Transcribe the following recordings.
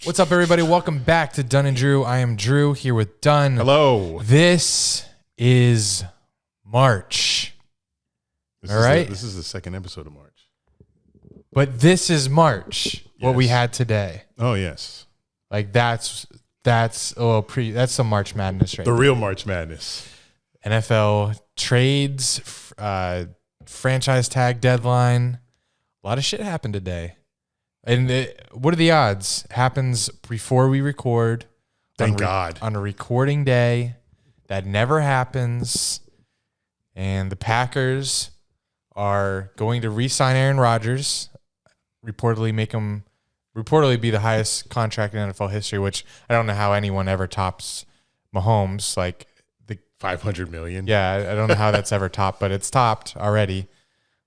What's up, everybody? Welcome back to Dunn and Drew. I am Drew here with Dunn. Hello. This is March. This is the second episode of March. But this is March. What Yes. we had today. Oh yes, Like that's some March Madness right the there. real March Madness. NFL trades, franchise tag deadline. A lot of shit happened today. And what are the odds? Happens before we record. Thank God. On a recording day. That never happens. And the Packers are going to re-sign Aaron Rodgers. Reportedly be the highest contract in NFL history, which I don't know how anyone ever tops Mahomes. Like the $500 million. Yeah, I don't know how that's ever topped, but it's topped already.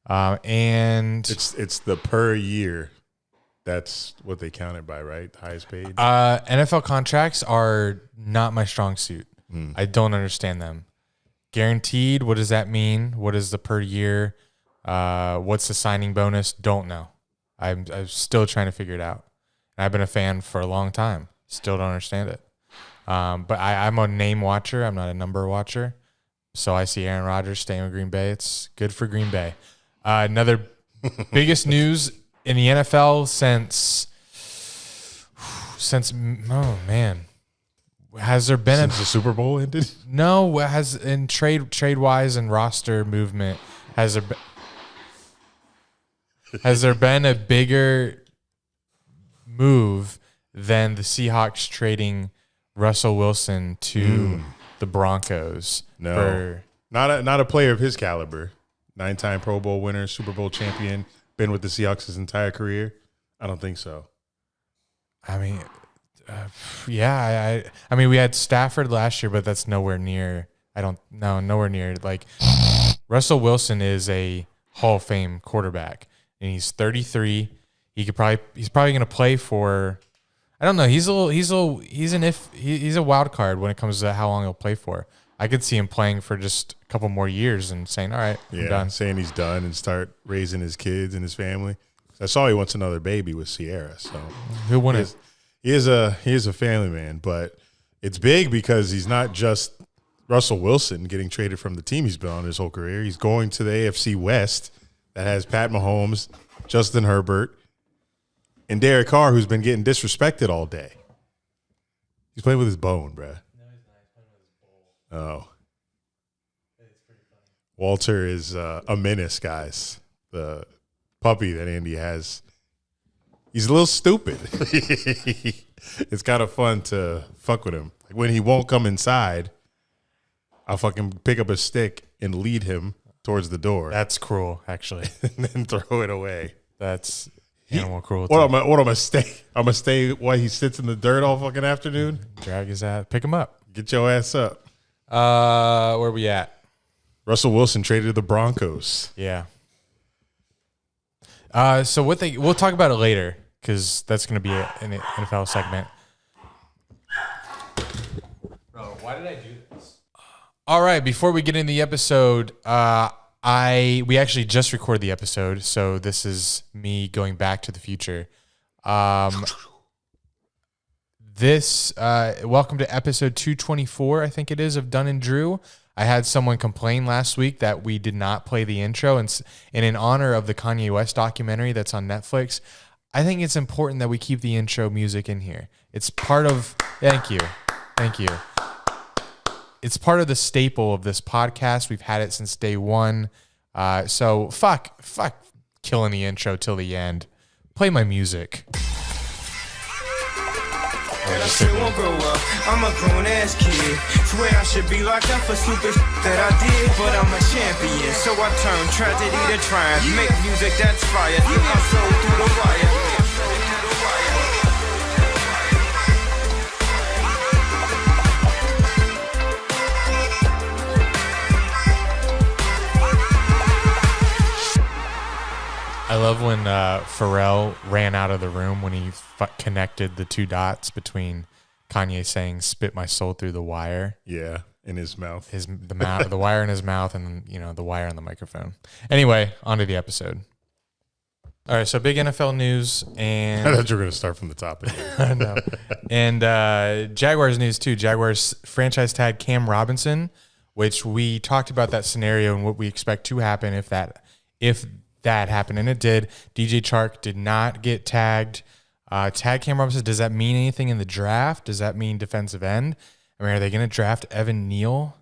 And It's the per year. That's what they count it by, right? Highest paid. NFL contracts are not my strong suit. I don't understand them. Guaranteed, what does that mean? What is the per year? What's the signing bonus? Don't know. I'm still trying to figure it out. And I've been a fan for a long time. Still don't understand it. But I'm a name watcher. I'm not a number watcher. So I see Aaron Rodgers staying with Green Bay. It's good for Green Bay. Another biggest news in the NFL since oh man, has there been Since the Super Bowl ended? no? Has in trade wise and roster movement has there been a bigger move than the Seahawks trading Russell Wilson to the Broncos? No, not a player of his caliber. 9-time Pro Bowl winner, Super Bowl champion, been with the Seahawks his entire career. I don't think so. I mean, yeah. I mean, we had Stafford last year, but that's nowhere near. Nowhere near. Like Russell Wilson is a Hall of Fame quarterback, and he's 33. He's probably going to play for. I don't know. He's a wild card when it comes to how long he'll play for. I could see him playing for just a couple more years and saying, "All right, I'm done." Saying he's done and start raising his kids and his family. I saw he wants another baby with Sierra. So Who wouldn't? he is a family man, but it's big because he's not just Russell Wilson getting traded from the team he's been on his whole career. He's going to the AFC West that has Pat Mahomes, Justin Herbert, and Derek Carr, who's been getting disrespected all day. He's playing with his bone, bruh. Oh. Walter is a menace, guys. The puppy that Andy has. He's a little stupid. It's kind of fun to fuck with him. Like when he won't come inside, I'll fucking pick up a stick and lead him towards the door. That's cruel, actually. And then throw it away. That's animal cruelty. What am I stay? I'm gonna stay while he sits in the dirt all fucking afternoon? Drag his ass. Pick him up. Get your ass up. Where we at? Russell Wilson traded to the Broncos. Yeah. So we'll talk about it later because that's going to be an NFL segment. Bro, why did I do this? All right, before we get into the episode, we actually just recorded the episode, so this is me going back to the future. Welcome to episode 224, I think it is, of Dunn and Drew. I had someone complain last week that we did not play the intro, and in honor of the Kanye West documentary that's on Netflix, I think it's important that we keep the intro music in here. It's part of, thank you. It's part of the staple of this podcast. We've had it since day one. So fuck killing the intro till the end. Play my music. And I still won't grow up, I'm a grown-ass kid. Swear I should be locked up for stupid that I did, but I'm a champion. So I turn tragedy to triumph. Make music that's fire, get my soul through the wire. I love when Pharrell ran out of the room when he connected the two dots between Kanye saying "spit my soul through the wire." Yeah, in his mouth. The wire in his mouth, and the wire on the microphone. Anyway, on to the episode. All right, so big NFL news I and thought you were going to start from the top again. no, and Jaguars news too. Jaguars franchise tag Cam Robinson, which we talked about that scenario and what we expect to happen if that happened, and it did. DJ Chark did not get tagged. Tag Cam Robinson. Does that mean anything in the draft? Does that mean defensive end? I mean, are they going to draft Evan Neal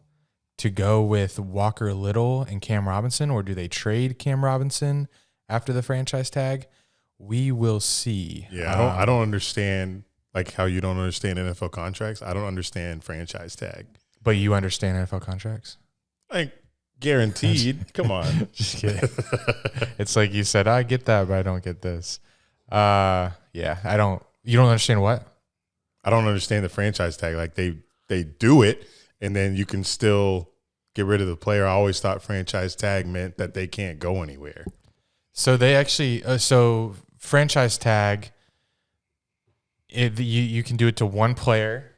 to go with Walker Little and Cam Robinson, or do they trade Cam Robinson after the franchise tag? We will see. Yeah, I don't understand like how you don't understand NFL contracts. I don't understand franchise tag. But you understand NFL contracts? Like guaranteed. Come on. Just kidding. It's like you said, I get that, but I don't get this. Yeah, I don't. You don't understand what? I don't understand the franchise tag. Like they do it, and then you can still get rid of the player. I always thought franchise tag meant that they can't go anywhere. So they actually, so franchise tag, you can do it to one player.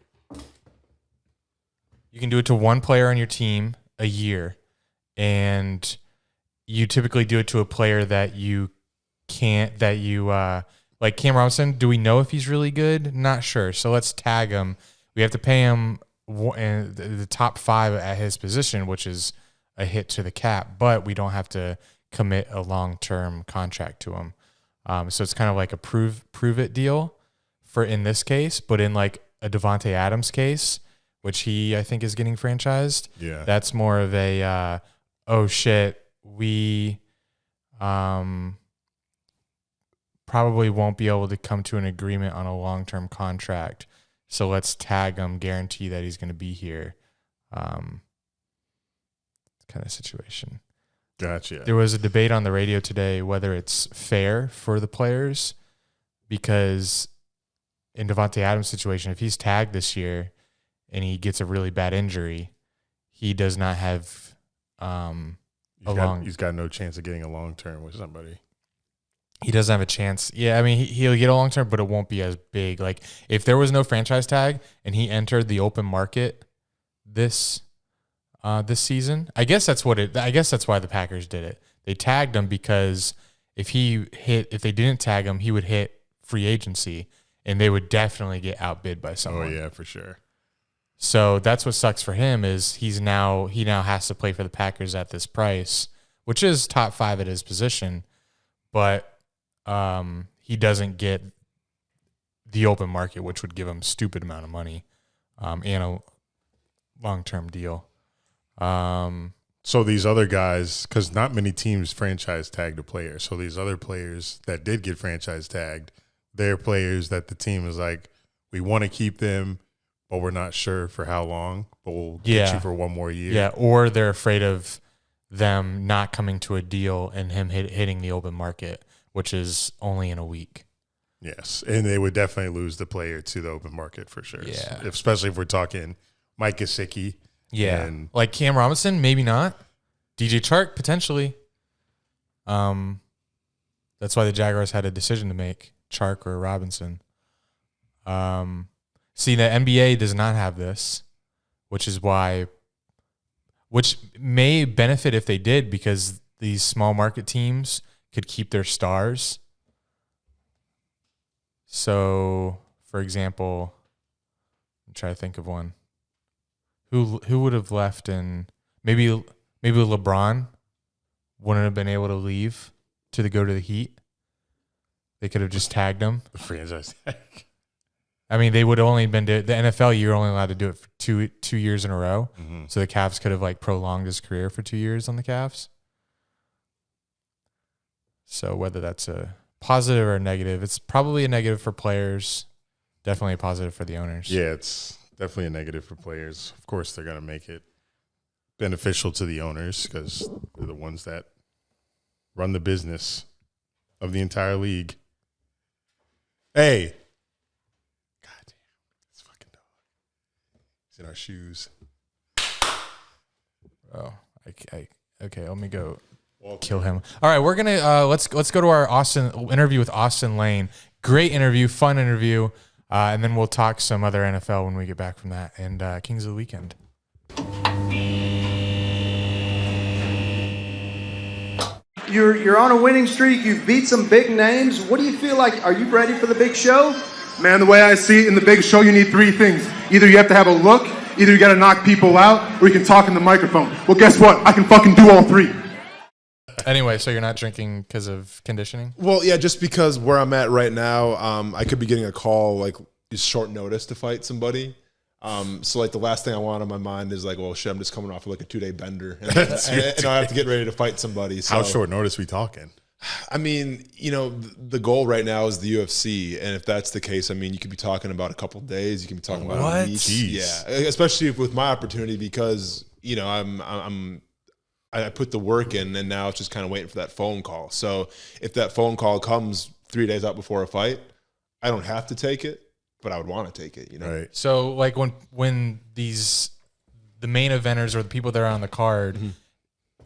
You can do it to one player on your team a year, and you typically do it to a player that you can't, like Cam Robinson. Do we know if he's really good? Not sure. So let's tag him. We have to pay him the top 5 at his position, which is a hit to the cap, but we don't have to commit a long-term contract to him. So it's kind of like a prove it deal for in this case, but in like a Devontae Adams case, which I think is getting franchised. Yeah. That's more of a, oh shit, we probably won't be able to come to an agreement on a long-term contract. So let's tag him, guarantee that he's going to be here. Kind of situation. Gotcha. There was a debate on the radio today whether it's fair for the players, because in Devontae Adams' situation, if he's tagged this year and he gets a really bad injury, he does not have he's got no chance of getting a long term with somebody. He doesn't have a chance. Yeah, I mean, he'll get a long term, but it won't be as big. Like if there was no franchise tag and he entered the open market this season, I guess that's why the Packers did it. They tagged him because if they didn't tag him, he would hit free agency and they would definitely get outbid by someone. Oh yeah, for sure. So that's what sucks for him is he now has to play for the Packers at this price, which is top 5 at his position, but he doesn't get the open market, which would give him a stupid amount of money and a long-term deal. So these other guys, because not many teams franchise tagged a player. So these other players that did get franchise tagged, they're players that the team is like, we want to keep them, but we're not sure for how long, but we'll get you for one more year. Yeah, or they're afraid of them not coming to a deal and him hitting the open market, which is only in a week. Yes, and they would definitely lose the player to the open market for sure. Yeah. Especially if we're talking Mike Gesicki. Yeah, and like Cam Robinson, maybe not. DJ Chark, potentially. That's why the Jaguars had a decision to make, Chark or Robinson. See, the NBA does not have this, which may benefit if they did, because these small market teams could keep their stars. So, for example, I'm trying to think of one. Who would have left in maybe LeBron wouldn't have been able to leave to go to the Heat. They could have just tagged him. The franchise tag. I mean, they would have only been the NFL. You're only allowed to do it for two years in a row. Mm-hmm. So the Cavs could have like prolonged his career for 2 years on the Cavs. So whether that's a positive or a negative, it's probably a negative for players. Definitely a positive for the owners. Yeah, it's definitely a negative for players. Of course, they're going to make it beneficial to the owners because they're the ones that run the business of the entire league. Hey. God damn. This fucking dog. He's in our shoes. Oh, okay. Let me go kill him. All right, we're gonna let's go to our interview with Austin Lane. Great interview, fun interview, and then we'll talk some other NFL when we get back from that and Kings of the Weekend. You're on a winning streak. You've beat some big names. What do you feel like? Are you ready for the big show? Man, the way I see it, in the big show, you need three things. Either you have to have a look, either you got to knock people out, or you can talk in the microphone. Well, guess what? I can fucking do all three. Anyway, so you're not drinking because of conditioning? Well, yeah, just because where I'm at right now, I could be getting a call like short notice to fight somebody. So like the last thing I want on my mind is like, well, shit, I'm just coming off of like a 2-day bender, and I have to get ready to fight somebody. So, how short notice we talking? I mean, you know, the goal right now is the UFC, and if that's the case, I mean, you could be talking about a couple of days, you can be talking about a week, yeah, especially with my opportunity because you know I put the work in, and now it's just kind of waiting for that phone call. So if that phone call comes 3 days out before a fight, I don't have to take it, but I would want to take it. You know, Right. So like when the main eventers or the people that are on the card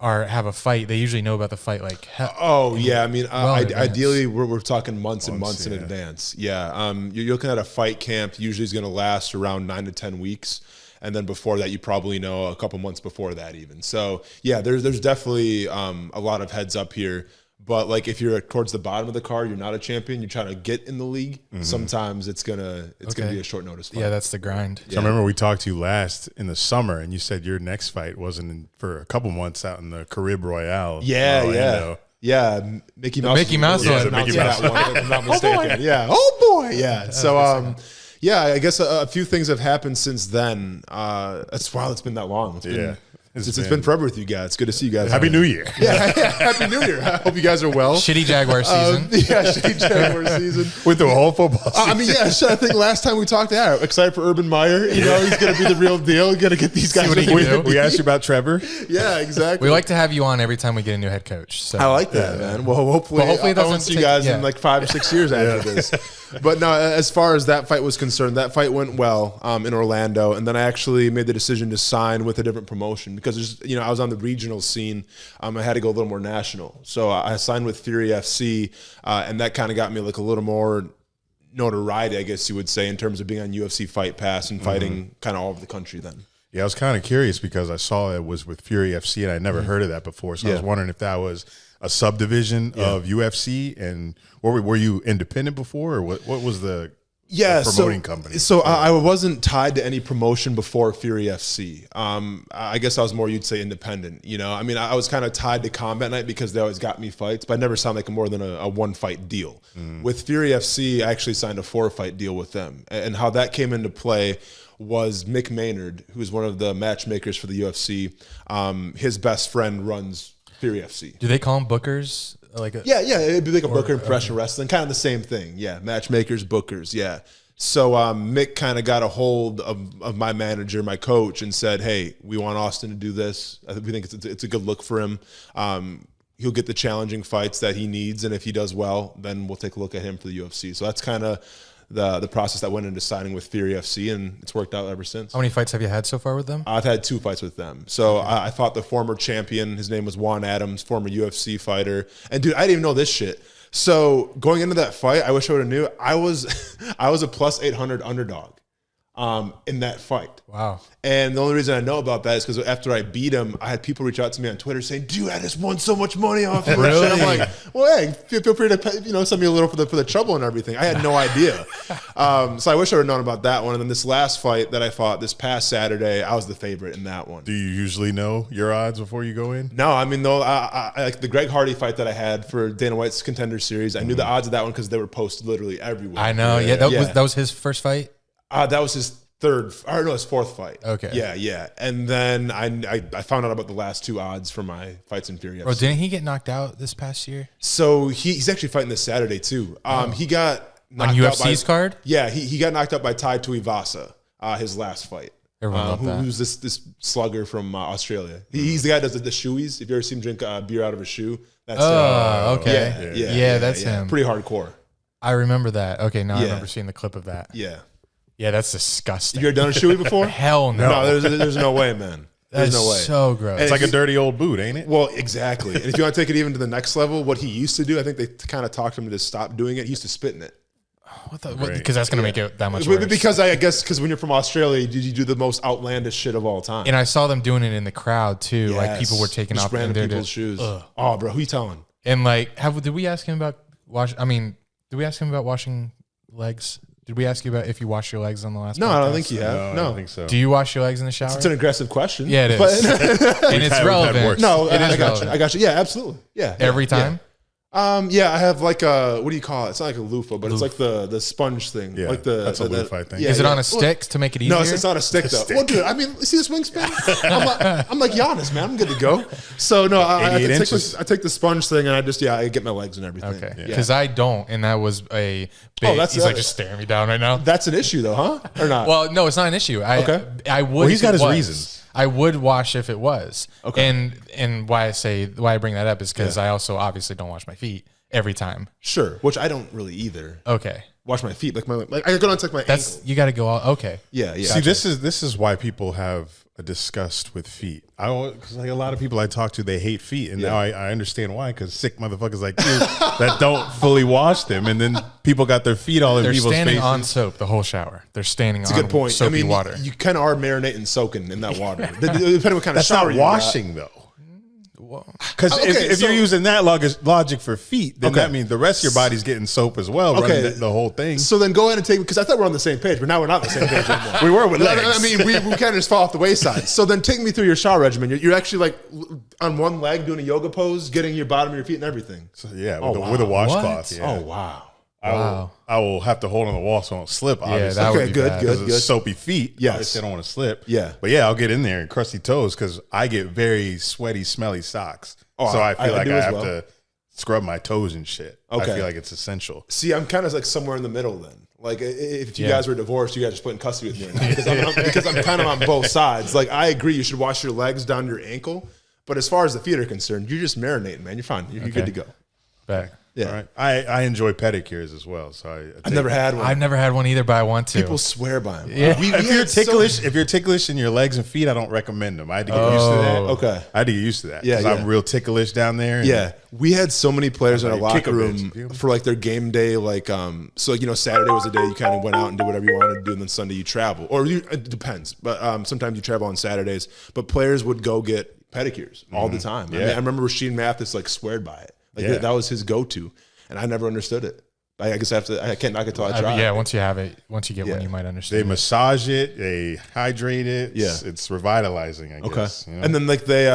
have a fight, they usually know about the fight like oh yeah, I mean well in advance. ideally we're talking months and months in yeah. advance. Yeah, you're looking at a fight camp usually is going to last around 9 to 10 weeks, and then before that you probably know a couple months before that even. So yeah, there's definitely a lot of heads up here. But like if you're towards the bottom of the card, you're not a champion, you're trying to get in the league. Sometimes it's gonna be a short notice fight. Yeah, that's the grind. So I remember we talked to you last in the summer, and you said your next fight wasn't for a couple months out in the Carib Royale. Yeah. Mickey Mouse. Mickey Mouse one. Announced Mickey Mouse. that one, if I'm not mistaken. Yeah. Oh boy. Yeah. So yeah, I guess a few things have happened since then. It's wow, it's been that long. It's been forever with you guys. It's good to see you guys. Happy New Year. Yeah, Happy New Year. I hope you guys are well. Shitty Jaguar season. Yeah, shitty Jaguar season. Went through a whole football season. I mean, yeah, I think last time we talked, excited for Urban Meyer. You know, he's going to be the real deal. Going to get these guys. We asked you about Trevor. Yeah, exactly. We like to have you on every time we get a new head coach. So I like that, man. Well, hopefully it I doesn't won't see you guys in like 5 or 6 years after this. But no, as far as that fight was concerned, that fight went well in Orlando, and then I actually made the decision to sign with a different promotion because there's, you know, I was on the regional scene. I had to go a little more national, so I signed with Fury FC, and that kind of got me like a little more notoriety, I guess you would say, in terms of being on UFC Fight Pass and fighting kind of all over the country. Then, Yeah, I was kind of curious because I saw it was with Fury FC, and I'd never heard of that before. So I was wondering if that was a subdivision of UFC, and were you independent before, or what was the promoting company? So I wasn't tied to any promotion before Fury FC. I guess I was more, you'd say, independent. You know, I mean, I was kind of tied to Combat Night because they always got me fights, but I never signed like more than a 1-fight deal. With Fury FC, I actually signed a 4-fight deal with them, and how that came into play was Mick Maynard, who's one of the matchmakers for the UFC. His best friend runs Fury FC. Do they call them bookers? Yeah, it'd be like a booker in professional wrestling, kind of the same thing. Yeah, matchmakers, bookers, yeah. So Mick kind of got a hold of my manager, my coach, and said, hey, we want Austin to do this. We think it's a good look for him. He'll get the challenging fights that he needs, and if he does well, then we'll take a look at him for the UFC. So that's kind of the process that went into signing with Fury FC, and it's worked out ever since. How many fights have you had so far with them? I've had 2 fights with them. So I fought the former champion. His name was Juan Adams, former UFC fighter. And dude, I didn't even know this shit. So going into that fight, I wish I would have knew. I was a plus 800 underdog in that fight. Wow. And the only reason I know about that is because after I beat him, I had people reach out to me on Twitter saying, dude, I just won so much money off you. Really? And I'm like, well, hey, feel free to send me a little for the trouble and everything. I had no idea. So I wish I would have known about that one. And then this last fight that I fought this past Saturday, I was the favorite in that one. Do you usually know your odds before you go in? No, I mean, though, I like the Greg Hardy fight that I had for Dana White's Contender Series. I knew the odds of that one because they were posted literally everywhere. I know. Yeah, that was his first fight? That was his his 4th fight. Okay. Yeah. And then I found out about the last 2 odds for my fights in Fury FC. Oh, didn't he get knocked out this past year? So he's actually fighting this Saturday too. He got knocked on UFC's card? Yeah, he got knocked out by Tai Tuivasa, his last fight. Everyone loved that. Who's this slugger from Australia? He's the guy that does the shoeys. If you ever seen him drink beer out of a shoe, that's okay. Yeah, that's him. Pretty hardcore. I remember that. Okay, now I remember seeing the clip of that. Yeah, that's disgusting. You ever done a shoey before? Hell no. No, there's no way, man. There's no way. So gross. It's like a dirty old boot, ain't it? Well, exactly. And if you want to take it even to the next level, what he used to do, I think they kind of talked him to stop doing it. He used to spit in it. Because that's going to make it that much worse. Because I guess when you're from Australia, you do the most outlandish shit of all time. And I saw them doing it in the crowd too. Yes. Like people were taking off random people's shoes. Oh, bro, who you telling? And like, did we ask him about did we ask him about washing legs? Did we ask you about if you wash your legs on the last? No, podcast? I don't think you have. I don't think so. Do you wash your legs in the shower? It's an aggressive question. Yeah, it is. And it's had relevant. worse. No, It is I got relevant. you. I got you. Yeah, absolutely. Yeah. Every time? Yeah, I have like a, what do you call it? It's not like a loofah, but it's like the sponge thing. Yeah, like that's a loofah thing. Yeah, Is it yeah. on a stick to make it easier? No, it's not a stick though. Well, dude, I mean, see this wingspan? I'm like Giannis, man. I'm good to go. So no, I 88 take inches. I take the sponge thing and I get my legs and everything. Okay. Yeah. Because I don't, and that was a big, that's he's the like other- just staring me down right now. That's an issue though, huh? Or not? Well, no, it's not an issue. Okay. I would. Well, he's if got it his was. reasons. I would wash if it was. Okay. And why I bring that up is because I also obviously don't wash my feet every time. Sure. Which I don't really either. Okay. Wash my feet, like I go down to like my That's ankle. you got to go all okay. Yeah, yeah. See, this is why people have a disgust with feet. Because like a lot of people I talk to, they hate feet, and now I understand why. Because sick motherfuckers like you that don't fully wash them, and then people got their feet all in They're people's standing faces. on soap the whole shower. They're standing That's on a good point. soapy I mean, water. you kind of are marinating, soaking in that water. Depending on what kind of That's shower not you got. washing though. Because Okay, if so- you're using that logic for feet, then Okay. that means the rest of your body's getting soap as well, Okay. running the whole thing. So then go ahead and take, because I thought we're on the same page, but now we're not on the same page anymore. We were with I legs. mean, we kind of just fall off the wayside. So then take me through your shower regimen. You're actually like on one leg doing a yoga pose, getting your bottom of your feet and everything. Yeah, Oh, with a wow. washcloth. Yeah. Oh, wow. I will have to hold on the wall so I don't slip. Obviously, that would Okay, be good, bad. good, because good. it's soapy feet. Yes. Obviously, I don't want to slip. Yeah. But yeah, I'll get in there and crusty toes because I get very sweaty, smelly socks. Oh, So I feel like do I as have well. to scrub my toes and shit. Okay. I feel like it's essential. See, I'm kind of like somewhere in the middle then. Like if you Yeah. guys were divorced, you guys are split in custody with me right now because I'm kind of on both sides. Like I agree, you should wash your legs down to your ankle, but as far as the feet are concerned, you're just marinating, man. You're fine. You're good to go. Back. Yeah. All right. I enjoy pedicures as well. So I've never had one. I've never had one either, but I want to. People swear by them. Yeah. If you're ticklish in your legs and feet, I don't recommend them. I had to get used to that. Okay. I had to get used to that. Yeah, Because yeah. I'm real ticklish down there. Yeah, we had so many players in our Like, kick locker a room bitch, you feel me? for like their game day, like so like Saturday was the day you kind of went out and did whatever you wanted to do, and then Sunday you travel, or it depends, but sometimes you travel on Saturdays. But players would go get pedicures all the time. I, mean, Yeah. I remember Rasheed Mathis like sweared by it, like Yeah. that was his go-to, and I never understood it. I guess I can't knock it till I try. Yeah, once you have it, once you get one, Yeah. you might They understand. massage it, they hydrate it. Yeah. It's revitalizing, I Okay, guess. you know? and then like they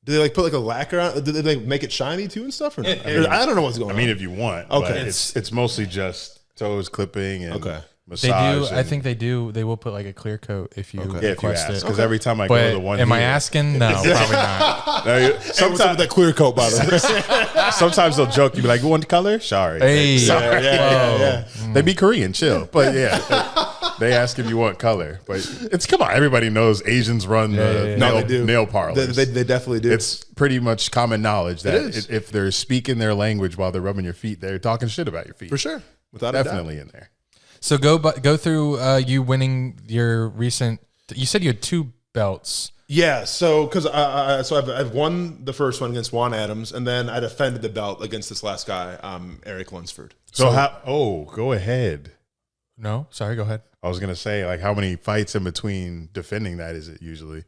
do they like put like a lacquer on? Did they like make it shiny too and stuff? Or not? I don't know what's going I on. mean, if you want. Okay. But it's mostly just toes clipping and Okay. They massage. do. I think they do. They will put like a clear coat if you Yeah, if you request ask. it. Because every time I go But to the one am I here- asking? No, probably not. Sometimes that clear coat by the way. sometimes they'll joke. You be like, "You want the color?" Sorry. Hey, Sorry. yeah. They be Korean, chill. But yeah, they ask if you want color. But it's come on. Everybody knows Asians run the yeah. No, they do. nail parlors. They definitely do. It's pretty much common knowledge that is. if they're speaking their language while they're rubbing your feet, they're talking shit about your feet. for sure, without a doubt. Definitely in there. So go through you winning your recent. You said you had 2 belts. Yeah, so because I've won the first one against Juan Adams, and then I defended the belt against this last guy, Eric Lunsford. So how? Oh, go ahead. No, sorry. Go ahead. I was gonna say, like, how many fights in between defending that is it usually?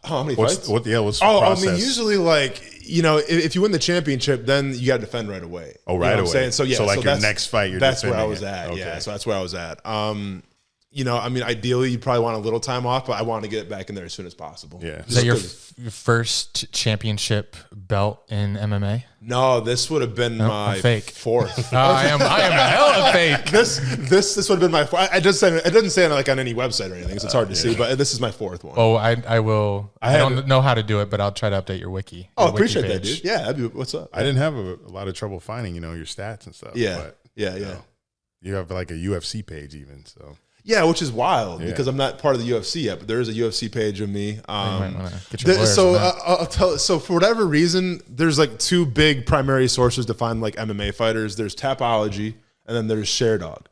How many What's fights? what's the Oh, process? I mean, usually like if you win the championship, then you got to defend right away. Oh, You know right what I'm away. saying? So yeah, So, like, your that's- next fight, you're that's where I defending was it. at. Okay. Yeah, so that's where I was at. I mean, ideally, you probably want a little time off, but I want to get back in there as soon as possible. Yeah. Is that your 'cause- first championship belt in MMA? No, this would have been my I'm fake. fourth. I am a hella fake. This would have been my. It doesn't say it like on any website or anything, so it's hard to see. But this is my fourth one. Oh, I will. I had- don't know how to do it, but I'll try to update your wiki. Oh, your wiki appreciate that, page. dude. Yeah, what's up? I didn't have a lot of trouble finding, your stats and stuff. Yeah, But, yeah. you have like a UFC page even. So Yeah, which is wild Yeah. because I'm not part of the UFC yet, but there is a UFC page of me. You might wanna get your lawyers So on that. I'll tell. So for whatever reason, there's like 2 big primary sources to find like MMA fighters. There's Tapology, and then there's ShareDog.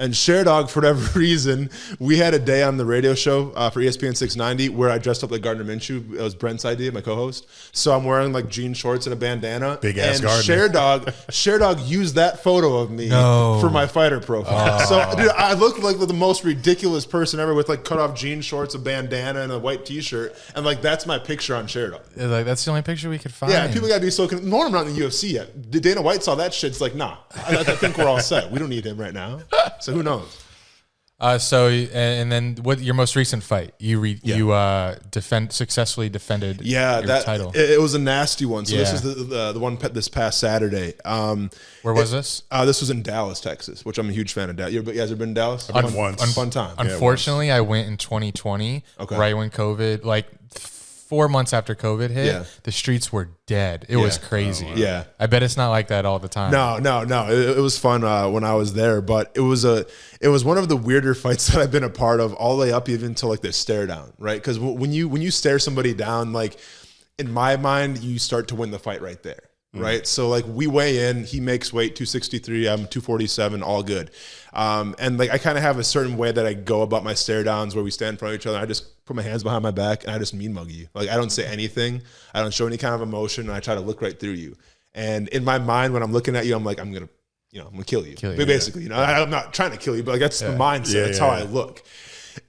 And Sherdog, for whatever reason, we had a day on the radio show for ESPN 690 where I dressed up like Gardner Minshew. It was Brent's idea, my co-host. So I'm wearing like jean shorts and a bandana. Big ass and Gardner. Sherdog used that photo of me for my fighter profile. So, dude, I looked like the most ridiculous person ever with like cut off jean shorts, a bandana, and a white T-shirt. And like that's my picture on Sherdog. Like that's the only picture we could find. Yeah, people gotta be so. No one around the UFC yet. Dana White saw that shit. It's like, nah. I think we're all set. We don't need him right now. So who knows? So and then what? Your most recent fight, you successfully defended. Yeah, your title. It was a nasty one. So Yeah. this is the one this past Saturday. Where was this? This was in Dallas, Texas, which I'm a huge fan of. You guys ever been to Dallas? Fun time. Unfortunately, I went in 2020, right when COVID, like 4 months after COVID hit. Yeah. The streets were dead. It was crazy. Yeah. I bet it's not like that all the time. No. It was fun when I was there, but it was one of the weirder fights that I've been a part of, all the way up even to like the stare down, right? Because when you stare somebody down, like in my mind, you start to win the fight right there. Right. So like we weigh in, he makes weight 263, I'm 247, all good. And like I kind of have a certain way that I go about my stare downs where we stand in front of each other. I just put my hands behind my back and I just mean mug you. Like I don't say anything. I don't show any kind of emotion. And I try to look right through you. And in my mind, when I'm looking at you, I'm like, I'm going to kill you. Basically, I'm not trying to kill you, but like that's the mindset. That's how I look.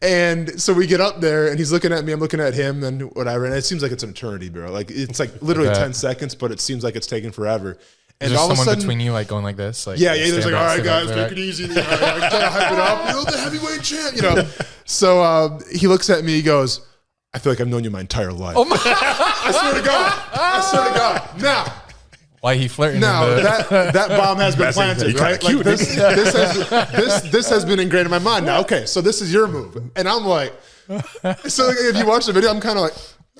And so we get up there and he's looking at me, I'm looking at him and whatever. And it seems like it's an eternity, bro. Like it's like literally 10 seconds, but it seems like it's taking forever. And all all of a someone sudden, between you, like going like this, like there's like, all right, guys, take it easy. Try to hype it up. The heavyweight champ, So he looks at me, he goes, I feel like I've known you my entire life. Oh my! I swear to God. Now. Why he flirting? No, that bomb has been planted, right? Like this has been ingrained in my mind. Now, okay, so this is your move, and I'm like, so if you watch the video, I'm kind of like,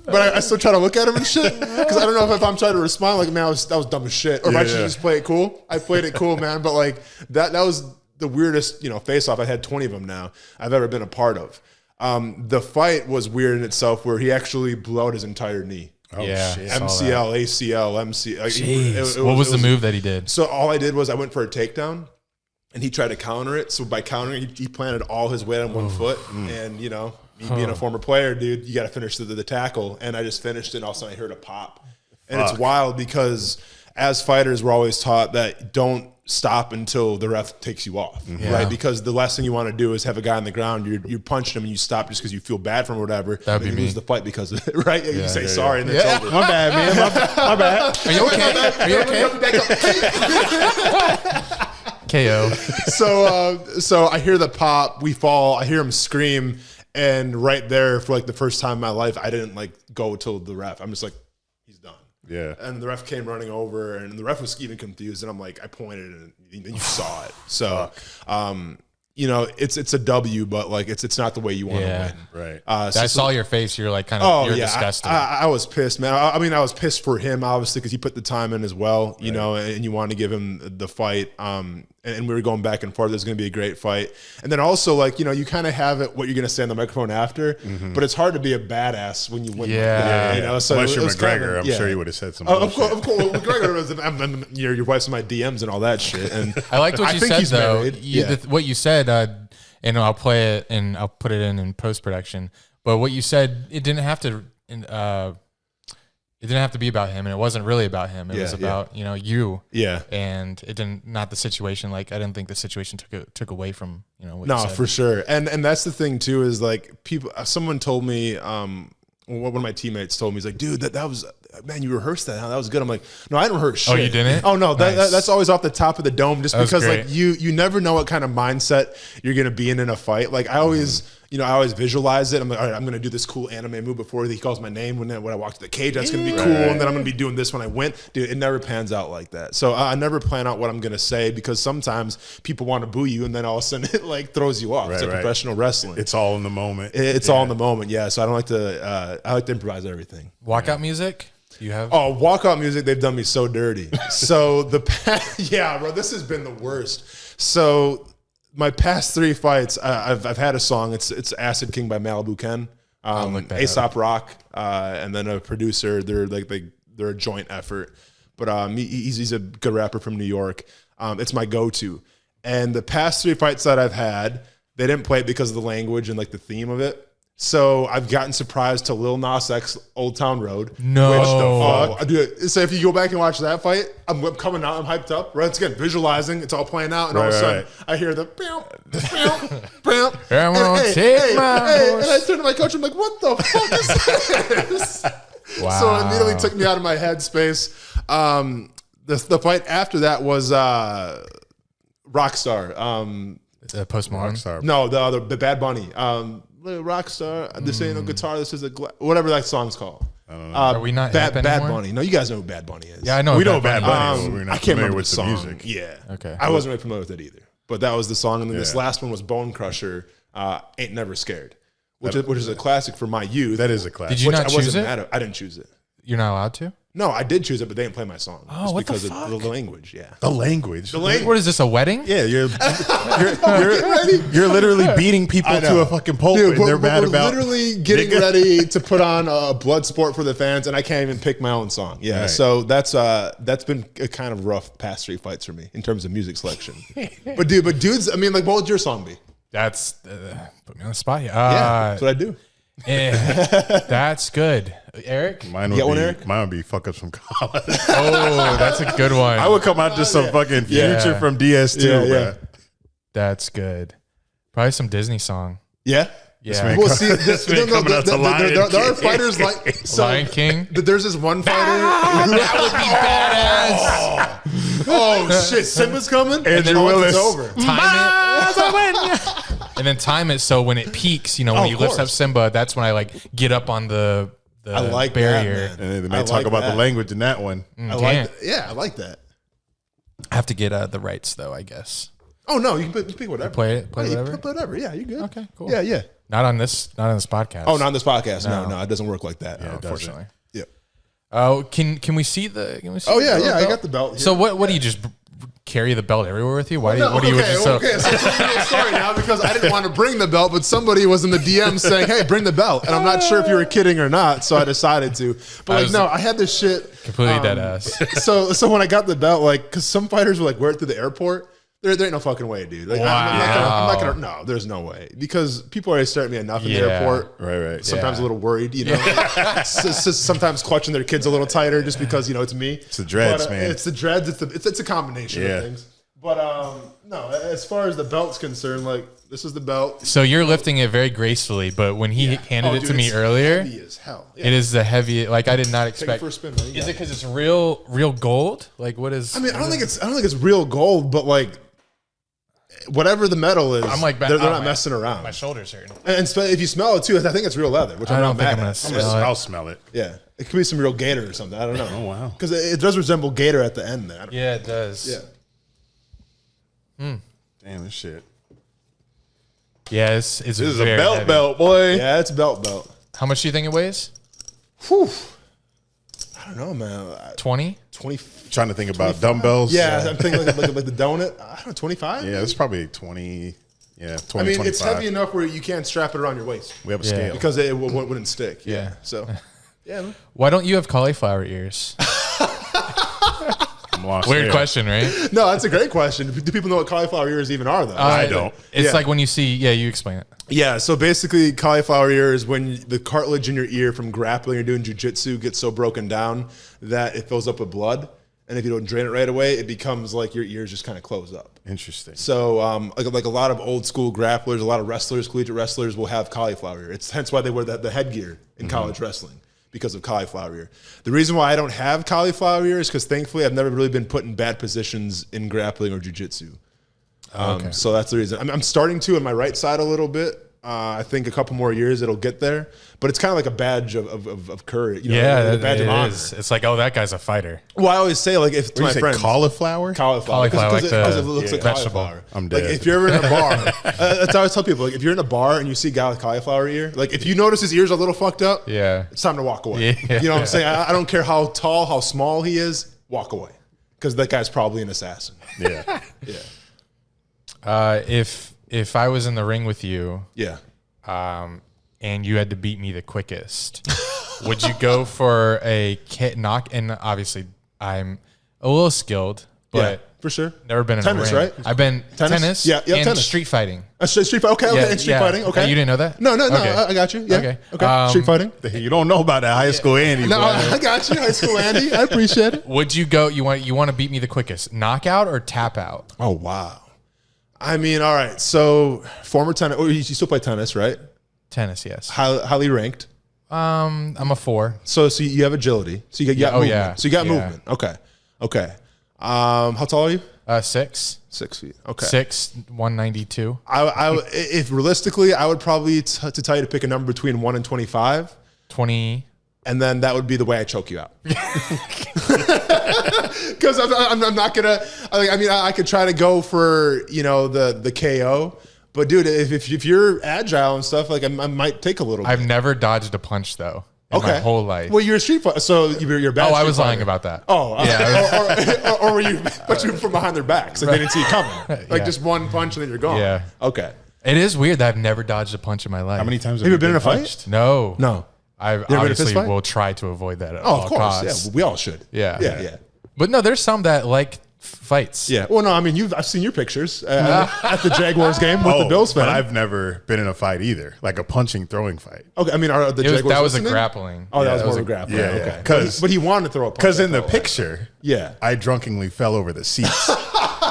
but I still try to look at him and shit because I don't know if I'm trying to respond like, man, that was dumb as shit, or if I should just play it cool. I played it cool, man, but like that was the weirdest, face off. I had 20 of them now I've ever been a part of. The fight was weird in itself, where he actually blew out his entire knee. Oh, yeah. Shit. MCL, ACL, MCL. What was the move that he did? So all I did was I went for a takedown, and he tried to counter it. So by countering, he planted all his weight on one foot. And, me being a former player, dude, you got to finish the tackle. And I just finished it, and all of a sudden I heard a pop. And it's wild because as fighters, we're always taught that don't stop until the ref takes you off, right? Because the last thing you want to do is have a guy on the ground, you're punching him and you stop just because you feel bad for him or whatever. That'd be me. Lose the fight because of it, right? You say sorry and then it's over. My bad, man. My bad. Are you okay? Are you okay? KO. So I hear the pop, we fall, I hear him scream, and right there for like the first time in my life, I didn't like go till the ref. I'm just like, he's done. Yeah. And the ref came running over, and the ref was even confused. And I'm like, I pointed, and you saw it. So, it's a W, but like it's not the way you want to win. Right. I saw your face. You're like you're disgusted. I was pissed, man. I mean, I was pissed for him, obviously, because he put the time in as well, and you want to give him the fight. And we were going back and forth. There's going to be a great fight. And then also, like, you kind of have it what you're going to say on the microphone after, but it's hard to be a badass when you win. Yeah. So unless you're McGregor, I'm sure you would have said something. Of course. McGregor, your wife's in my DMs and all that shit. And I liked what you said, though. What you said, and I'll play it and I'll put it in post-production. But what you said, it didn't have to be about him, and it wasn't really about him. It was about you. Yeah. And it didn't, not the situation. Like I didn't think the situation took away from what you said. For sure. And that's the thing too, is like someone told me, one of my teammates told me, he's like, dude, that was, man, you rehearsed that. That was good. I'm like, no, I didn't rehearse shit. Oh, you didn't? Oh no, Nice. that's always off the top of the dome, just because great. like you never know what kind of mindset you're gonna be in a fight. Like I always, I always visualize it. I'm like, all right, I'm gonna do this cool anime move before he calls my name. When I walk to the cage, that's gonna be cool. And then I'm gonna be doing this when I win. Dude, it never pans out like that. So I never plan out what I'm gonna say, because sometimes people want to boo you, and then all of a sudden it like throws you off. It's like professional wrestling. It's all in the moment. It's all in the moment. Yeah. So I don't like to. I like to improvise everything. Walkout music. You have? Oh, walkout music, they've done me so dirty. So yeah, bro, this has been the worst. So my past 3 fights, I've had a song. It's Acid King by Malibu Ken, Aesop Rock, and then a producer. They're a joint effort. But he's a good rapper from New York. It's my go-to. And the past 3 fights that I've had, they didn't play it because of the language and like the theme of it. So I've gotten surprised to Lil Nas X Old Town Road. No. What the fuck? Dude, so if you go back and watch that fight, I'm coming out, I'm hyped up. Right, again, visualizing, it's all playing out, and all of a sudden I hear the bam, bam, bam. I'm gonna take my horse. And I turn to my coach, I'm like, what the fuck is this? Wow. So it immediately took me out of my headspace. The fight after that was Rockstar. Post Malone. Rockstar. No, the Bad Bunny. Rockstar. This ain't no guitar. This is whatever that song's called. I don't know. Are we not Bad hip anymore? Bunny? No, you guys know who Bad Bunny is. Yeah, I know. We know Bad Bunny, but we're I not can't familiar remember with the the song. music. Yeah. Okay. I wasn't really familiar with it either. But that was the song, and then this Yeah. last one was Bone Crusher. Ain't Never Scared, which is a classic for my youth. That is a classic. Did you not I choose wasn't it? mad at. I didn't choose it. You're not allowed to? No, I did choose it, but they didn't play my song. Oh, just what the because fuck? of the language. Yeah. The language. What is this, a wedding? Yeah, you're literally beating people to a fucking pulpit. Dude, and they're mad we're about literally getting ready to put on a blood sport for the fans, and I can't even pick my own song. Yeah, Right. so that's been a kind of rough past 3 fights for me in terms of music selection. but dudes, I mean, like, what would your song be? That's put me on the spot. Yeah, Yeah. that's what I do. That's good. Eric? Mine got one, would Eric? be mine would be fuck up some college. Oh, that's a good one. I would come out just some fucking Future Yeah. from DS2, Yeah, bro. yeah. That's good. Probably some Disney song. Yeah. Yeah. man Well, see, man coming out to Lion there are King. fighters like Lion King. There's this one fighter. That would be badass. Oh shit, Simba's coming, and then Andrew all it's Willis. over. Time it. And then time it so when it peaks, when Oh, he of lifts up course. Simba, that's when I like get up on the I like barrier. that, man. And then they I may talk like about that. the language in that one. I like Can't. that. Yeah, I like that. I have to get the rights though, I guess. Oh no, you can pick whatever. Play it, play Yeah, you whatever. pick whatever. Yeah, you good. Okay, cool. Yeah, yeah. Not on this podcast. Oh, not on this podcast. No. No, it doesn't work like that. unfortunately. Yeah. Oh, can we see the? Can we see Oh the yeah, little yeah. I belt? got the belt. Here. So what do you just carry the belt everywhere with you? Why do you? No, What do you? okay, So okay. So it's a little story now because I didn't want to bring the belt, but somebody was in the DM saying, "Hey, bring the belt," and I'm not sure if you were kidding or not, so I decided to. But like, was no, I had this shit completely dead ass. So when I got the belt, like, because some fighters were like, wear it through the airport. There ain't no fucking way, dude. Like, I'm not gonna. No, there's no way because people already start me enough in the Yeah. airport. Right. Sometimes Yeah. a little worried, sometimes clutching their kids a little tighter just because it's me. It's the dreads, man. It's the dreads. It's a combination Yeah. of things. But no, as far as the belt's concerned, like this is the belt. So you're lifting it very gracefully, but when he handed it dude, to me it's earlier, heavy as hell. Yeah. it is the heavy. Like I did not Take it expect. for a spin, man. You Is got it because it's real gold? Like what is? I mean, I don't think it's real gold, but like whatever the metal is, I'm like they're not messing around. My shoulders hurting. And if you smell it too, I think it's real leather, which I I'm don't not think mad I'm gonna at. smell it. I'll smell it. Yeah, it could be some real gator or something. I don't know. Oh, wow. Because it does resemble gator at the end there. Yeah, it does. Yeah. Damn, this shit. Yeah, it's This is a very belt heavy. belt, boy. Yeah, it's a belt. How much do you think it weighs? Whew. I don't know, man. 20? 20. Trying to think about dumbbells. Yeah, I'm thinking like the donut. I don't know, 25. Yeah, it's probably 20. Yeah, 20, I mean, 25. it's heavy enough where you can't strap it around your waist We have a Yeah. scale. because it wouldn't stick. Yeah. So, yeah. Man. Why don't you have cauliflower ears? I'm lost Weird there. question, right? No, that's a great question. Do people know what cauliflower ears even are, though? I don't. It's Yeah. like when you see. Yeah, you explain it. Yeah, so basically, cauliflower ear is when the cartilage in your ear from grappling or doing jujitsu gets so broken down that it fills up with blood. And if you don't drain it right away, it becomes like your ears just kind of close up. Interesting. So, like a lot of old school grapplers, a lot of wrestlers, collegiate wrestlers will have cauliflower ear. It's hence why they wear the headgear in college wrestling because of cauliflower ear. The reason why I don't have cauliflower ear is because thankfully I've never really been put in bad positions in grappling or jujitsu. So that's the reason. I'm starting to on my right side a little bit. I think a couple more years it'll get there, but it's kind of like a badge of courage. Yeah, a badge it of honor. is. It's like, oh, that guy's a fighter. Well, I always say like if to What do my you say, friends, cauliflower? cauliflower, Cauliflower, because like it looks the like vegetable. cauliflower. I'm Like dead. if you're in a bar, that's how I always tell people. Like if you're in a bar and you see a guy with cauliflower ear, like if you notice his ears are a little fucked up, Yeah. it's time to walk away. Yeah. You know what I'm saying? I don't care how tall, how small he is, walk away because that guy's probably an assassin. Yeah. Yeah, If I was in the ring with you, yeah. and you had to beat me the quickest, would you go for a knock? And obviously, I'm a little skilled, but For sure. Never been in Tennis, a ring. right? I've been tennis, Yeah, and tennis. street fighting. Street fight. Okay, Yeah, and street yeah. fighting. Okay, You didn't know that? No, Okay. I got you. Yeah. Okay. Street fighting. You don't know about that high school Andy. No, boy. I got you. High school Andy. I appreciate it. Would you go? You want to beat me the quickest? Knockout or tap out? Oh wow. I mean, all right. So former tennis. Oh, you still play tennis, right? Tennis, yes. Highly ranked. I'm a 4. So you have agility. So you got movement. yeah. So you got Yeah. movement. Okay. How tall are you? 6. 6 feet. Okay. 6, 192. If realistically, I would probably to tell you to pick a number between 1 and 25, 20. and then that would be the way I choke you out. Because I'm not gonna. I mean, I could try to go for the KO, but dude, if you're agile and stuff, like I might take a little. I've bit. never dodged a punch though in my whole life. Well, you're a street fighter, so you're bad. Oh, I street was lying fighter. about that. Oh, yeah. or were you? But you from behind their backs, like they didn't see you coming. Like Yeah. just one punch and then you're gone. Yeah. Okay. It is weird that I've never dodged a punch in my life. How many times Have you been in a fight? punched? No. No. I been in a obviously fist fight? will try to avoid that at Oh, all of course. costs. Yeah, we all should. Yeah. Yeah. But no, there's some that like fights. Yeah. Well, no, I mean, I've seen your pictures at the Jaguars game with the Bills fan. But I've never been in a fight either, like a punching, throwing fight. Okay, I mean, are the Jaguars That was a listening? grappling. Oh, that was Yeah, more of a grappling. yeah, Okay. yeah. But he wanted to throw a punch. Because in I the felt picture, Yeah. I drunkenly fell over the seats.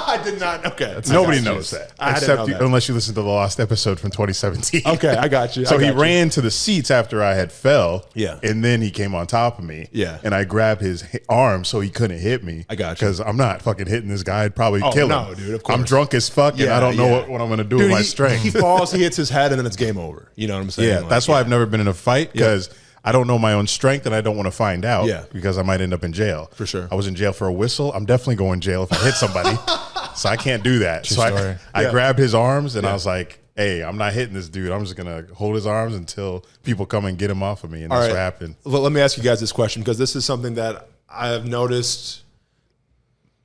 I did not. Okay. Nobody I got you. knows that, I didn't except know that. unless you listen to the lost episode from 2017. Okay, I got you. So I he got you. ran to the seats after I had fell. Yeah. And then he came on top of me. Yeah. And I grabbed his arm so he couldn't hit me. I got you. Because I'm not fucking hitting this guy. I'd probably kill him. no, dude, of course. I'm drunk as fuck and Yeah, I don't know yeah. what I'm going to do Dude, with my he strength. falls, he hits his head, and then it's game over. You know what I'm saying? Yeah, Like, that's why I've never been in a fight because I don't know my own strength and I don't want to find out Yeah. because I might end up in jail. For sure. I was in jail for a whistle. I'm definitely going to jail if I hit somebody. So I can't do that. So story. I Yeah. grabbed his arms and I was like, hey, I'm not hitting this dude. I'm just going to hold his arms until people come and get him off of me. And All that's right. what happened. Let me ask you guys this question because this is something that I have noticed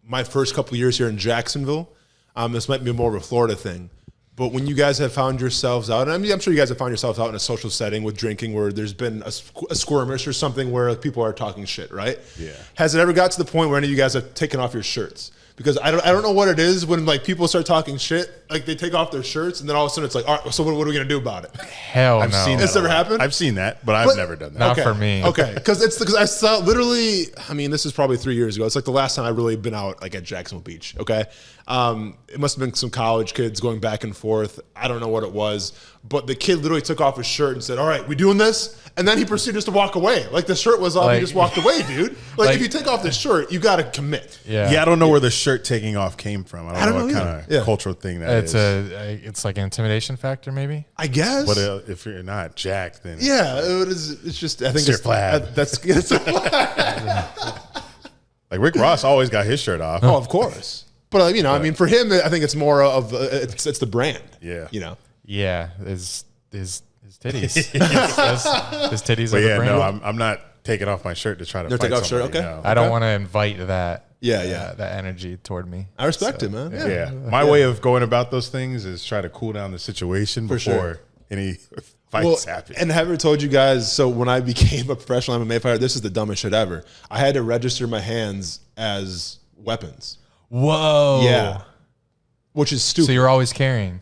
my first couple of years here in Jacksonville. This might be more of a Florida thing. But when you guys have found yourselves out, and I mean, I'm sure you guys have found yourselves out in a social setting with drinking where there's been a skirmish or something where people are talking shit, right? Yeah. Has it ever got to the point where any of you guys have taken off your shirts? Because I don't know what it is when like people start talking shit, like they take off their shirts and then all of a sudden it's like, all right, so what are we gonna do about it? Hell I've no. seen Has that. this ever a lot. happened? I've seen that, but I've But- never done that. Not for me. Okay, because I saw literally. I mean, this is probably 3 years ago. It's like the last time I really been out like at Jacksonville Beach. Okay, it must have been some college kids going back and forth. I don't know what it was, but the kid literally took off his shirt and said, "All right, we doing this?" And then he proceeded just to walk away. Like the shirt was off, Like- he just walked away, dude. Like, Like- if you take off the shirt, you got to commit. Yeah. Yeah, I don't know where the shirt taking off came from. I don't know what kind either. of Yeah. cultural thing that It's is. it's like an intimidation factor, maybe. I guess. But if you're not Jack, then yeah, it is. It's just. I think It's your it's flag. That's. like Rick Ross always got his shirt off. Oh, of course. But I mean, for him, I think it's more of it's the brand. Yeah. You know. Yeah, his titties. his titties But are the yeah, brand. no, I'm not taking off my shirt to try to Never fight take off shirt, somebody, okay. no. I don't want to invite that. Yeah. that energy toward me. I respect it, man. Yeah. My way of going about those things is try to cool down the situation before sure. any fights happen. And have I ever told you guys, so when I became a professional MMA fighter, this is the dumbest shit ever. I had to register my hands as weapons. Whoa. Yeah. Which is stupid. So you're always carrying.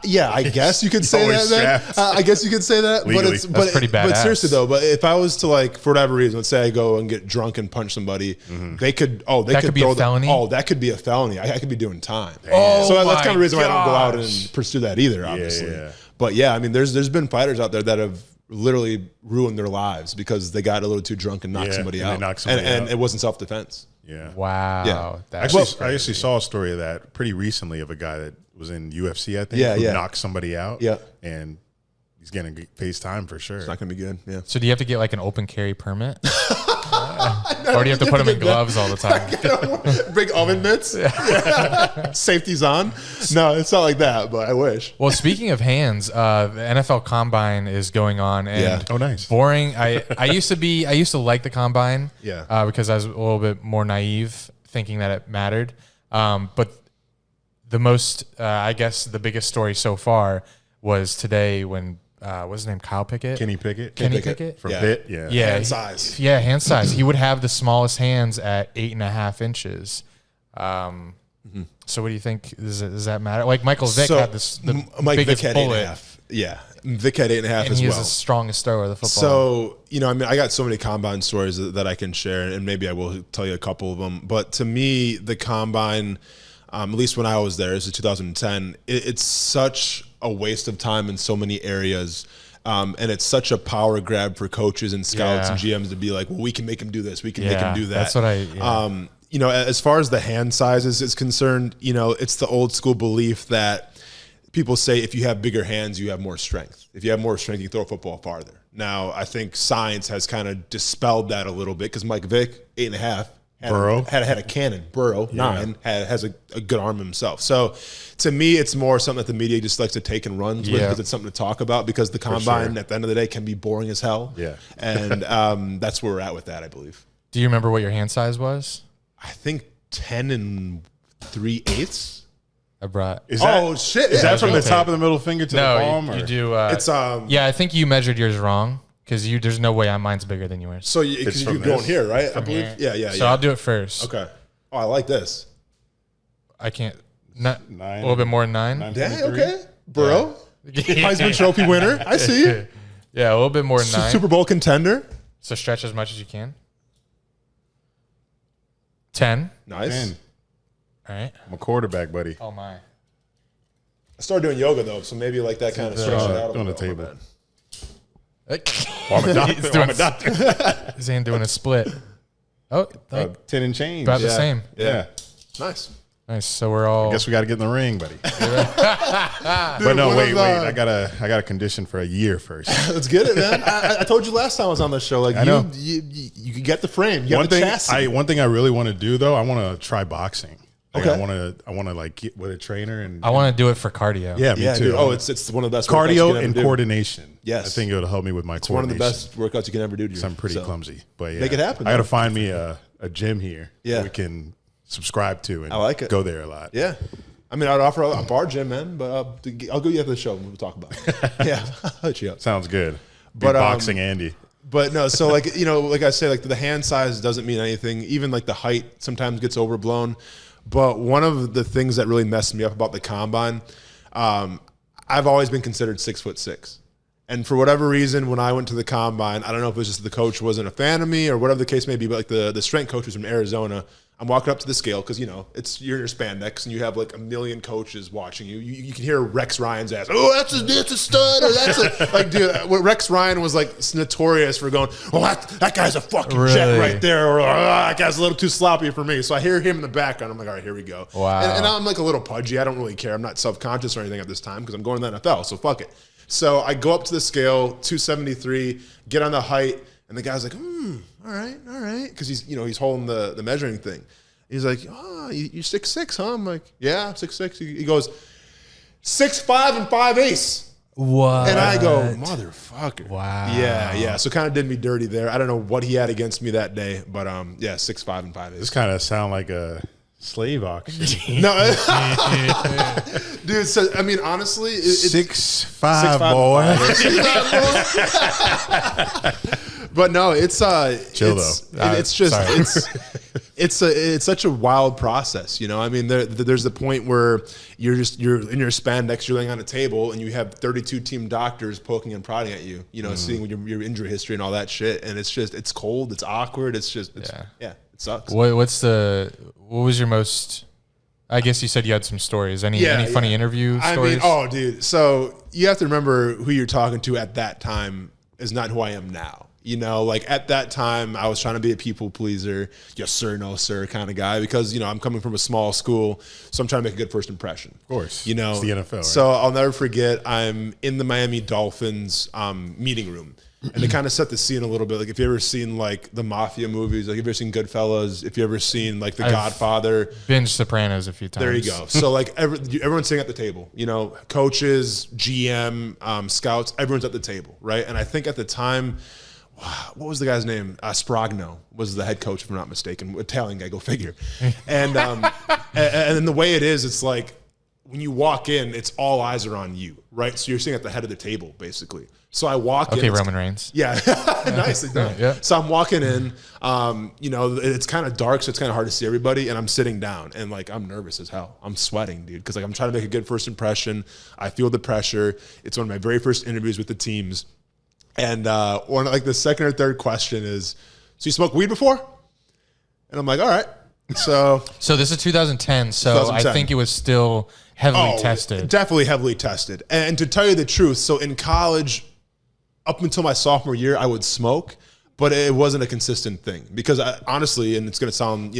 Yeah, I guess you could say Always that. strapped. I guess you could say that. Legally. But it's That's pretty But badass. seriously though, but if I was to like for whatever reason, let's say I go and get drunk and punch somebody, they could. They That could could be throw a felony? that could be a felony. I could be doing time. Oh so that's my kind of the reason why I don't go out gosh. and pursue that either. Obviously, yeah. But yeah, I mean, there's been fighters out there that have literally ruined their lives because they got a little too drunk and knocked Yeah, somebody and they out, knocked somebody and out. it wasn't self defense. Yeah. Wow. Yeah. That's I crazy. actually saw a story of that pretty recently of a guy that was in UFC, I think, Yeah, who yeah. knocked somebody out. Yeah. And he's going to face time for sure. It's not gonna be good. Yeah. So do you have to get like an open carry permit? Or do you have to put them in gloves all the time? Big oven mitts. Safety's on. No, it's not like that, but I wish. Well, speaking of hands, the NFL Combine is going on, and Yeah. Oh, nice. boring. I used to like the Combine, Yeah. because I was a little bit more naive, thinking that it mattered. But the most, I guess, the biggest story so far was today when what's his name, Kyle Pickett, Kenny Pickett. Kenny Pickett? From Yeah. Pitt. Yeah. yeah, Hand size. Yeah, hand size. He would have the smallest hands at 8.5 inches. So what do you think? Does that matter? Like Michael Vick So, had the Mike biggest Vick had bullet, 8.5. Yeah, Vick had 8.5 and as he was well. the strongest thrower of the football. So, I mean, I got so many combine stories that I can share, and maybe I will tell you a couple of them. But to me, the combine, at least when I was there, this is 2010, it's such a waste of time in so many areas. And it's such a power grab for coaches and scouts and GMs to be like, well, we can make him do this. We can make him do that. That's what I as far as the hand sizes is concerned, it's the old school belief that people say if you have bigger hands, you have more strength. If you have more strength, you throw a football farther. Now, I think science has kind of dispelled that a little bit because Mike Vick, 8.5, Burrow had a cannon. Burrow, 9, has a good arm himself. So to me, it's more something that the media just likes to take and runs with because it's something to talk about because the combine at the end of the day can be boring as hell. Yeah. And that's where we're at with that, I believe. Do you remember what your hand size was? I think 10 3/8. I brought. Is that, shit! Is that from the okay. top of the middle finger to the palm? you or? do. It's Yeah, I think you measured yours wrong because there's no way mine's bigger than yours. so because from you're going this? here, right? I From believe. here. Yeah. So I'll do it first. Okay. Oh, I like this. I can't. Not 9. a little bit more than 9. 9.3. Yeah. Okay. Burrow, Heisman Trophy winner. I see you. Yeah, a little bit more than 9. Super Bowl contender. So stretch as much as you can. 10. Nice. 10. All right. I'm a quarterback, buddy. Oh my. I started doing yoga though, so maybe like that kind of stretch it out. On the Oh, my table. bad. I'm a doctor. He's doing I'm a doctor. He's doing a split. Oh, 10 and change. about the same. Yeah. Nice. Nice. So we're all. Guess we got to get in the ring, buddy. But no, wait. I got a condition for a year first. Let's get it, man. I told you last time I was on the show. Like know. you can get the frame. You have the chassis. One thing I really want to do though, I want to try boxing. Like, Okay. I want to like get with a trainer and I want to do it for cardio. yeah, me yeah, too. dude. Oh, it's one of the best workouts you cardio can ever and do. coordination. Yes. I think it'll help me with my It's one of the coordination. best workouts you can ever do. To you. I'm pretty So, clumsy, but yeah, Make it happen, I got to man. find me a gym here. Yeah. that we can subscribe to and I like it. go there a lot. Yeah. I mean, I'd offer a bar gym, man, but I'll go you after the show and we'll talk about it. Yeah, I'll hit you up. Sounds good. But, Boxing Andy. But no, so like, like I say, like the hand size doesn't mean anything. Even like the height sometimes gets overblown. But one of the things that really messed me up about the combine, I've always been considered 6'6". And for whatever reason, when I went to the combine, I don't know if it was just the coach wasn't a fan of me or whatever the case may be, but like the strength coach was from Arizona. I'm walking up to the scale because, you're in your spandex and you have like a million coaches watching you. You can hear Rex Ryan's ass. Oh, that's a stud. Or that's a, like, dude, Rex Ryan was like notorious for going, oh, that guy's a fucking jet Really? right there. Or that guy's a little too sloppy for me. So I hear him in the background. I'm like, all right, here we go. Wow. And I'm like a little pudgy. I don't really care. I'm not self-conscious or anything at this time because I'm going to the NFL. So fuck it. So I go up to the scale, 273, get on the height, and the guy's like, all right. Because he's holding the measuring thing. He's like, oh, you're 6'6", huh? I'm like, yeah, I'm 6'6". He goes, 6'5" and 5/8". What? And I go, motherfucker. Wow. Yeah. So kind of did me dirty there. I don't know what he had against me that day, but 6'5" and 5/8". This kind of sound like a slave auction. No, dude. So I mean, honestly, it's 6'5", 6'5" boy. But no, it's Chill, it's, though. it's just Sorry. it's such a wild process, I mean, there's the point where you're in your spandex, you're laying on a table, and you have 32 team doctors poking and prodding at you, seeing your injury history and all that shit, and it's cold, it's awkward, it sucks. What was your most? I guess you said you had some stories. Any funny interview stories? I mean, dude. So you have to remember who you're talking to at that time is not who I am now. Like at that time, I was trying to be a people pleaser, yes sir, no sir kind of guy because, I'm coming from a small school, so I'm trying to make a good first impression. Of course. It's the NFL, right? So I'll never forget, I'm in the Miami Dolphins meeting room. And to kind of set the scene a little bit, like if you ever seen like the mafia movies, like if you ever seen Goodfellas, if you ever seen like The Godfather. Binge Sopranos a few times. There you go. So like everyone's sitting at the table, coaches, GM, scouts, everyone's at the table, right? And I think at the time, what was the guy's name? Spragno was the head coach, if I'm not mistaken. Italian guy, go figure. And and then the way it is, it's like when you walk in, it's all eyes are on you, right? So you're sitting at the head of the table, basically. So I walk in. Okay, Roman Reigns. Yeah, nicely done. Yeah. So I'm walking in, it's kind of dark, so it's kind of hard to see everybody, and I'm sitting down, and like I'm nervous as hell. I'm sweating, dude, because like I'm trying to make a good first impression. I feel the pressure. It's one of my very first interviews with the teams, and one like the second or third question is, "So you smoked weed before?" And I'm like, "All right." So this is 2010, so 2010. I think it was still heavily tested. Definitely heavily tested. And to tell you the truth, so in college, up until my sophomore year, I would smoke, but it wasn't a consistent thing because honestly, and it's going to sound,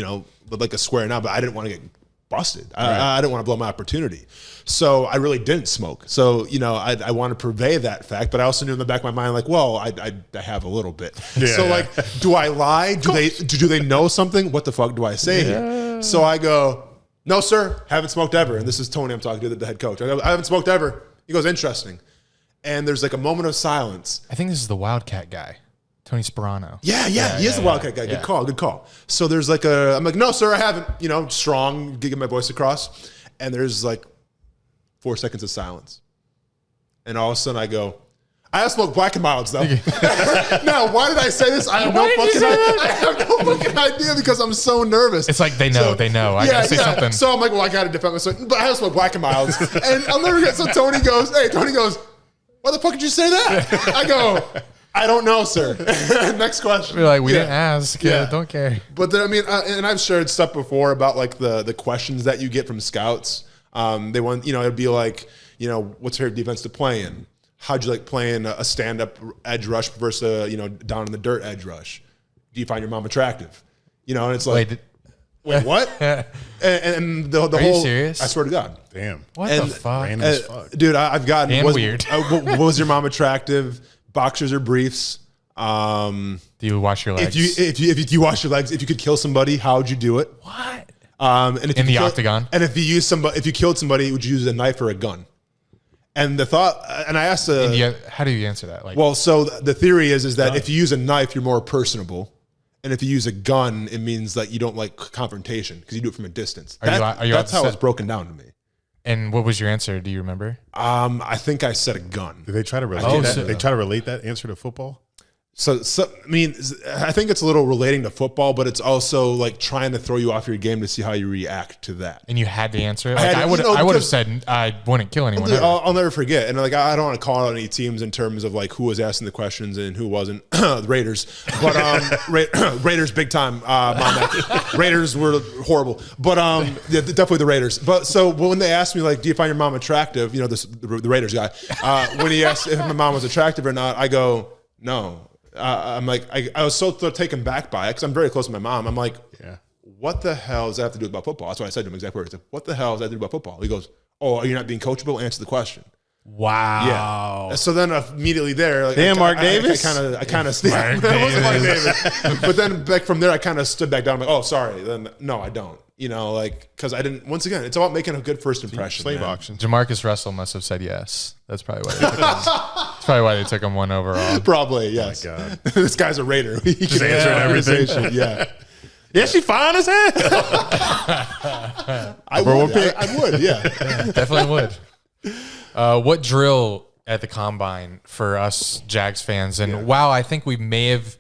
like a square now, but I didn't want to get busted. I didn't want to blow my opportunity. So I really didn't smoke. So, I want to purvey that fact, but I also knew in the back of my mind, like, well, I have a little bit. Yeah, so like, do I lie? Do they know something? What the fuck do I say here? So I go, no, sir, haven't smoked ever. And this is Tony I'm talking to, the head coach. I go, I haven't smoked ever. He goes, interesting. And there's like a moment of silence. I think this is the Wildcat guy, Tony Sperano. Yeah, he is the Wildcat guy. Yeah. Good call. So there's like I'm like, no, sir, I haven't, strong, getting my voice across. And there's like 4 seconds of silence. And all of a sudden I go, I have smoked Black and Milds though. Now, why did I say this? I have no fucking idea because I'm so nervous. It's like they know. I gotta say something. So I'm like, well, I gotta defend myself. But I have smoked Black and Milds. And I'll never get. So Tony goes, why the fuck did you say that? I go, I don't know, sir. Next question. We're like, we didn't ask. Yeah, don't care. But then, and I've shared stuff before about like the questions that you get from scouts. They want, it'd be like, what's your defense to play in? How'd you like playing a stand-up edge rush versus a, down in the dirt edge rush? Do you find your mom attractive? And it's like, wait, what? and the Are whole. you serious? I swear to God. Damn. What the fuck? Random as fuck. Dude, I've gotten And weird. Was your mom attractive? Boxers or briefs? Do you wash your legs? If you wash your legs, if you could kill somebody, how would you do it? What? And if In you the octagon? And if you killed somebody, would you use a knife or a gun? And the thought, and I asked, how do you answer that? Like, well, so the theory is that if you use a knife, you're more personable. And if you use a gun, it means that you don't like confrontation because you do it from a distance. That's how it's broken down to me. And what was your answer? Do you remember? I think I said a gun. Did they try to relate that? so- They try to relate that answer to football? So, I think it's a little relating to football, but it's also like trying to throw you off your game to see how you react to that. And you had to answer it? I Like, had to- I would have because- said I wouldn't kill anyone. Dude, ever. I'll never forget. And like, I don't want to call out any teams in terms of like who was asking the questions and who wasn't. The Raiders, but Raiders big time. Raiders were horrible, but yeah, definitely the Raiders. But so when they asked me like, do you find your mom attractive? The Raiders guy. When he asked if my mom was attractive or not, I go no. I'm like, I was so taken back by it because I'm very close to my mom. I'm like, Yeah. what the hell does that have to do about football? That's what I said to him exactly. I said, what the hell does that have to do about football? He goes, oh, are you not being coachable? Answer the question. Wow. Yeah. So then immediately there, like, Damn, Mark Davis. I kind of Mark Davis. But then back from there, I kind of stood back down. I'm like, oh, sorry. Then no, I don't. Because I didn't. Once again, it's about making a good first impression. Slave man. auction. Jamarcus Russell must have said yes. That's probably why they took him. That's probably why they took him 1 overall. Probably yes. God. This guy's a Raider. He can answer everything. Yeah. Yeah, she fine as hell. I would. Yeah. Definitely would. What drill at the combine for us Jags fans? And wow, I think we may have.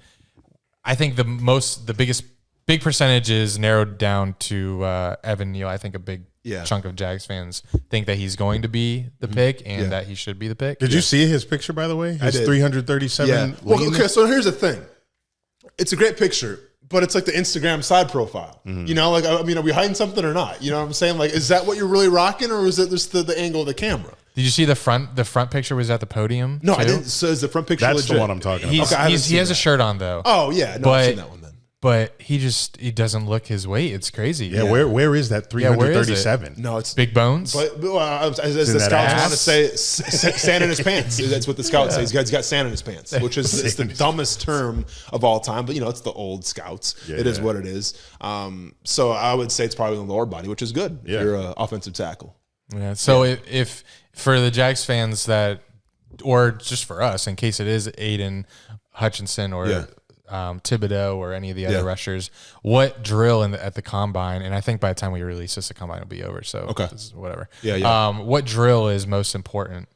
I think the biggest percentage is narrowed down to Evan Neal. I think a big chunk of Jags fans think that he's going to be the pick and that he should be the pick. Did you see his picture, by the way? His did. 337. Yeah. Well, okay, so here's the thing. It's a great picture, but it's like the Instagram side profile. Like, are we hiding something or not? You know what I'm saying? Like, is that what you're really rocking, or is it just the angle of the camera? Did you see the front picture was at the podium? No, too? I didn't. So is the front picture That's legit? the one I'm talking about. He has a shirt on though. Oh yeah, no, I've seen that one then. But he doesn't look his weight. It's crazy. Yeah, where is that 337? No, it's Big bones. But as the that scouts ass? want to say, sand in his pants. That's what the scouts say. He's got sand in his pants, which is it's the dumbest term of all time. But it's the old scouts. It is what it is. So I would say it's probably in the lower body, which is good. Yeah. You're an offensive tackle. Yeah. So if for the Jags fans or just for us, in case it is Aiden Hutchinson or Thibodeau or any of the other rushers, what drill at the combine, and I think by the time we release this, the combine will be over. So this is whatever. What drill is most important,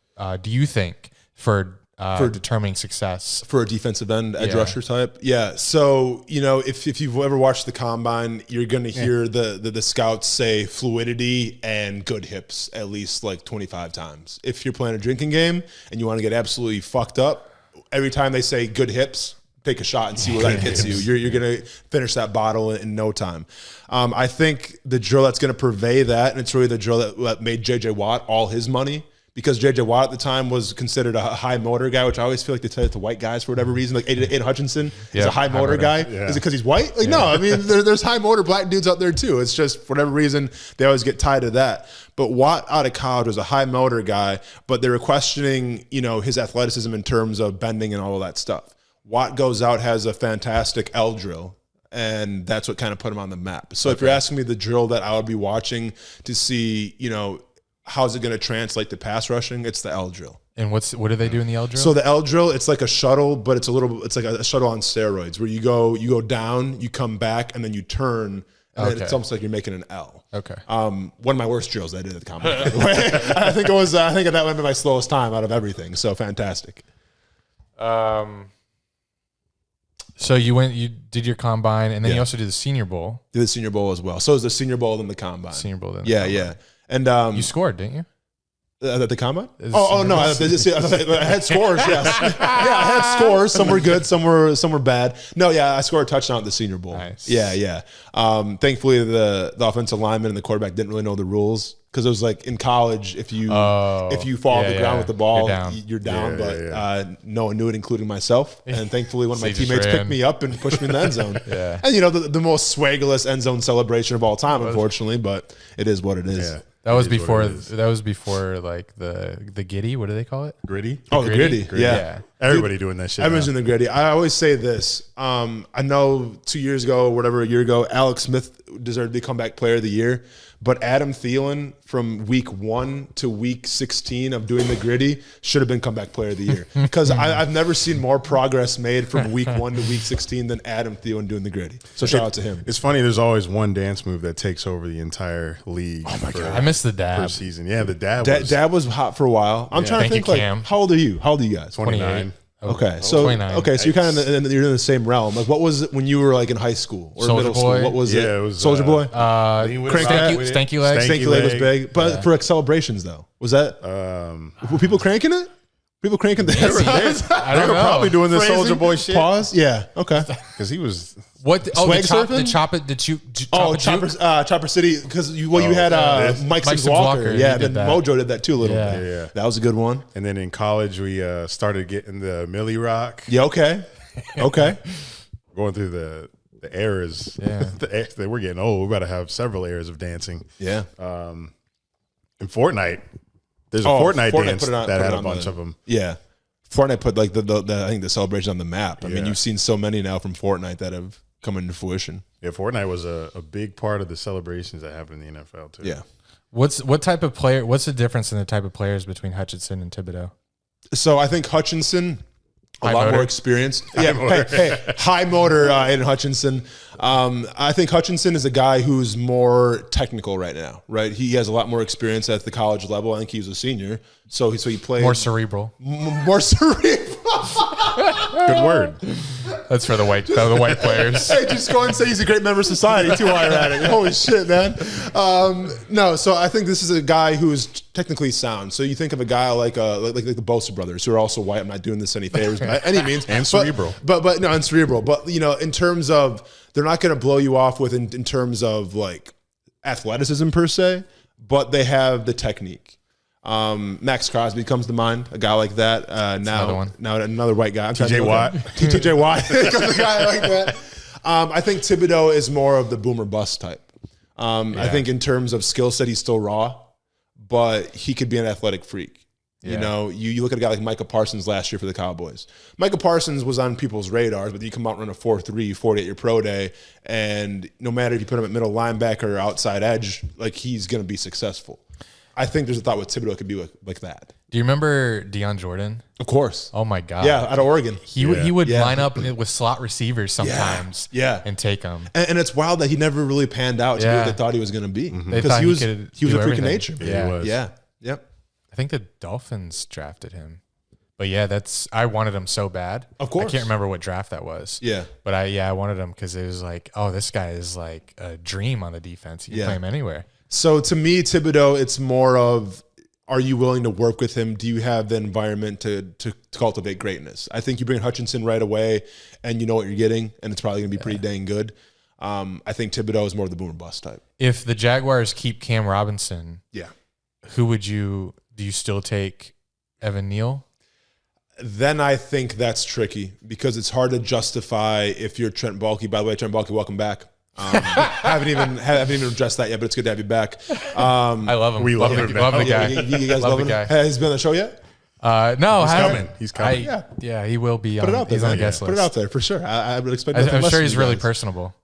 do you think, for determining success for a defensive end edge rusher type? Yeah. So, if you've ever watched the combine, you're going to hear the scouts say fluidity and good hips at least like 25 times. If you're playing a drinking game and you want to get absolutely fucked up, every time they say good hips, take a shot and see where that gets you. You're going to finish that bottle in no time. I think the drill that's going to purvey that, and it's really the drill that made J.J. Watt all his money, because J.J. Watt at the time was considered a high motor guy, which I always feel like they tell it to white guys for whatever reason. Like Aiden Hutchinson is a high motor guy. Yeah. Is it because he's white? Like, no, I mean, there's high motor black dudes out there too. It's just for whatever reason, they always get tied to that. But Watt out of college was a high motor guy, but they were questioning, his athleticism in terms of bending and all of that stuff. Watt goes out, has a fantastic L drill, and that's what kind of put him on the map. So if you're asking me the drill that I would be watching to see, how's it going to translate to pass rushing? It's the L drill. And what do they do in the L drill? So the L drill, it's like a shuttle, but it's like a shuttle on steroids, where you go down, you come back, and then you turn, and then it's almost like you're making an L. Okay. One of my worst drills I did at the combine, by the way. I think that went my slowest time out of everything. So fantastic. So you did your combine, and then you also did the Senior Bowl. Did the Senior Bowl as well. So it was the Senior Bowl then the combine. Senior Bowl then. Yeah. And you scored, didn't you? At the combine? Oh no! I had scores. Yes, I had scores. Some were good, some were bad. No, I scored a touchdown at the Senior Bowl. Nice. Yeah. Thankfully, the offensive lineman and the quarterback didn't really know the rules, because it was like in college, if you fall off the ground with the ball, you're down. But no one knew it, including myself. And thankfully, one of my teammates picked me up and pushed me in the end zone. And the most swaggerless end zone celebration of all time, unfortunately. But it is what it is. Yeah. That was before like the giddy. What do they call it? Gritty. The gritty. Yeah. Everybody doing that shit. Everyone's doing the gritty. I always say this. I know 2 years ago, a year ago, Alex Smith deserved to be comeback player of the year. But Adam Thielen, from week 1 to week 16 of doing the gritty, should have been comeback player of the year. Because I've never seen more progress made from week 1 to week 16 than Adam Thielen doing the gritty. So shout out to him. It's funny, there's always one dance move that takes over the entire league. Oh my God. I missed the dab. Per season. Yeah, the dab was hot for a while. I'm trying to think, Cam. How old are you? How old are you guys? 29. Okay, so 29. So you're kind of you're in the same realm. Like, what was it when you were like in high school or Soldier middle Boy. school? What was it? Yeah, it was Soldier Boy. Stanky Leg. Stanky Leg was big, but for like celebrations though, was that? Were people cranking it? People cranking the I don't know. Probably doing the Soldier Boy shit. Pause. Yeah. Okay. Because he was. What? Oh, Swag the surfing? chop it. Did you? Chopper City, because you had Mike Sims Walker. Yeah, then Mojo did that too a little bit. Yeah. That was a good one. And then in college, we started getting the Millie Rock. Yeah, okay. Going through the eras. Yeah. We're getting old. We're about to have several eras of dancing. Yeah. In Fortnite, there's a Fortnite dance that had a bunch of them. Yeah. Fortnite put like I think the celebration on the map. I mean, you've seen so many now from Fortnite that have come into fruition. Yeah, Fortnite was a big part of the celebrations that happened in the NFL too. Yeah. What type of player? What's the difference in the type of players between Hutchinson and Thibodeau? So I think Hutchinson, a lot more experience. High motor. High motor Aiden Hutchinson. I think Hutchinson is a guy who's more technical right now, right? He has a lot more experience at the college level. I think he was a senior. So he played. More cerebral. More cerebral. Good word. That's for the white players. Hey, just go and say he's a great member of society too while you're at it. Holy shit, man. No, so I think this is a guy who's technically sound. So you think of a guy like the Bosa brothers, who are also white. I'm not doing this any favors by any means. And cerebral. But no, and cerebral. But in terms of, they're not going to blow you off with in terms of like athleticism per se, but they have the technique. Max Crosby comes to mind, a guy like that. Now another white guy. TJ Watt. TJ Watt comes a guy like that. I think Thibodeau is more of the boomer bust type. I think in terms of skill set, he's still raw, but he could be an athletic freak. Yeah. You look at a guy like Micah Parsons last year for the Cowboys. Micah Parsons was on people's radars, but you come out and run a 4.3, 40 at your pro day, and no matter if you put him at middle linebacker or outside edge, like, he's going to be successful. I think there's a thought with Thibodeau could be like that. Do you remember Deion Jordan? Of course. Oh my God. Yeah, out of Oregon. He would line up with slot receivers sometimes and take them. And it's wild that he never really panned out to be what they thought he was going to be. Because he was a freak of nature. Yeah. He was. Yeah. Yep. I think the Dolphins drafted him. But yeah, I wanted him so bad. Of course. I can't remember what draft that was. Yeah. But I wanted him because it was like, oh, this guy is like a dream on the defense. You can play him anywhere. So to me, Thibodeau, it's more of, are you willing to work with him? Do you have the environment to cultivate greatness? I think you bring Hutchinson right away and you know what you're getting, and it's probably going to be pretty dang good. I think Thibodeau is more of the boom or bust type. If the Jaguars keep Cam Robinson, who do you still take Evan Neal? Then I think that's tricky because it's hard to justify if you're Trent Baalke. By the way, Trent Baalke, welcome back. haven't even addressed that yet, but it's good to have you back. I love him. We love him. Love the guy. You guys love the guy. Has he been on the show yet? No, He's coming. Yeah, he will be. Put it out there. He's on the guest list. Put it out there for sure. I would expect. I'm sure he's really personable.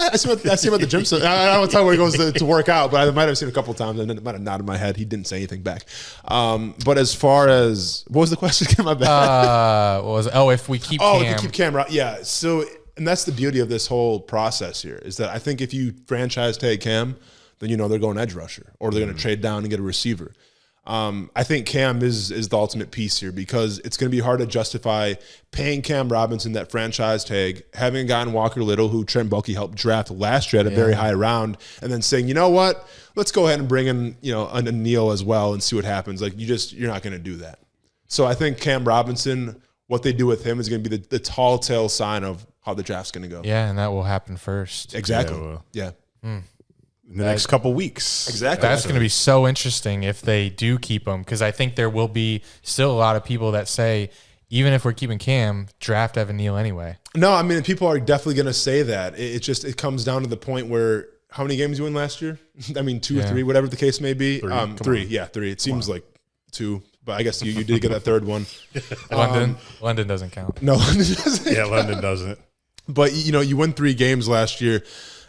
I see him at the gym. So I don't tell where he goes to work out, but I might have seen a couple times and it might have nodded my head. He didn't say anything back. But as far as what was the question? My bad. If we keep Cam. If you keep Cam right. Yeah. So, and that's the beauty of this whole process here is that I think if you franchise tag Cam, then you know they're going edge rusher or they're going to trade down and get a receiver. I think Cam is the ultimate piece here because it's going to be hard to justify paying Cam Robinson that franchise tag, having a guy in Walker Little who Trent Baalke helped draft last year at a very high round, and then saying, you know what, let's go ahead and bring in a Neal as well and see what happens. Like you're not going to do that. So I think Cam Robinson, what they do with him is going to be the tall tale sign of how the draft's going to go. Yeah, and that will happen first. Exactly. Yeah. In the next couple weeks. Exactly. That's going to be so interesting if they do keep him because I think there will be still a lot of people that say, even if we're keeping Cam, draft Evan Neal anyway. No, I mean, people are definitely going to say that. It comes down to the point where how many games you win last year? I mean, 2 or 3, whatever the case may be. 3. Yeah, 3. It seems like 2, but I guess you did get that third one. London doesn't count. No, London doesn't. Yeah, London doesn't. But, you won 3 games last year.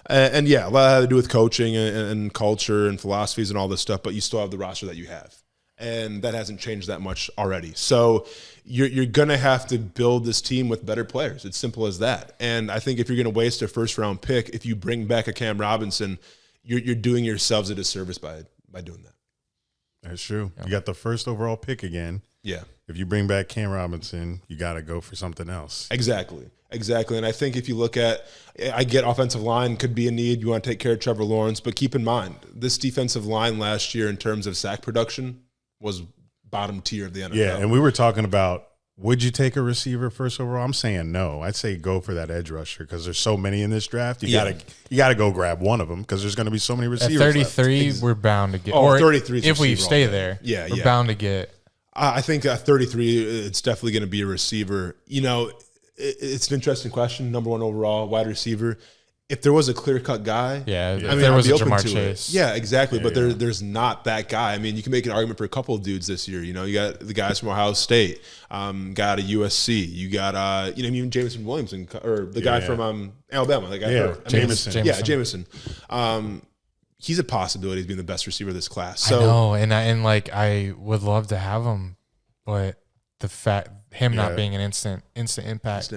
And yeah, a lot had to do with coaching and culture and philosophies and all this stuff, but you still have the roster that you have. And that hasn't changed that much already. So you're going to have to build this team with better players. It's simple as that. And I think if you're going to waste a first-round pick, if you bring back a Cam Robinson, you're doing yourselves a disservice by doing that. That's true. Yeah. You got the first overall pick again. Yeah. If you bring back Cam Robinson, you got to go for something else. Exactly. And I think if you look at, I get offensive line could be a need. You want to take care of Trevor Lawrence, but keep in mind, this defensive line last year in terms of sack production was bottom tier of the NFL. Yeah, and we were talking about, would you take a receiver first overall? I'm saying no. I'd say go for that edge rusher because there's so many in this draft. You gotta go grab one of them because there's going to be so many receivers. At 33, we're bound to get. Or 33 if we stay there. We're bound to get. I think at 33, it's definitely going to be a receiver. It's an interesting question. Number 1 overall, wide receiver. If there was a clear-cut guy, there was a Jamar Chase. Yeah, exactly. But there's not that guy. I mean, you can make an argument for a couple of dudes this year. You got the guys from Ohio State, got a USC. You got even Jameson Williamson or the guy from Alabama. That guy Jameson. Yeah, Jameson. He's a possibility of being the best receiver of this class. So, I know, I would love to have him, but the fact him not being an instant impact.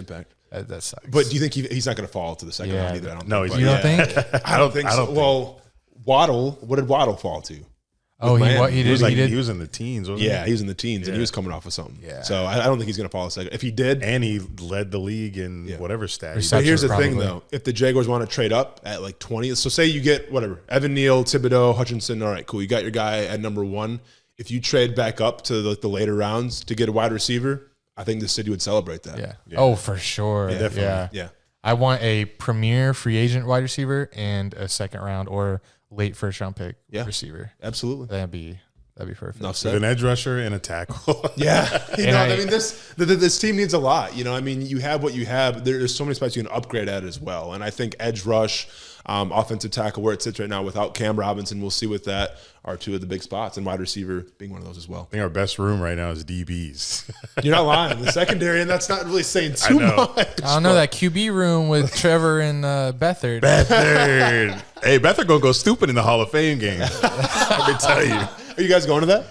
That sucks. But do you think he's not going to fall to the second round either? I don't think. You don't think? I don't think so. Well, Waddle, what did Waddle fall to? He did. He was in the teens, wasn't he? He was in the teens, and he was coming off of something. Yeah. So I don't think he's going to fall a second. If he did. And he led the league in whatever stat. But here's the thing, though. If the Jaguars want to trade up at 20, so say you get whatever, Evan Neal, Thibodeau, Hutchinson, all right, cool. You got your guy at number 1. If you trade back up to the later rounds to get a wide receiver, I think the city would celebrate that. Yeah. Oh, for sure. Yeah, definitely. Yeah. I want a premier free agent wide receiver and a second round or late first round pick receiver. Absolutely. That'd be That'd be perfect. Enough With said. an edge rusher and a tackle. Yeah, I mean, this team needs a lot. I mean, you have what you have. There's so many spots you can upgrade at as well. And I think edge rush, offensive tackle, where it sits right now without Cam Robinson, we'll see with that, are two of the big spots, and wide receiver being one of those as well. I think our best room right now is DBs. You're not lying. The secondary, and that's not really saying too much. I don't know, that QB room with Trevor and Beathard. Beathard. Hey, Beathard gonna go stupid in the Hall of Fame game. Let me tell you. Are you guys going to that?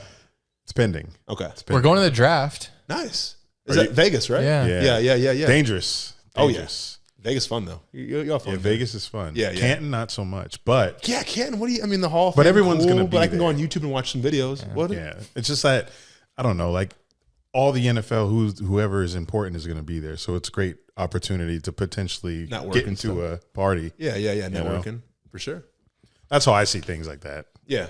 It's pending. Okay, We're going to the draft. nice. Is that Vegas, right? Yeah. Yeah. Dangerous. Oh, Dangerous. Vegas fun though. You'll have fun. Yeah, Vegas is fun. Yeah. Canton, not so much. But Yeah, Canton. The Hall of Fame. But everyone's cool, gonna be But I can go there. on YouTube and watch some videos. What? yeah, it's just that I don't know. Like all the NFL, whoever is important is going to be there. So it's a great opportunity to potentially Network get and into stuff. a party. Yeah. know? Networking for sure. That's how I see things like that. Yeah.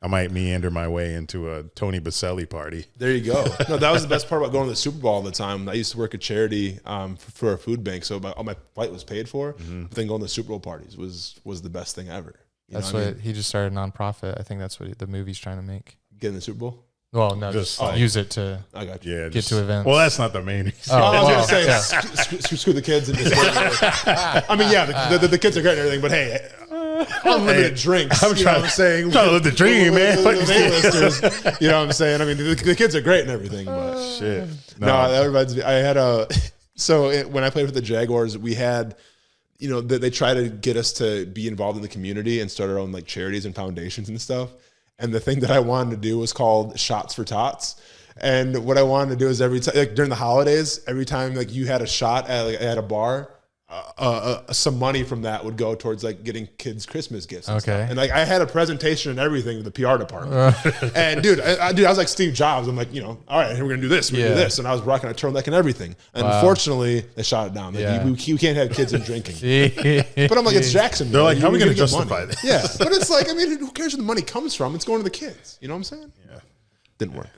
I might meander my way into a Tony Baselli party. There you go. No, that was the best part about going to the Super Bowl all the time. I used to work at charity for a food bank, so all my flight was paid for. But then going to Super Bowl parties was the best thing ever. That's what he just started a nonprofit. I think that's what the movie's trying to make. Get in the Super Bowl. Well, no, Just just like- use it to I got you. Yeah, get to events. Well, that's not the main reason. Oh, I was well, gonna say yeah. screw the kids and just I mean, yeah, the kids are great and everything, but hey, unlimited drinks. I'm you know what I'm saying? trying to live the dream, man. You know what I'm saying? I mean, the kids are great and everything, but Shit. no, that reminds me. I had when I played with the Jaguars, we had, they try to get us to be involved in the community and start our own like charities and foundations and stuff. And the thing that I wanted to do was called Shots for Tots. And what I wanted to do is every time, like during the holidays, every time like you had a shot at a bar, some money from that would go towards like getting kids Christmas gifts. And Okay. stuff. And like I had a presentation and everything to the PR department. And dude, I was like Steve Jobs. I'm like, all right, we're gonna do this, we're gonna do Yeah. this, and I was rocking a turtleneck and everything. And unfortunately, they shot it down. Like, Yeah. you can't have kids and drinking. But I'm like, it's Jacksonville. They're like, how are we You're gonna get justify money. this? Yeah, but it's like, I mean, who cares where the money comes from? It's going to the kids. You know what I'm saying? Yeah. Didn't work.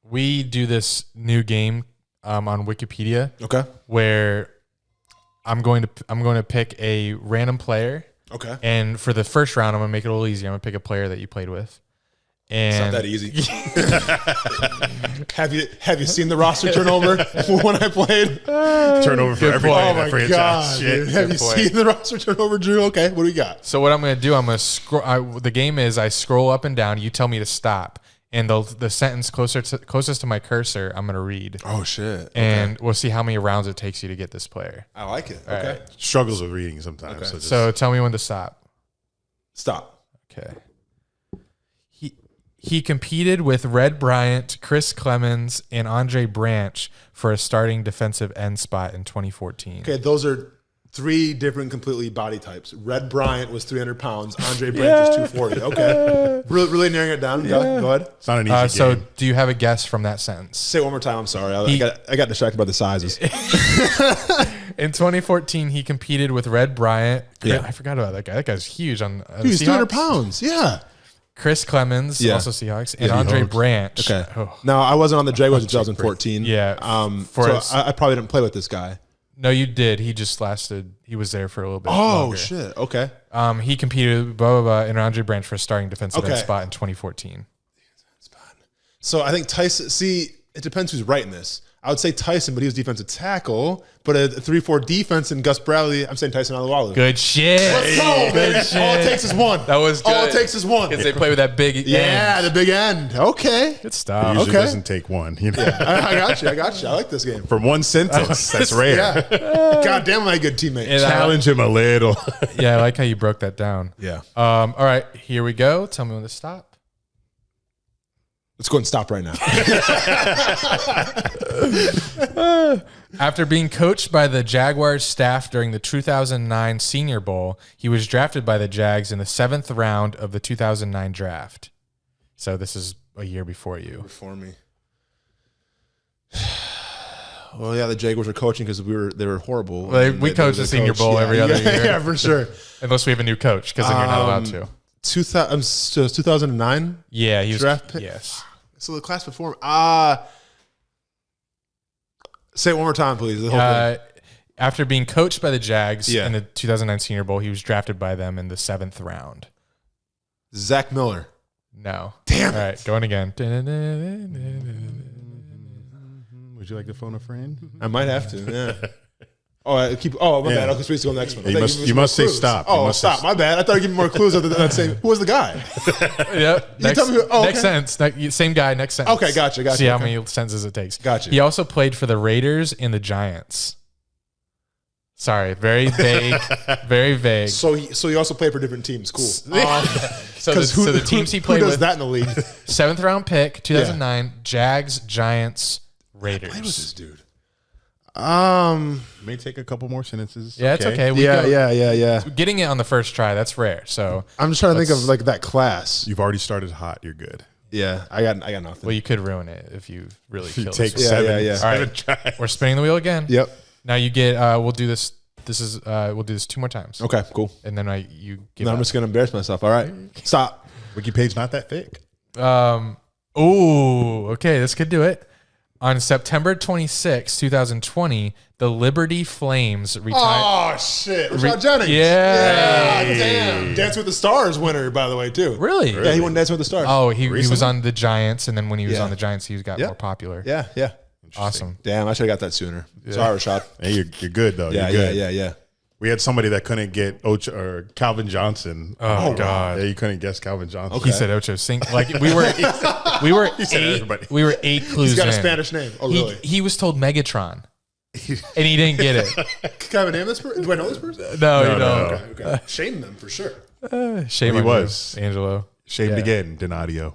We do this new game on Wikipedia Okay. where I'm going to pick a random player, Okay. and for the first round, I'm gonna make it a little easier. I'm gonna pick a player that you played with. It's And not that easy. Have you seen the roster turnover when I played? Turnover for every point. player Oh in that my franchise. god! Shit. Dude. Have you point. seen the roster turnover, Drew? Okay, what do we got? So what I'm going to do, I'm going to scroll. The game is I scroll up and down. You tell me to stop, and the sentence closest to my cursor, I'm going to read, Oh shit! and we'll see how many rounds it takes you to get this player. I like it. Okay, Struggles with reading sometimes. Okay. just- So tell me when to stop. stop. Okay. He competed with Red Bryant, Chris Clemens, and Andre Branch for a starting defensive end spot in 2014. Okay, those are three different completely body types. Red Bryant was 300 pounds. Andre Branch is 240. Okay, really narrowing it down. Go ahead. it's not an easy So game. do you have a guess from that sentence? Say it one more time. I'm sorry. I got distracted by the sizes. In 2014, he competed with Red Bryant. Yeah. I forgot about that guy. That guy's huge on He's 300 Seahawks. pounds. Yeah. Chris Clemens, Yeah. also Seahawks, and Yeah, Andre Seahawks. Branch. Okay. Oh. No, I wasn't on the Jaguars in 2014. Yeah, for So us- I probably didn't play with this guy. No, you did. He just lasted. He was there for a little bit. Oh longer. shit. Okay. He competed blah blah blah and Andre Branch for a starting defensive end Okay. spot in 2014. So I think Tyson. See, it depends who's writing this. I would say Tyson, but he was defensive tackle. But a 3-4 defense and Gus Bradley. I'm saying Tyson Alualu. Good shit. Let's go, baby. shit. All it takes is one. That was good. All it takes is one. Because they play with that big. Yeah, end. the big end. Okay. Good stuff. Usually okay. doesn't take one. You know? I got you. I like this game. From one sentence. That's rare. Yeah. God damn, am I a good teammate. And, Challenge him a little. Yeah, I like how you broke that down. Yeah. All right, here we go. Tell me when to stop. Let's go and stop right now. After being coached by the Jaguars staff during the 2009 Senior Bowl, he was drafted by the Jags in the 7th round of the 2009 draft. So this is a year before you. For me. Well, yeah, the Jaguars were coaching because they were horrible. Well, And we coach the Senior Bowl every other year. Yeah, for sure. Unless we have a new coach, because then you're not allowed to. 2009. Yeah, he was. Draft pick? Yes. So the class before him. Say it one more time, please. The whole thing. After being coached by the Jags Yeah. in the 2009 Senior Bowl, he was drafted by them in the 7th round. Zach Miller. No. Damn All right, going again. Would you like to phone a friend? I might have to. Yeah. Oh, I keep. Oh, my bad. I was supposed to go next one. You must say stop. Oh, stop. My bad. I thought you gave me more clues other than that saying who was the guy. Yep. You tell me who, next sentence. Same guy. Next sentence. Okay, gotcha. See how many sentences it takes. Gotcha. He also played for the Raiders and the Giants. Sorry, very vague. Very vague. So he also played for different teams. Cool. So the teams he played who does with. that in the league? 7th round pick, 2009. Jags, Giants, Raiders. What was this dude? May take a couple more sentences. Yeah, it's okay. Yeah. Getting it on the first try, that's rare. So I'm just trying to think of like that class. You've already started hot. You're good. Yeah, I got nothing. well, you could ruin it if you really You kill take this. seven. Yeah. All right, tries. we're spinning the wheel again. Yep. Now you get. We'll do this. We'll do this 2 more times. Okay, cool. And then you give. Now I'm up. just gonna embarrass myself. All right, stop. Wiki page not that thick. Okay, this could do it. On September 26, 2020, the Liberty Flames retired. Oh shit, Rashad Jennings. Yeah. Damn. Dance with the Stars winner, by the way, too. Really? Yeah, he won Dance with the Stars. Oh, he was Recently? on the Giants, and then when he was Yeah. on the Giants, he got Yep. more popular. Yeah. Awesome. Damn, I should have got that sooner. Sorry, Rashad. Hey, you're good though. Yeah. You're good. We had somebody that couldn't get Ocho or Calvin Johnson. Oh, God. Yeah, you couldn't guess Calvin Johnson. He said Ocho Cinco. Like we were said everybody. we were 8 clues He's got a in. Spanish name. Oh, really? He was told Megatron, and he didn't get it. Can I have a name this person? Do I know this person? No, you no. don't. Okay. Shame them for sure. Shame He on was. you, Angelo. Shamed Yeah. again, Donadio.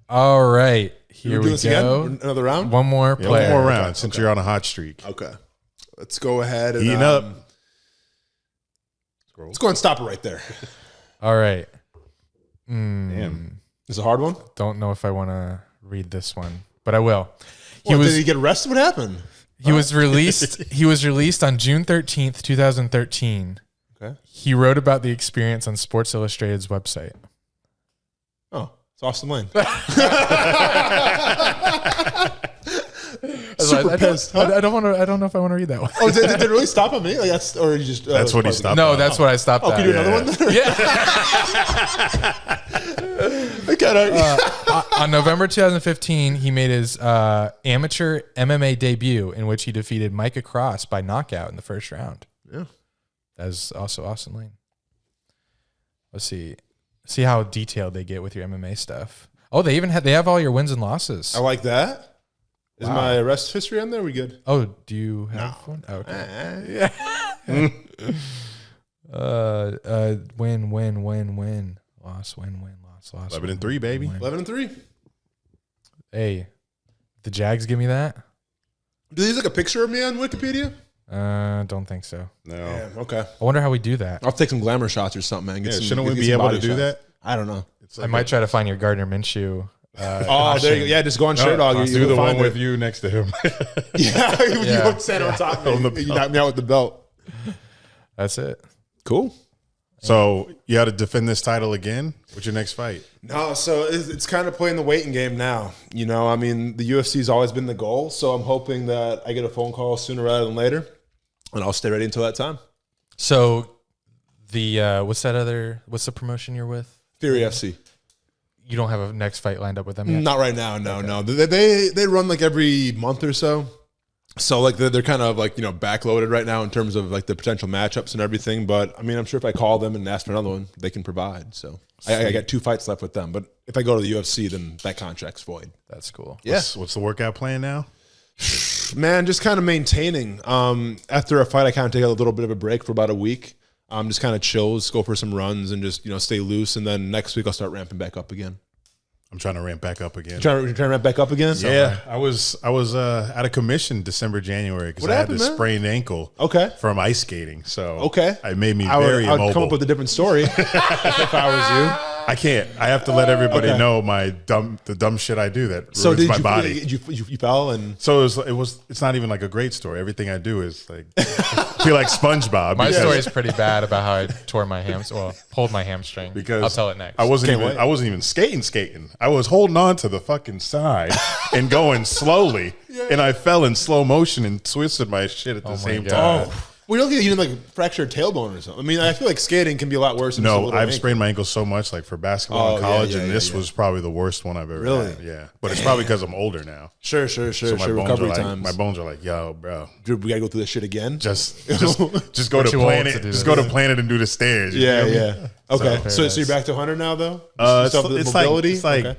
All right, here We're we doing this go. again? Another round? One more Yeah, player. one more round since you're on a hot streak. Okay. Let's go ahead and Heating up. let's go ahead and stop it right there. All right. Damn. Is it a hard one? Don't know if I want to read this one, but I will. Did he get arrested? What happened? He was released. He was released on June 13th, 2013. Okay. He wrote about the experience on Sports Illustrated's website. Oh, it's Austin Lane. Super pissed, huh? I don't want to. I don't know if I want to read that one. Oh, did it really stop on me? Like that's, or you just That's what he stopped. No, on. that's what I stopped Oh, at. can you do another one? Then? On November 2015, he made his amateur MMA debut, in which he defeated Micah Cross by knockout in the first round. Yeah. That is also Austin Lane. Let's see how detailed they get with your MMA stuff. Oh, they have all your wins and losses. I like that. Is Wow. my arrest history on there? We good? Oh, do you have one? Oh, okay. Win. Loss, win, loss. 11-3, baby. 11-3. Hey, the Jags give me that? Do these like a picture of me on Wikipedia? Don't think so. No. Damn, okay. I wonder how we do that. I'll take some glamour shots or something, man. Yeah, shouldn't we be able to do that? I don't know. It's I might try to find your Gardner Minshew. Oh, there you go. Yeah, just go on Shirt Dog. I'll do the one with you next to him. Yeah, you Yeah. stand on top of me. You knock me out with the belt. That's it. Cool. So you got to defend this title again. What's your next fight? No, so it's kind of playing the waiting game now. You know, I mean, the UFC's always been the goal, so I'm hoping that I get a phone call sooner rather than later, and I'll stay ready until that time. So the what's the promotion you're with? Fury FC. You don't have a next fight lined up with them yet? Not right now, no. They run like every month or so. So like they're kind of like, you know, backloaded right now in terms of like the potential matchups and everything. But I mean, I'm sure if I call them and ask for another one, they can provide. So I got 2 fights left with them. But if I go to the UFC, then that contract's void. That's cool. Yeah. What's the workout plan now? Man, just kind of maintaining. After a fight, I kind of take a little bit of a break for about a week. Just kind of chills, go for some runs, and just, you know, stay loose. And then next week I'll start ramping back up again. I'm trying to ramp back up again. Trying to ramp back up again? Yeah, I was out of commission December, January because What I had happened, this man? sprained ankle. Okay. From ice skating. So Okay. it made me I very would immobile. come up with a different story if I was you. I can't. I have to let everybody Okay. know the dumb shit I do that So ruins did my you, body. you fell and So it's not even like a great story. Everything I do is like I feel like SpongeBob. My because- story is pretty bad about how I tore my pulled my hamstring. because I'll tell it next. I wasn't Can't even wait. skating. I was holding on to the fucking side and going slowly, and I fell in slow motion and twisted my shit at the same God. time. We don't think you didn't like fracture a tailbone or something. I mean, I feel like skating can be a lot worse. Than No, I've sprained my ankle so much, like for basketball in college, and this was probably the worst one I've ever had. Yeah, but it's probably because I'm older now. Sure. So my Recovery times. My bones are like, yo, bro, Dude, we gotta go through this shit again. just go to Planet. Just go to Planet and do the stairs. Yeah. Okay, so you're back to 100 now, though. It's like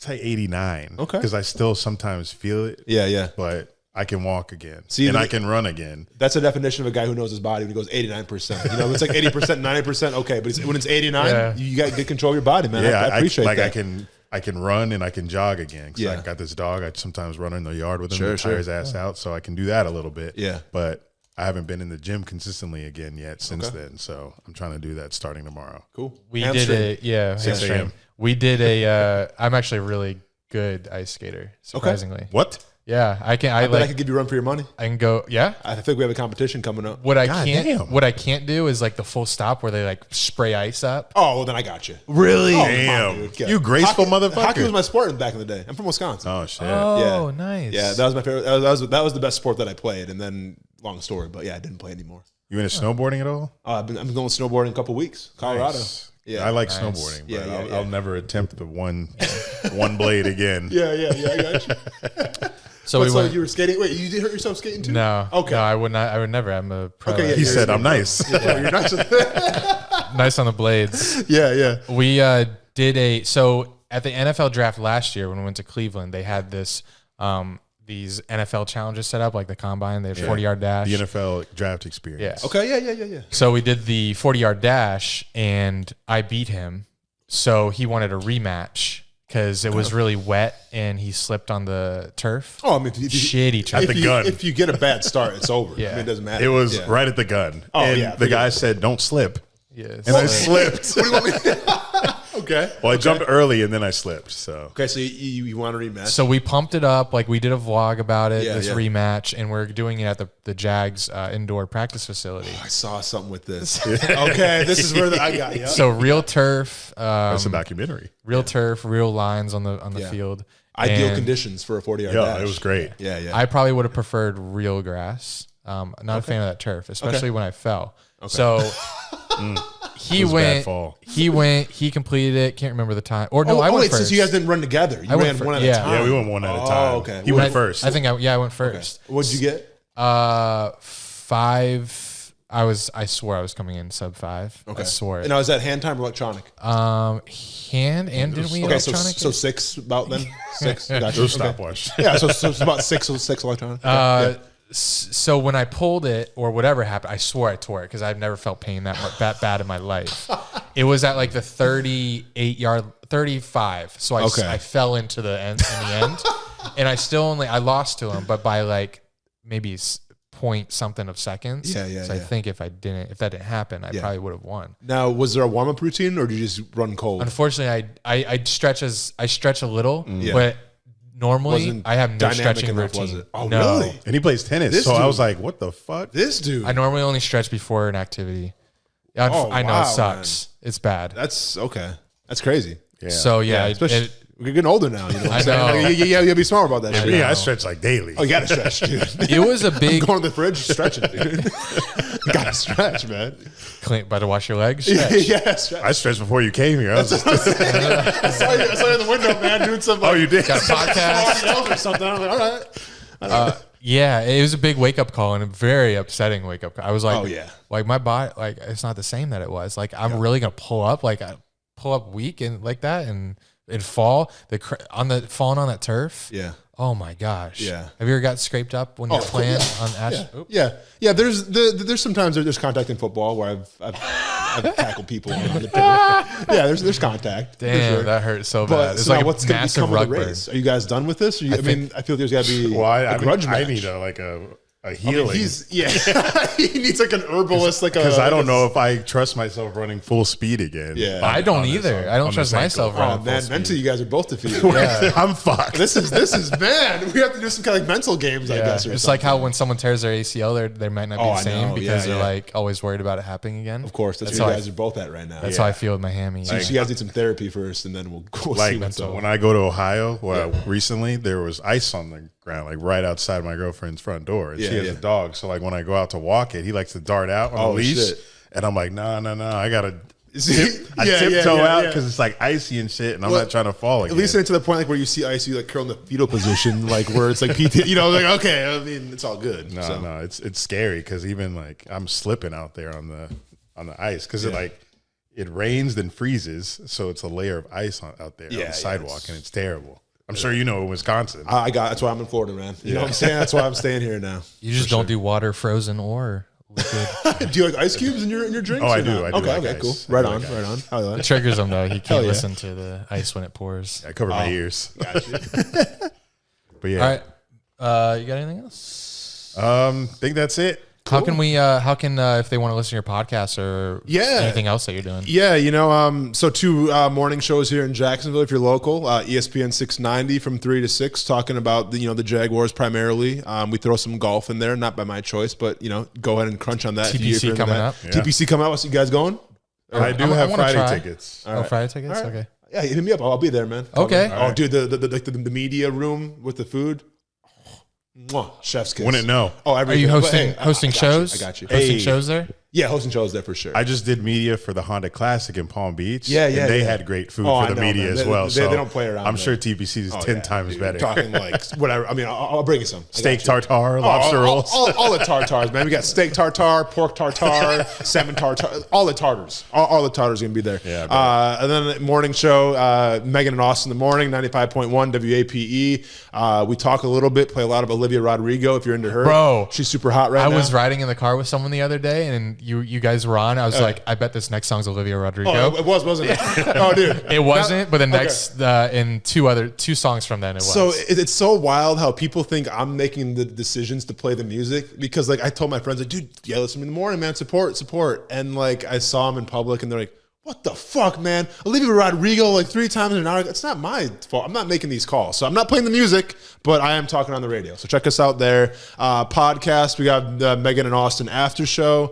89. Okay, because I still sometimes feel it. Yeah. But I can walk again. See, and I can run again. That's a definition of a guy who knows his body when he goes 89%. You know, it's like 80%, 90%. Okay, but when it's 89, you got good control of your body, man. Yeah, I appreciate that. I can run and I can jog again. Because I got this dog. I sometimes run in the yard with him. Tire his ass out, so I can do that a little bit. Yeah, but I haven't been in the gym consistently again yet since then. So I'm trying to do that starting tomorrow. Cool. We did a 6 a.m. We did a. I'm actually a really good ice skater. Surprisingly, What? Yeah, I can. I could give you a run for your money. I can go. Yeah, I think we have a competition coming up. What I can't do is like the full stop where they like spray ice up. Oh, well, then I got you. Really? Damn, you graceful motherfucker. Hockey was my sport back in the day. I'm from Wisconsin. Oh shit. Oh, yeah. Nice. Yeah, that was my favorite. That was the best sport that I played. And then long story, but yeah, I didn't play anymore. You into snowboarding at all? I'm going snowboarding in a couple weeks. Colorado. Nice. Yeah, I like snowboarding, but Yeah, I'll never attempt the one blade again. Yeah, I got you. So you were skating. Wait, you did hurt yourself skating too? No. Okay. No, I would not. I would never. I'm a pro. Okay, yeah, He said, "I'm nice." You're nice. Nice on the blades. Yeah. We did so at the NFL draft last year when we went to Cleveland. They had this these NFL challenges set up, like the combine. They had 40-yard dash. The NFL draft experience. Yeah. Okay. Yeah. So we did the 40-yard dash, and I beat him. So he wanted a rematch because it was really wet and he slipped on the turf. Oh, I mean, shitty turf. At the gun. If you get a bad start, it's over. Yeah. I mean, it doesn't matter. It was right at the gun. Oh, and yeah, the guy said, "Don't slip." Yes. And I slipped. What do you want me? Okay. Well, I jumped early and then I slipped. So Okay, so you want a rematch? So we pumped it up. Like we did a vlog about it, Yeah, this yeah. rematch, and we're doing it at the Jags indoor practice facility. I saw something with this. Okay, this is where I got you. So real turf. that's a documentary. Real turf, real lines on the Yeah. field. Ideal And conditions for a 40-yard Yeah, dash. it was great. Yeah. I probably would have preferred real grass. Not a fan of that turf, especially when I fell. So he was a bad went. fall. He completed it. Can't remember the time. Or no, I went wait, first. since you guys didn't run together, you I went ran fir- one at yeah. a time. Yeah, we went one at a time. okay. He went first. I think I went first. What'd you get? 5. I swore I was coming in sub 5. Okay. I swore it. And now is that hand time or electronic? Hand and didn't we Okay, so electronic? 6 about then? 6. Gotcha. It was stopwatch. Yeah, so it's about 6 electronic. So when I pulled it or whatever happened, I swore I tore it because I've never felt pain that bad in my life. It was at like the 38-yard, 35. So I fell into the end in the end, and I lost to him, but by like maybe point something of seconds. Yeah. So I think if that didn't happen, I probably would have won. Now, was there a warm up routine, or did you just run cold? Unfortunately, I stretch a little, but normally Wasn't I have no dynamic stretching enough, routine. was it? Oh, No. really? And he plays tennis. This So I dude- was like, what the fuck? This dude. I normally only stretch before an activity. Oh, I know wow, it sucks. It's bad. That's okay. That's crazy. Yeah. So yeah, Especially we're getting olher now. You know what I'm I saying? know. You gotta be smart about that shit. Yeah, I stretch like daily. Oh, you gotta stretch, dude. it was a big. Going to the fridge, stretching, dude. Gotta stretch, man. Clean, by to wash your legs. Stretch. Yeah, stretch. I stretched before you came here. I was just, I saw you in the window, man, doing some. oh, you did? Got a podcast. or something. I was like, all right. Yeah, it was a big wake up call and a very upsetting wake up call. I was like, Oh, yeah. like my body, like it's not the same that it was. Like I'm really gonna pull up, weak and like that and fall falling on that turf. Yeah. Oh my gosh. Yeah. Have you ever got scraped up when you're of playing course, on ash? Oop. Yeah. There's sometimes there's contact in football where I've tackled people on the turf. Yeah, there's contact. for Damn, sure. that hurt so bad. But It's so like now a what's going to massive become of rug the burn. race? Are you guys done with this? I mean, I feel there's got to be well, a grudge match. I need a I mean, healing. he needs like an herbalist, Because I don't know if I trust myself running full speed again. Yeah. I don't on either. this- I don't on trust this myself ankle. Oh running full man, speed. mentally you guys are both defeated. I'm fucked. This is man. We have to do some kind of like mental games, I Yeah, guess. Or it's something. like how when someone tears their ACL, they might not be Oh, the I same know. because Yeah, they're yeah. like always worried about it happening again. Of course, that's how where you I- guys are both at right now. That's how I feel with my hammy. So you guys need some therapy first, and then we'll see Like what's up. when I go to Ohio, recently there was ice on the ground, like right outside my girlfriend's front door. And she has a dog. So like when I go out to walk it, he likes to dart out on a leash. Shit. And I'm like, no, I got to tiptoe out because it's like icy and shit. And I'm not trying to fall again. At least to the point like where you see icy like curl in the fetal position, like where it's like PT, like, okay, I mean, it's all good. No, it's scary because even like I'm slipping out there on the ice because it rains then freezes, so it's a layer of ice out there on the sidewalk, and it's terrible. I'm sure you know in Wisconsin. That's why I'm in Florida, man. You know what I'm saying? That's why I'm staying here now. You just don't do water frozen or liquid. Do you like ice cubes in your drinks? Oh, I do. Okay, cool. Right on. It triggers him though. He can't listen to the ice when it pours. I cover my ears. Gotcha. But yeah. All right. You got anything else? Think that's it. Cool. How can if they want to listen to your podcast or anything else that you're doing? Yeah, so 2 morning shows here in Jacksonville if you're local. ESPN 690 from 3 to 6 talking about the Jaguars primarily. We throw some golf in there, not by my choice, but go ahead and crunch on that. TPC coming up. Yeah. TPC coming up. So you guys going? I do have Friday tickets. Right. Oh, Friday tickets? Right. Okay. Yeah, hit me up. I'll be there, man. Okay. Oh, dude, the media room with the food. Mwah, chef's kiss. Wouldn't know. Oh, are you hosting shows? I got you. Hosting shows there? Yeah, hosting shows there for sure. I just did media for the Honda Classic in Palm Beach. Yeah. And they had great food for the media as well. They don't play around. I'm sure TPC is 10 times better. Talking like whatever. I mean, I'll bring you some steak tartare, lobster rolls, all the tartars, man. We got steak tartare, pork tartare, salmon tartare, all the tartars. All the tartars gonna be there. Yeah. And then the morning show, Megan and Austin in the morning, 95.1 WAPE. We talk a little bit, play a lot of Olivia Rodrigo if you're into her. Bro, she's super hot right now. I was riding in the car with someone the other day, and you guys were on. I was like, I bet this next song's Olivia Rodrigo. Oh, it wasn't it? Oh, dude. It wasn't, but the next, in two songs from then, it was. So it's so wild how people think I'm making the decisions to play the music because, like, I told my friends, like, dude, listen to me in the morning, man, support. And, like, I saw them in public and they're like, what the fuck, man? Olivia Rodrigo like 3 times in an hour. It's not my fault. I'm not making these calls. So I'm not playing the music, but I am talking on the radio. So check us out there. Podcast, we got the Megan and Austin After Show,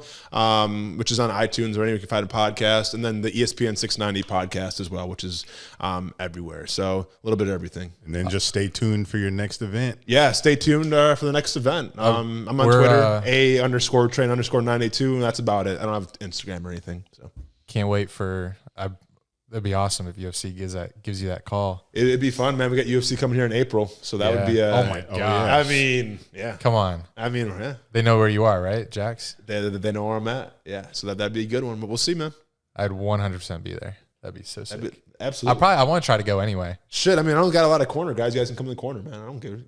which is on iTunes or anywhere you can find a podcast. And then the ESPN 690 podcast as well, which is everywhere. So a little bit of everything. And then just stay tuned for your next event. Yeah, stay tuned for the next event. I'm on Twitter, _train_982, and that's about it. I don't have Instagram or anything. So. Can't wait for that'd be awesome if UFC gives you that call. It'd be fun, man. We got UFC coming here in April, so that would be oh my god. I mean, yeah. Come on. I mean, yeah. They know where you are, right, Jax? They know where I'm at. Yeah. So that'd be a good one, but we'll see, man. I'd 100% be there. That'd be so sick. Absolutely. I want to try to go anyway. Shit, I mean, I don't got a lot of corner guys. You guys can come in the corner, man. I don't care.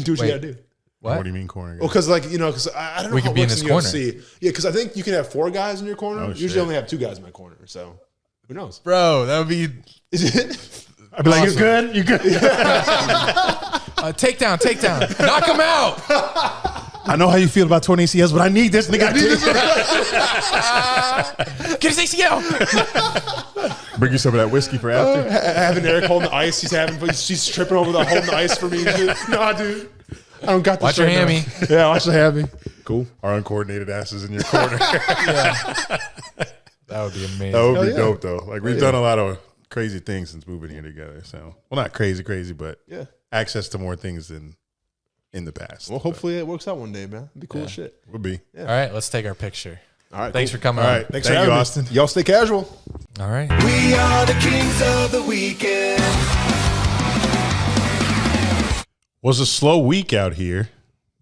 Do what you gotta do. What do you mean corner guys? Well, because because I don't know we how could it be in works this corner. UFC. Yeah, because I think you can have 4 guys in your corner. Oh, Usually only have 2 guys in my corner. So who knows? Bro, that would be. I'd be like, you good? You good? Takedown. Knock him out. I know how you feel about 20 ACLs, but I need this nigga. Get his ACL. Bring you some of that whiskey for after. Having Eric holding the ice. She's tripping over holding the ice for me. No, dude. I don't got this. Watch your hammy. Yeah, watch the hammy. Cool. Our uncoordinated asses in your corner. That would be amazing. That would be dope, though. Like, we've done a lot of crazy things since moving here together. So, well, not crazy, but access to more things than in the past. Well, hopefully it works out one day, man. It'd be cool as shit. Would be. Yeah. All right, let's take our picture. All right. Thanks for coming on. All right. Thank you, Austin. Y'all stay casual. All right. We are the kings of the weekend. Was a slow week out here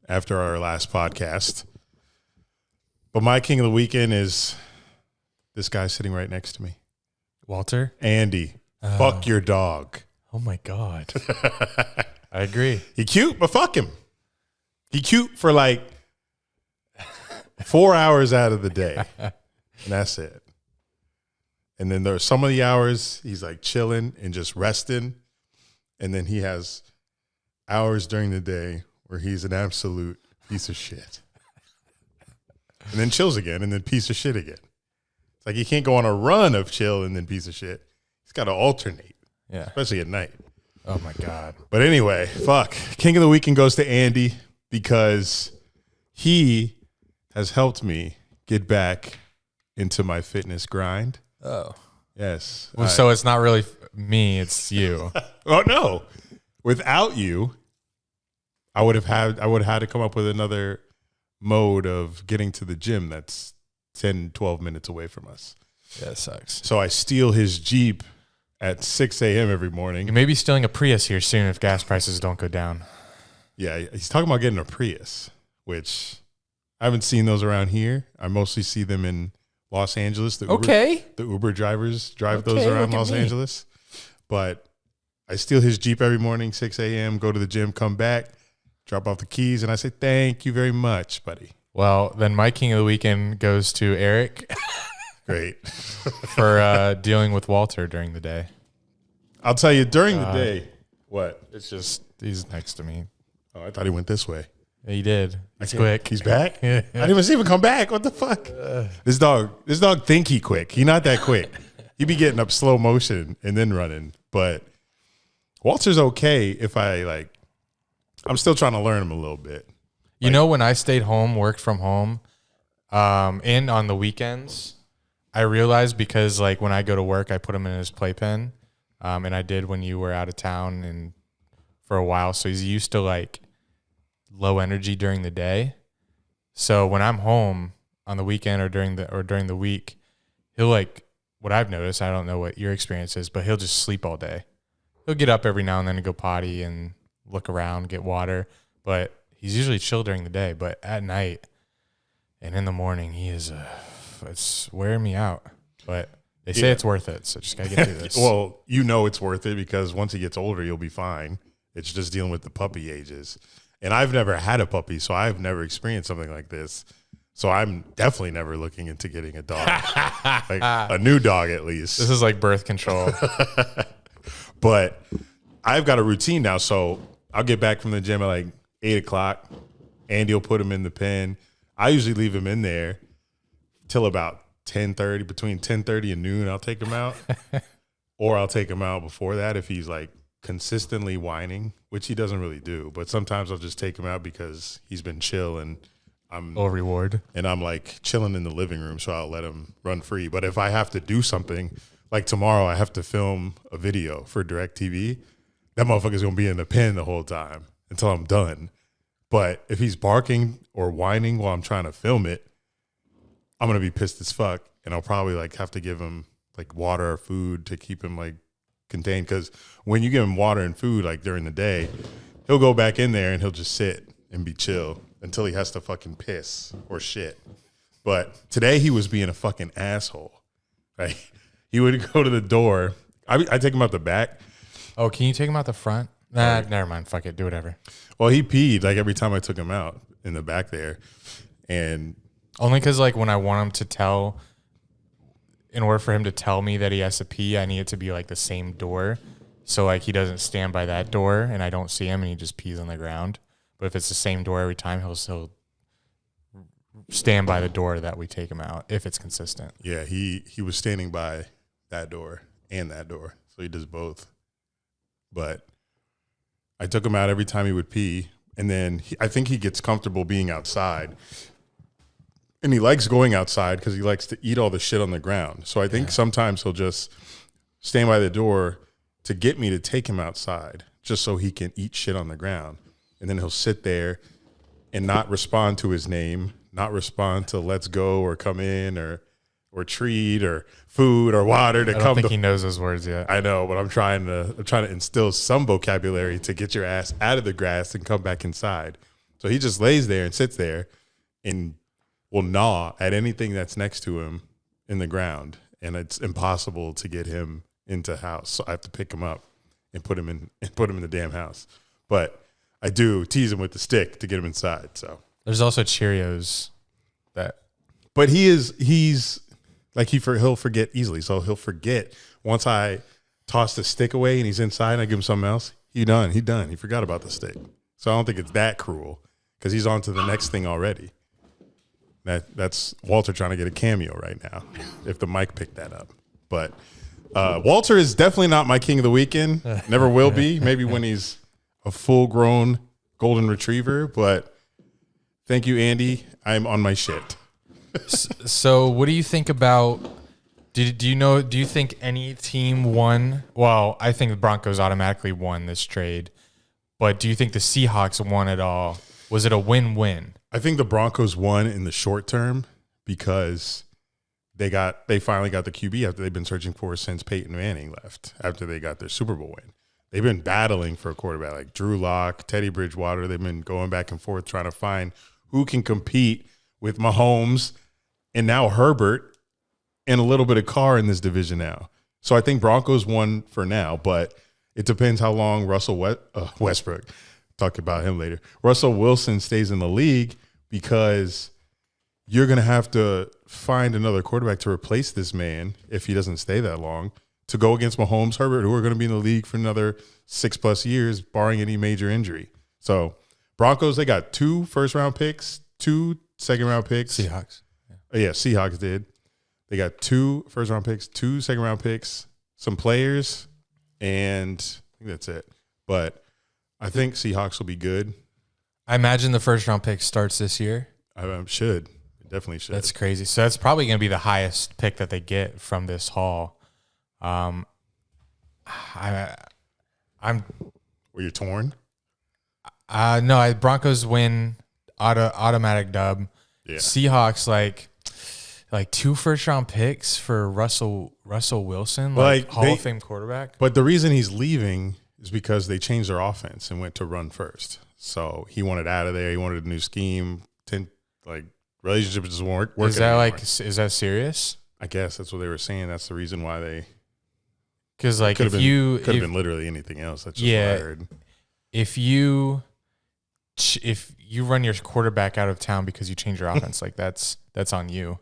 after our last podcast. But my king of the weekend is this guy sitting right next to me. Walter? Andy. Fuck your dog. Oh, my God. I agree. He cute, but fuck him. He cute for like 4 hours out of the day. And that's it. And then there's some of the hours he's like chilling and just resting. And then he has hours during the day where he's an absolute piece of shit. And then chills again and then piece of shit again. It's like he can't go on a run of chill and then piece of shit. He's got to alternate. Yeah. Especially at night. Oh, my God. But anyway, fuck. King of the weekend goes to Andy because he has helped me get back into my fitness grind. Oh. Yes. Well, so it's not really me, it's you. Oh, no. Without you, I would have had to come up with another mode of getting to the gym that's 10, 12 minutes away from us. Yeah, it sucks. So I steal his Jeep at 6 a.m. every morning. You may be stealing a Prius here soon if gas prices don't go down. Yeah, he's talking about getting a Prius, which I haven't seen those around here. I mostly see them in Los Angeles. The Uber drivers drive those around Los Angeles. But I steal his Jeep every morning, 6 a.m., go to the gym, come back, drop off the keys, and I say, thank you very much, buddy. Well, then my king of the weekend goes to Eric. Great. For dealing with Walter during the day. I'll tell you, during the day, what? It's just, he's next to me. Oh, I thought he went this way. Yeah, he did. He's quick. He's back? I didn't even see him come back. What the fuck? This dog think he quick. He not that quick. He be getting up slow motion and then running. But Walter's okay if I'm still trying to learn him a little bit. You know, when I stayed home, worked from home, and on the weekends, I realized because like when I go to work, I put him in his playpen, and I did when you were out of town and for a while. So he's used to like low energy during the day. So when I'm home on the weekend or during the week, he'll like, what I've noticed, I don't know what your experience is, but he'll just sleep all day. He'll get up every now and then to go potty and look around, get water, but he's usually chill during the day. But at night and in the morning, he is, it's wearing me out. But they say it's worth it, so just gotta get through this. Well, you know it's worth it because once he gets older, you'll be fine. It's just dealing with the puppy ages. And I've never had a puppy, so I've never experienced something like this. So I'm definitely never looking into getting a dog, like a new dog at least. This is like birth control. But I've got a routine now, so I'll get back from the gym at like 8 o'clock. Andy will put him in the pen. I usually leave him in there till about 10:30, between 10:30 and noon. I'll take him out, or I'll take him out before that if he's like consistently whining, which he doesn't really do. But sometimes I'll just take him out because he's been chill and I'm Little reward. And I'm like chilling in the living room, so I'll let him run free. But if I have to do something, like tomorrow, I have to film a video for DirecTV. That motherfucker's gonna be in the pen the whole time until I'm done. But if he's barking or whining while I'm trying to film it, I'm gonna be pissed as fuck, and I'll probably like have to give him like water or food to keep him like contained. Because when you give him water and food like during the day, he'll go back in there and he'll just sit and be chill until he has to fucking piss or shit. But today he was being a fucking asshole. Right? He would go to the door. I take him out the back. Oh, can you take him out the front? Nah, never mind. Fuck it. Do whatever. Well, he peed like every time I took him out in the back there. And only because like when I want him to tell, in order for him to tell me that he has to pee, I need it to be like the same door. So like he doesn't stand by that door and I don't see him and he just pees on the ground. But if it's the same door every time, he'll still stand by the door that we take him out if it's consistent. Yeah, he was standing by that door and that door. So he does both. But I took him out every time he would pee. And then I think he gets comfortable being outside. And he likes going outside because he likes to eat all the shit on the ground. So I think sometimes he'll just stand by the door to get me to take him outside just so he can eat shit on the ground. And then he'll sit there and not respond to his name, not respond to let's go or come in or treat or food or water to come. I don't think he knows those words yet. I know, but I'm trying to instill some vocabulary to get your ass out of the grass and come back inside. So he just lays there and sits there and will gnaw at anything that's next to him in the ground. And it's impossible to get him into house. So I have to pick him up and put him in the damn house. But I do tease him with the stick to get him inside. So there's also Cheerios but he's like he'll forget easily. So he'll forget once I toss the stick away and he's inside and I give him something else. He done. He forgot about the stick. So I don't think it's that cruel because he's on to the next thing already. That's Walter trying to get a cameo right now, if the mic picked that up. But Walter is definitely not my king of the weekend. Never will be. Maybe when he's a full-grown golden retriever. But thank you, Andy. I'm on my shit. So what do you think about do you think any team won? Well, I think the Broncos automatically won this trade. But do you think the Seahawks won it all? Was it a win-win? I think the Broncos won in the short term because they finally got the QB after they've been searching for since Peyton Manning left after they got their Super Bowl win. They've been battling for a quarterback like Drew Lock, Teddy Bridgewater. They've been going back and forth trying to find who can compete with Mahomes and now Herbert and a little bit of Carr in this division now. So I think Broncos won for now, but it depends how long Westbrook, talk about him later, Russell Wilson stays in the league, because you're going to have to find another quarterback to replace this man if he doesn't stay that long to go against Mahomes, Herbert, who are going to be in the league for another 6+ years, barring any major injury. So Broncos, they got 2 first-round picks, 2 second-round picks. Seahawks. Yeah, Seahawks did. They got 2 first-round picks, 2 second-round picks, some players, and I think that's it. But I think Seahawks will be good. I imagine the first-round pick starts this year. I should. It definitely should. That's crazy. So that's probably going to be the highest pick that they get from this haul. I'm Were you torn? no, Broncos win automatic dub. Yeah. Seahawks like 2 first-round picks for Russell Wilson, Like, Hall of Fame quarterback. But the reason he's leaving is because they changed their offense and went to run first. So he wanted out of there. He wanted a new scheme. Relationships just weren't working. Is that anymore. is that serious? I guess that's what they were saying. That's the reason why they. Because Could have if been literally anything else. That's just what I heard. if you run your quarterback out of town because you change your offense, that's on you.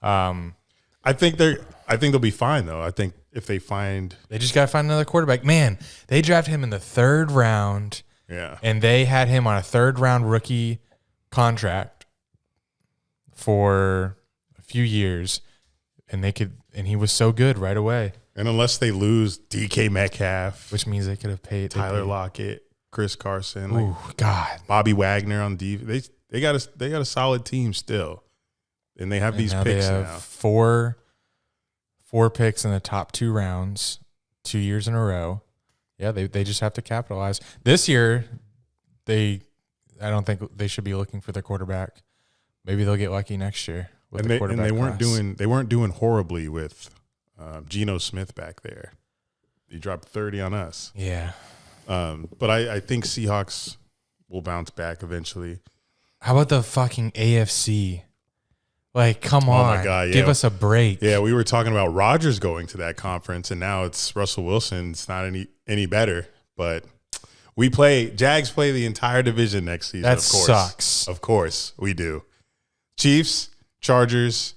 I think they'll be fine though. I think if they find, They just got to find another quarterback. Man, they drafted him in the 3rd round, yeah, and they had him on a 3rd round rookie contract for a few years, and he was so good right away. and unless they lose DK Metcalf, Which means they could have paid Tyler Lockett, Chris Carson, Ooh, God. Bobby Wagner on defense, they got a solid team still, and they have these now picks they have now. four picks in the top 2 rounds, 2 years in a row. Yeah, they just have to capitalize. This year, I don't think they should be looking for their quarterback. Maybe they'll get lucky next year with the quarterback. And they weren't doing horribly with Geno Smith back there. He dropped 30 on us. Yeah. But I think Seahawks will bounce back eventually. How about the fucking AFC? Come Oh on. my God, yeah. Give us a break. Yeah, we were talking about Rodgers going to that conference, and now it's Russell Wilson. It's not any better, but Jags play the entire division next season. That of course. sucks. Of course, we do. Chiefs, Chargers,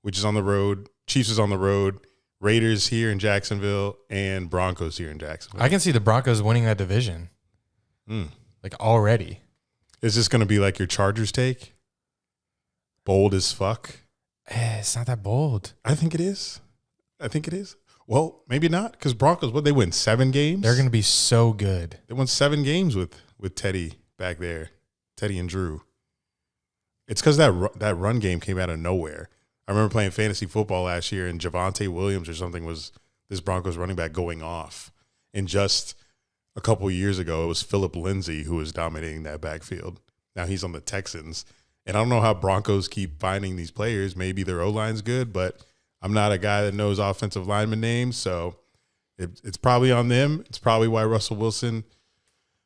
which is on the road. Chiefs is on the road. Raiders here in Jacksonville, and Broncos here in Jacksonville. I can see the Broncos winning that division. Already. Is this going to be like your Chargers take? Bold as fuck? It's not that bold. I think it is. Well, maybe not, because Broncos, they win 7 games? They're going to be so good. They won 7 games with Teddy back there, Teddy and Drew. It's because that run game came out of nowhere. I remember playing fantasy football last year, and Javonte Williams or something was this Broncos running back going off. And just a couple years ago, it was Phillip Lindsay who was dominating that backfield. Now he's on the Texans. And I don't know how Broncos keep finding these players. Maybe their O-line's good, but I'm not a guy that knows offensive lineman names, so it's probably on them. It's probably why Russell Wilson,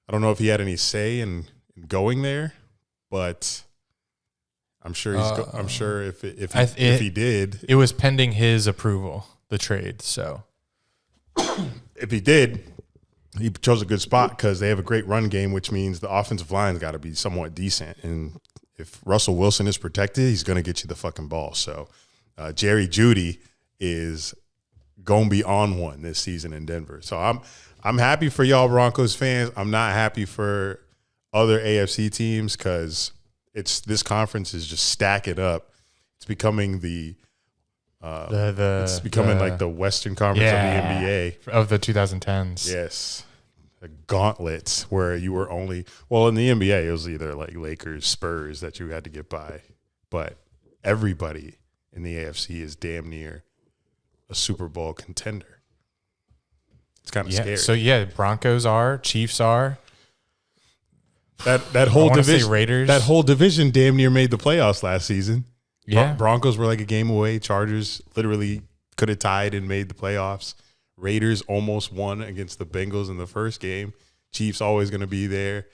I don't know if he had any say in going there, but I'm sure if he did, It was pending his approval, the trade. So if he did, he chose a good spot because they have a great run game, which means the offensive line's got to be somewhat decent. And if Russell Wilson is protected, he's going to get you the fucking ball. So Jerry Jeudy is going to be on one this season in Denver. So I'm happy for y'all Broncos fans. I'm not happy for other AFC teams because this conference is just stacking up. It's becoming it's becoming like the Western Conference of the NBA of the 2010s. Yes. The gauntlet where you were in the NBA, it was either like Lakers, Spurs that you had to get by. But everybody in the AFC is damn near a Super Bowl contender. It's kind of scary. So, Broncos are, Chiefs are. That whole division, Raiders. that whole division, damn near made the playoffs last season. Yeah. Broncos were like a game away. Chargers literally could have tied and made the playoffs. Raiders almost won against the Bengals in the first game. Chiefs always going to be there.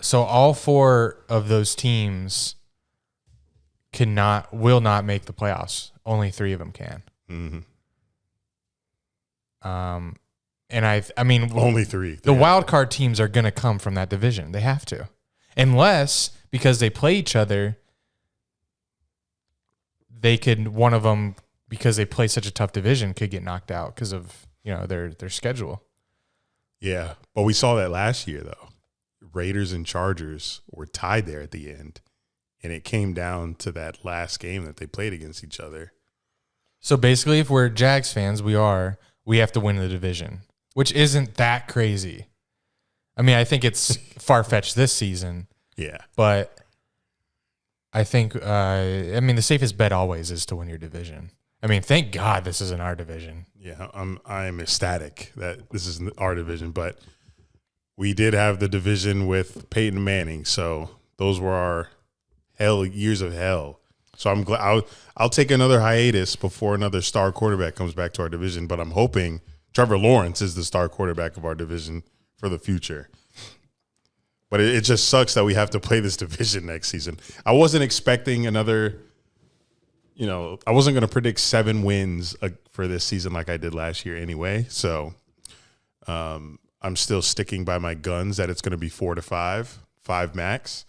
So all 4 of those teams will not make the playoffs. Only 3 of them can. Mm-hmm. And I mean, only 3. The wild card teams are going to come from that division. They have to, unless because they play each other, one of them because they play such a tough division could get knocked out because of their schedule. Yeah, but we saw that last year though. Raiders and Chargers were tied there at the end, and it came down to that last game that they played against each other. So basically, if we're Jags fans, we have to win the division, which isn't that crazy. I mean, I think it's far-fetched this season. Yeah. But I think, the safest bet always is to win your division. I mean, thank God this isn't our division. Yeah, I'm ecstatic that this isn't our division, but we did have the division with Peyton Manning, so those were our years of hell. So I'm glad I'll take another hiatus before another star quarterback comes back to our division, but I'm hoping Trevor Lawrence is the star quarterback of our division for the future. But it just sucks that we have to play this division next season. I wasn't expecting another, I wasn't going to predict 7 wins for this season like I did last year anyway. So I'm still sticking by my guns that it's going to be 4 to 5 max.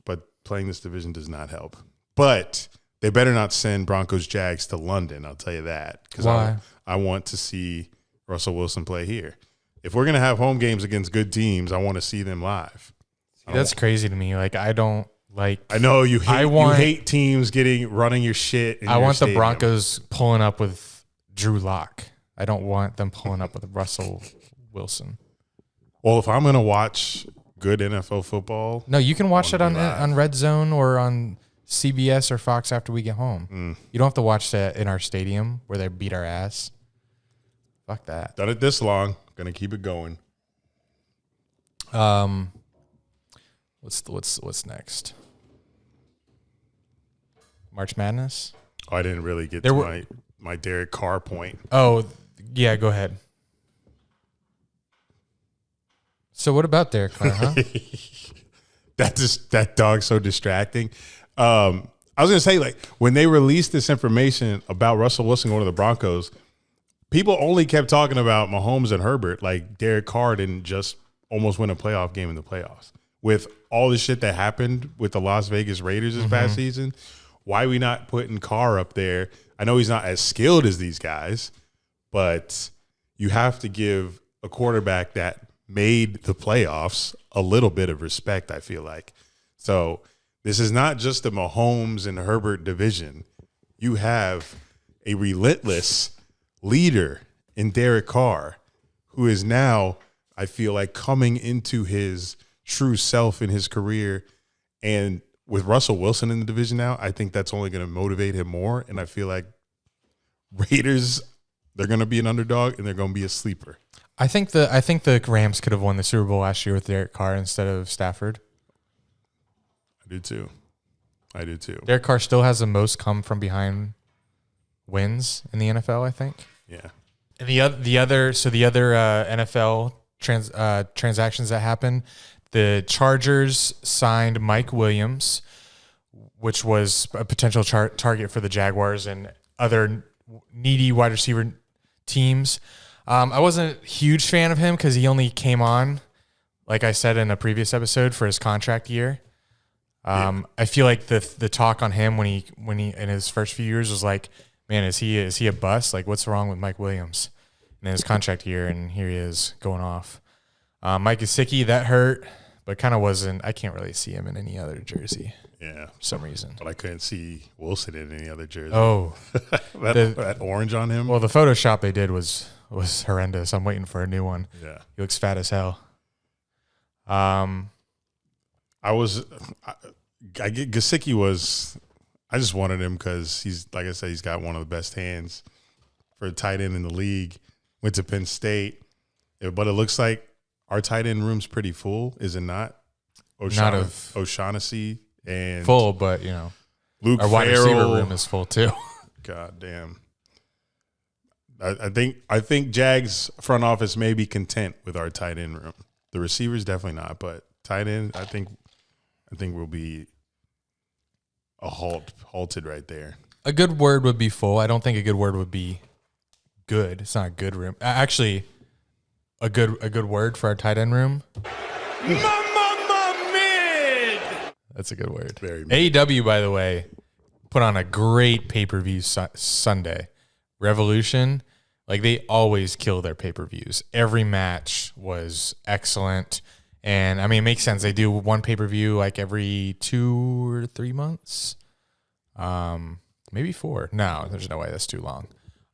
But playing this division does not help. But they better not send Broncos Jags to London, I'll tell you that. Why? I want to see Russell Wilson play here. If we're going to have home games against good teams, I want to see them live. That's crazy to me. Like, I don't like. I know you hate teams running your shit. I want the Broncos pulling up with Drew Lock. I don't want them pulling up with Russell Wilson. Well, if I'm going to watch good NFL football, no, you can watch it on Red Zone or on CBS or Fox after we get home. You don't have to watch that in our stadium where they beat our ass. Fuck that. Done it this long. Gonna keep it going. What's next? March Madness? Oh, I didn't really get to my Derek Carr point. Oh, yeah, go ahead. So what about Derek Carr, huh? That dog's so distracting. I was gonna say, like, when they released this information about Russell Wilson going to the Broncos, people only kept talking about Mahomes and Herbert. Like, Derek Carr didn't just almost win a playoff game in the playoffs. With all the shit that happened with the Las Vegas Raiders this past season, why are we not putting Carr up there? I know he's not as skilled as these guys, but you have to give a quarterback that made the playoffs a little bit of respect, I feel like. So this is not just the Mahomes and Herbert division. You have a relentless leader in Derek Carr, who is now, I feel like, coming into his true self in his career. And with Russell Wilson in the division now, I think that's only going to motivate him more. And I feel like Raiders, they're going to be an underdog and they're going to be a sleeper. I think the Rams could have won the Super Bowl last year with Derek Carr instead of Stafford. I do too. Derek Carr still has the most come from behind wins in the NFL, I think. Yeah. And the other NFL transactions that happened, the Chargers signed Mike Williams, which was a potential target for the Jaguars and other needy wide receiver teams. I wasn't a huge fan of him because he only came on, like I said in a previous episode, for his contract year. I feel like the talk on him when he in his first few years was like, man, is he a bust? Like, what's wrong with Mike Williams in his contract year? And here he is going off. Mike Gesicki, that hurt, but kind of wasn't. I can't really see him in any other jersey. Yeah, for some reason. But I couldn't see Wilson in any other jersey. Oh, that orange on him. Well, the Photoshop they did was horrendous. I'm waiting for a new one. Yeah, he looks fat as hell. Gesicki was. I just wanted him because he's, like I said, he's got one of the best hands for a tight end in the league. Went to Penn State, but it looks like our tight end room's pretty full, is it not? O'Shaughnessy and full, but Luke our wide Farrell. receiver room is full too. God damn. I think Jags front office may be content with our tight end room. The receivers definitely not, but tight end, I think will be halted right there. A good word would be full. I don't think a good word would be good. It's not a good room. Actually, a good word for our tight end room. Mid. That's a good word. Very mid. AEW, by the way, put on a great pay-per-view Sunday. Revolution, like they always kill their pay-per-views. Every match was excellent. And I mean, it makes sense. They do one pay-per-view like every 2 or 3 months. Maybe 4. No, there's no way that's too long.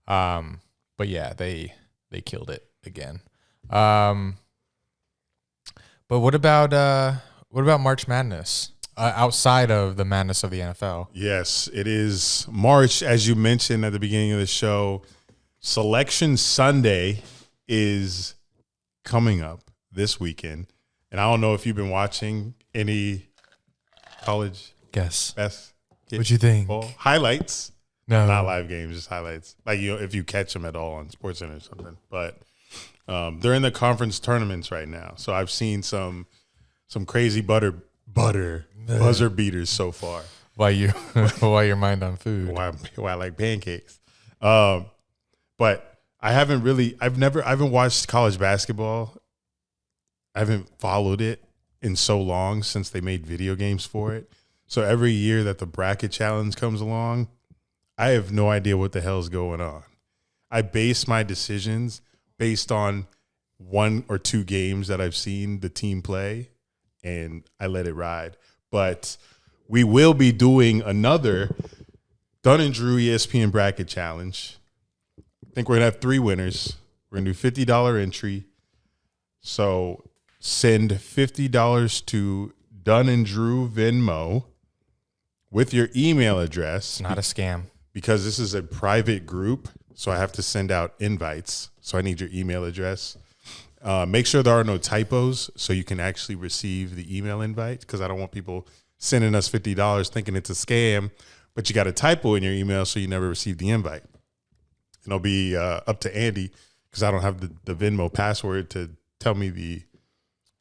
But yeah, they killed it again. But what about March Madness? Outside of the madness of the NFL. Yes, it is March, as you mentioned at the beginning of the show. Selection Sunday is coming up this weekend. And I don't know if you've been watching any college basketball What'd you think? highlights. No. Not live games, just highlights. Like if you catch them at all on SportsCenter or something. But they're in the conference tournaments right now. So I've seen some crazy buzzer beaters so far. Why your mind on food? Why I like pancakes. But I haven't watched college basketball. I haven't followed it in so long since they made video games for it. So every year that the bracket challenge comes along, I have no idea what the hell's going on. I base my decisions based on 1 or 2 games that I've seen the team play, and I let it ride. But we will be doing another Dunn and Drew ESPN bracket challenge. I think we're going to have 3 winners. We're going to do $50 entry. So send $50 to Dunn and Drew Venmo with your email address. Not a scam. Because this is a private group, so I have to send out invites. So I need your email address. Make sure there are no typos so you can actually receive the email invite, because I don't want people sending us $50 thinking it's a scam, but you got a typo in your email so you never receive the invite. And it'll be up to Andy, because I don't have the Venmo password to tell me the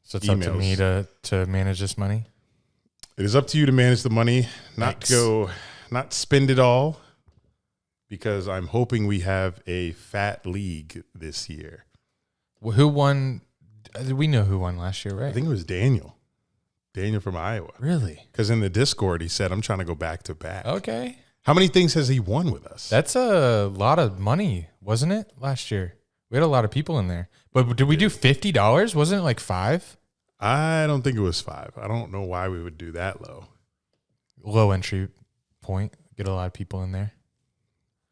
So it's emails. up to me to manage this money? It is up to you to manage the money, not spend it all, because I'm hoping we have a fat league this year. Who won? We know who won last year, right? I think it was Daniel from Iowa. Really? Because in the Discord, he said, I'm trying to go back to back. Okay. How many things has he won with us? That's a lot of money, wasn't it, last year? We had a lot of people in there. But did we do $50? Wasn't it like $5? I don't think it was 5. I don't know why we would do that low. Low entry point. Get a lot of people in there.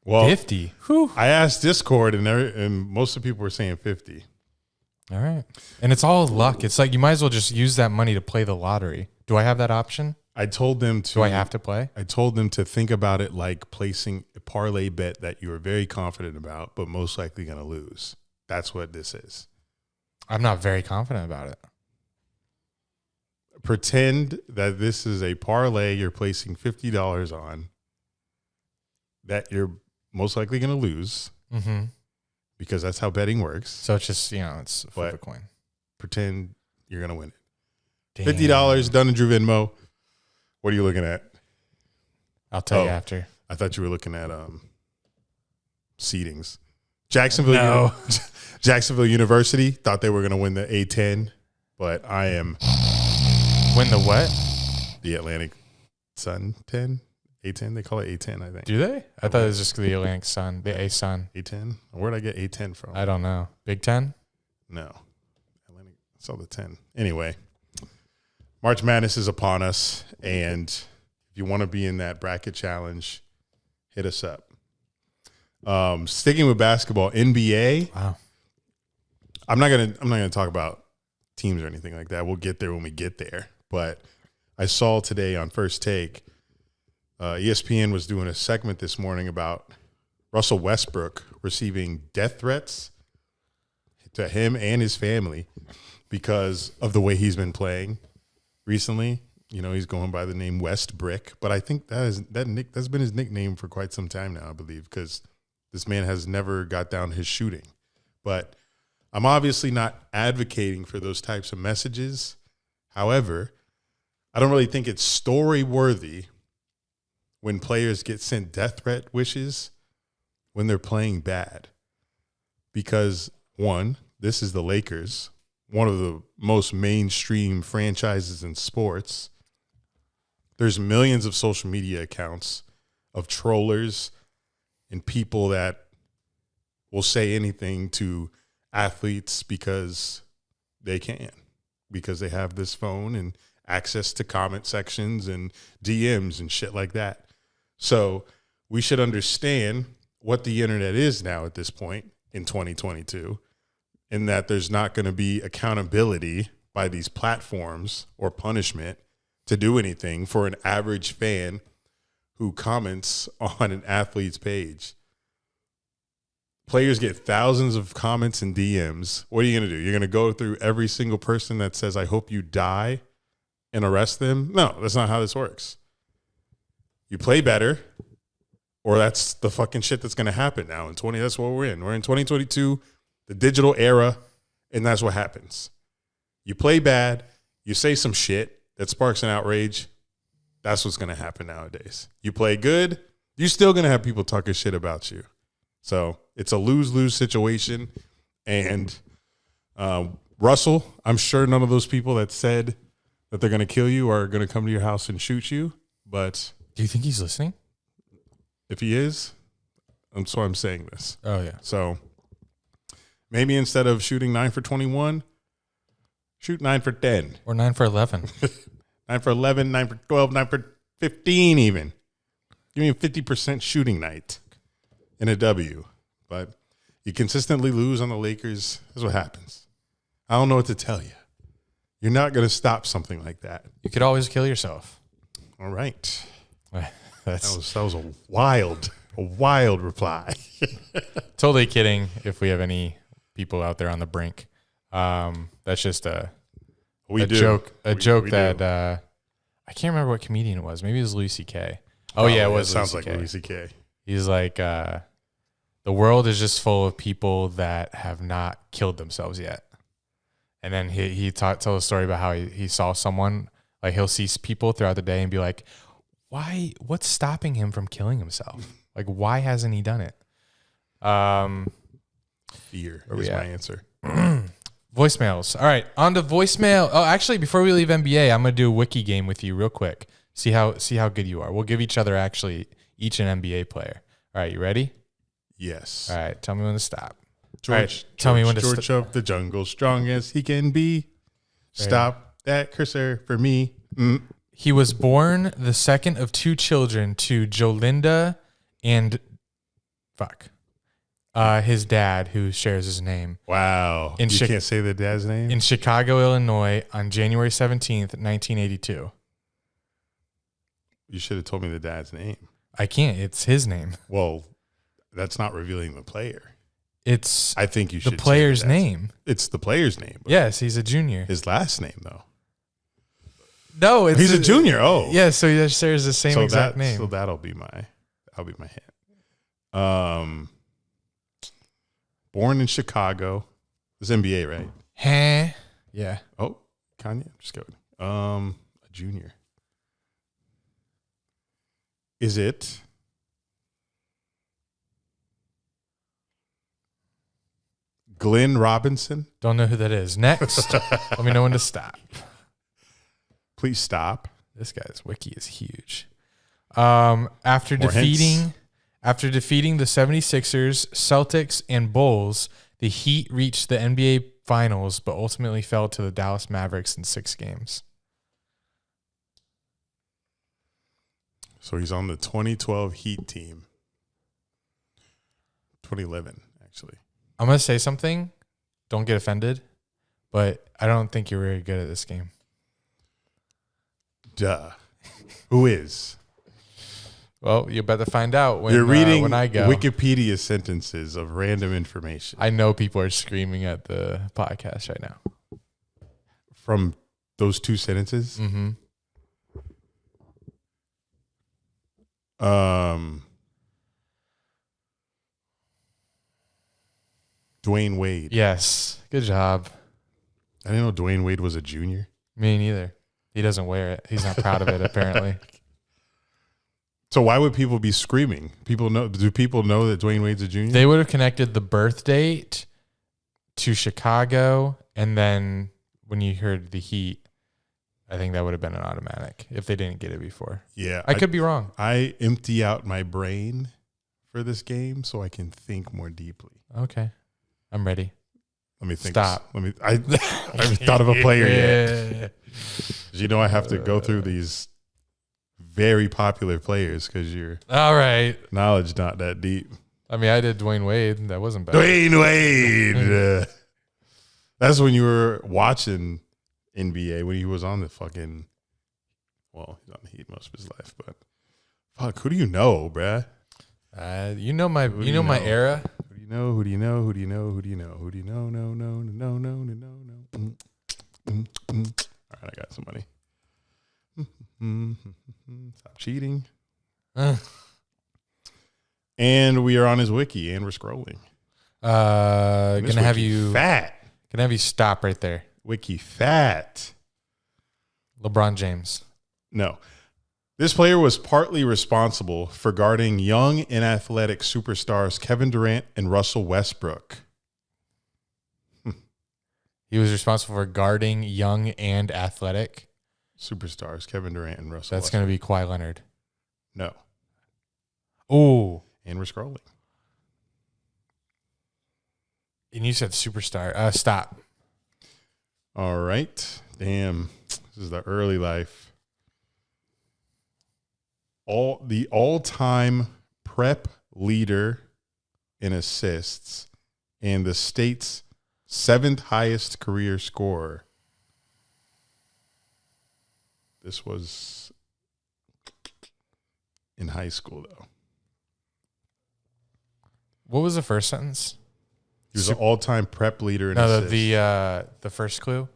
Well, 50. Whew. I asked Discord, and most of the people were saying 50. All right. And it's all luck. It's like you might as well just use that money to play the lottery. Do I have that option? I told them to. Do I have to play? I told them to think about it like placing a parlay bet that you are very confident about, but most likely going to lose. That's what this is. I'm not very confident about it. Pretend that this is a parlay you're placing $50 on that you're most likely going to lose, because that's how betting works. So it's just, it's a flip of a coin. Pretend you're going to win it. Damn. $50, Dunn and Drew Venmo. What are you looking at? I'll tell you after. I thought you were looking at seedings. Jacksonville University thought they were going to win the A10, but I am. Win the what? The Atlantic Sun 10? A10? They call it A10, I think. Do they? I thought it was just the Atlantic Sun, the A Sun. A10? Where'd I get A10 from? I don't know. Big Ten? No. Atlantic. I saw the 10. Anyway, March Madness is upon us, and if you want to be in that bracket challenge, hit us up. Sticking with basketball, NBA. Wow. I'm not gonna talk about teams or anything like that. We'll get there when we get there. But I saw today on First Take, ESPN was doing a segment this morning about Russell Westbrook receiving death threats to him and his family because of the way he's been playing recently. He's going by the name Westbrook, but I think that's been his nickname for quite some time now, I believe, because this man has never got down his shooting. But I'm obviously not advocating for those types of messages. However, I don't really think it's story worthy when players get sent death threat wishes when they're playing bad. Because, one, this is the Lakers, one of the most mainstream franchises in sports. There's millions of social media accounts of trollers and people that will say anything to athletes because they can, because they have this phone and access to comment sections and DMs and shit like that. So we should understand what the internet is now at this point in 2022, in that there's not going to be accountability by these platforms or punishment to do anything for an average fan who comments on an athlete's page. Players get thousands of comments and DMs. What are you going to do? You're going to go through every single person that says, I hope you die, and arrest them? No, that's not how this works. You play better, or that's the fucking shit that's going to happen now in 20. That's what we're in. We're in 2022, the digital era, and that's what happens. You play bad, you say some shit that sparks an outrage. That's what's going to happen nowadays. You play good, you're still going to have people talking shit about you. So it's a lose-lose situation. And Russell, I'm sure none of those people that said that they're going to kill you are going to come to your house and shoot you. But Do you think he's listening? if he is, I'm saying this. Oh, yeah. So maybe instead of shooting 9 for 21, shoot 9 for 10. Or 9 for 11. 9 for 11, 9 for 12, 9 for 15 even. Give me a 50% shooting night in a W. But you consistently lose on the Lakers. That's what happens. I don't know what to tell you. You're not going to stop something like that. You could always kill yourself. All right. That's That was a wild reply. totally kidding if we have any people out there on the brink. That's just a joke We that do. I can't remember what comedian it was. Maybe it was Louis C.K. Oh, yeah, it was sounds Louis like CK. Louis C.K. He's like, the world is just full of people that have not killed themselves yet. And then he told a story about how he saw someone, like he'll see people throughout the day and be like, what's stopping him from killing himself? Like, why hasn't he done it? Fear Where we is my at? answer. Voicemails. All right, on to voicemail. Oh, actually, before we leave NBA, I'm gonna do a wiki game with you real quick. See how good you are. We'll give each other each an NBA player. All right, you ready? Yes. All right, tell me when to stop. George, All right, tell me when to George of the jungle, strong as he can be. Stop that cursor for me. He was born the second of two children to Jolinda and his dad, who shares his name, Wow. In You can't say the dad's name? in Chicago, Illinois, on January 17th, 1982. You should have told me the dad's name. I can't. It's his name. Well, that's not revealing the player. It's I think you the should say player's the dad's- name. It's the player's name. but Yes, he's a junior. His last name, though. No, it's He's a junior. Oh. Yeah, so he shares the same exact name. So that'll be my hint. Born in Chicago. It's NBA, right? Huh? Yeah. Oh, Kanye. I'm just kidding. A junior. Is it Glenn Robinson? Don't know who that is. Next. Let me know when to stop. Please stop. This guy's wiki is huge. After More defeating hints? the 76ers, Celtics, and Bulls, the Heat reached the NBA Finals, but ultimately fell to the Dallas Mavericks in 6 games. So he's on the 2012 Heat team. 2011, actually. I'm going to say something. Don't get offended, but I don't think you're very good at this game. Duh. Who is? Well, you're about to find out You're reading when I go. Wikipedia sentences of random information. I know people are screaming at the podcast right now. from those two sentences. Mm-hmm. Dwayne Wade. Yes. Good job. I didn't know Dwayne Wade was a junior. Me neither. He doesn't wear it. He's not proud of it, apparently. So why would people be screaming? Do people know that Dwayne Wade's a junior? They would have connected the birth date to Chicago, and then when you heard the Heat, I think that would have been an automatic if they didn't get it before. Yeah. I could be wrong. I empty out my brain for this game so I can think more deeply. Okay. I'm ready. Let me think. Stop. I haven't thought of a player yet. You know I have to go through these very popular players because your All right. knowledge not that deep. I mean, I did Dwayne Wade. That wasn't bad. Dwayne Wade. That's when you were watching NBA when he was on the fucking. Well, he's on the Heat most of his life, but fuck, who do you know, bruh? You know my era. Who do you know? Who do you know? Who do you know? Who do you know? Who do you know? No. All right, I got some money. Stop cheating. And we are on his wiki, and we're scrolling. Gonna have you fat. Gonna have you stop right there. Wiki fat. LeBron James. No. This player was partly responsible for guarding young and athletic superstars Kevin Durant and Russell Westbrook. He was responsible for guarding young and athletic Superstars Kevin Durant and Russell That's Westbrook. going to be Kawhi Leonard. No. Oh. And we're scrolling. And you said superstar. Stop. All right. Damn. This is the early life. The all-time prep leader in assists and the state's 7th highest career scorer. This was in high school, though. What was the first sentence? He was an all-time prep leader in No, assists. the first clue.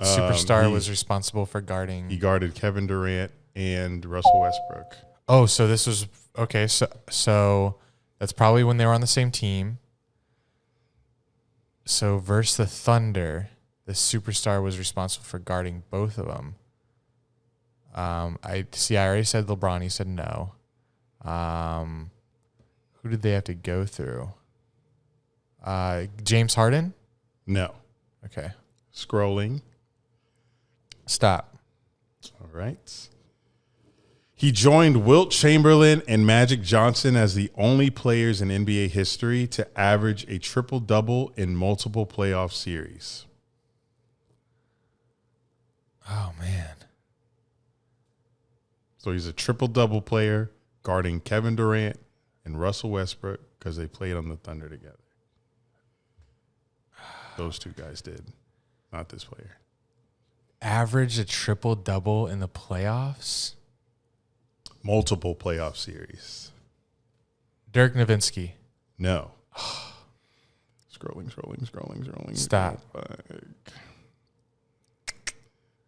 Superstar was responsible for guarding. He guarded Kevin Durant and Russell Westbrook. Oh, so this was okay. So that's probably when they were on the same team. So versus the Thunder, the superstar was responsible for guarding both of them. I already said LeBron. He said no. Who did they have to go through? James Harden? No. Okay. Scrolling. Stop. All right. He joined Wilt Chamberlain and Magic Johnson as the only players in NBA history to average a triple-double in multiple playoff series. Oh, man. So he's a triple-double player guarding Kevin Durant and Russell Westbrook because they played on the Thunder together. Those two guys did, not this player. Average a triple-double in the playoffs? Multiple playoff series. Dirk Nowitzki. No. Scrolling. Stop.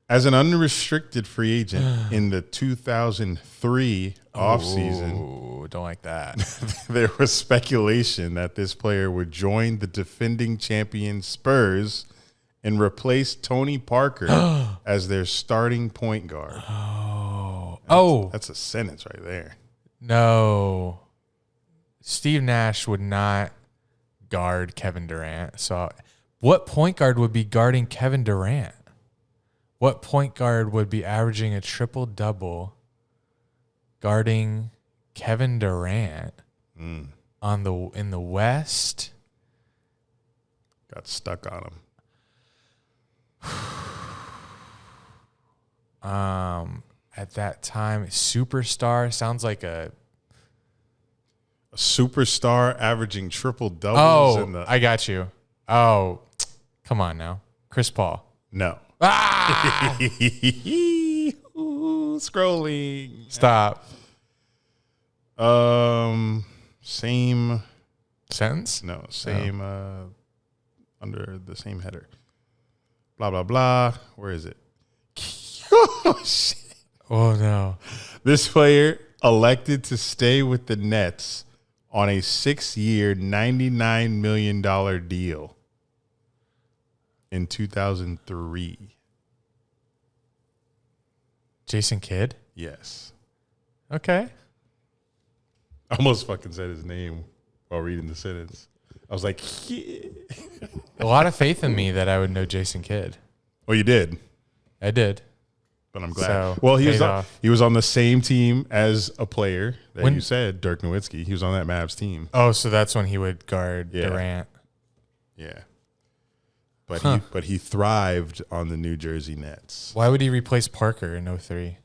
As an unrestricted free agent in the 2003 offseason, Oh, don't like that. there was speculation that this player would join the defending champion Spurs and replace Tony Parker as their starting point guard. That's a sentence right there. No. Steve Nash would not guard Kevin Durant. So what point guard would be guarding Kevin Durant? What point guard would be averaging a triple-double guarding Kevin Durant in the West? Got stuck on him. At that time, superstar sounds like a superstar averaging triple doubles. Oh, I got you. Oh, come on now. Chris Paul. No. Ah! Scrolling. Stop. Same Sentence? No, same under the same header. blah, blah, blah. Where is it? Oh, shit. Oh, no. This player elected to stay with the Nets on a 6-year, $99 million deal in 2003. Jason Kidd? Yes. Okay. I almost fucking said his name while reading the sentence. I was like, yeah. A lot of faith in me that I would know Jason Kidd. Well, you did, I did. but I'm glad. So, Well, he paid was off. he was on the same team as a player that When- you said, Dirk Nowitzki. He was on that Mavs team. Oh, so that's when he would guard Yeah. Durant. Yeah. But he thrived on the New Jersey Nets. Why would he replace Parker in 03?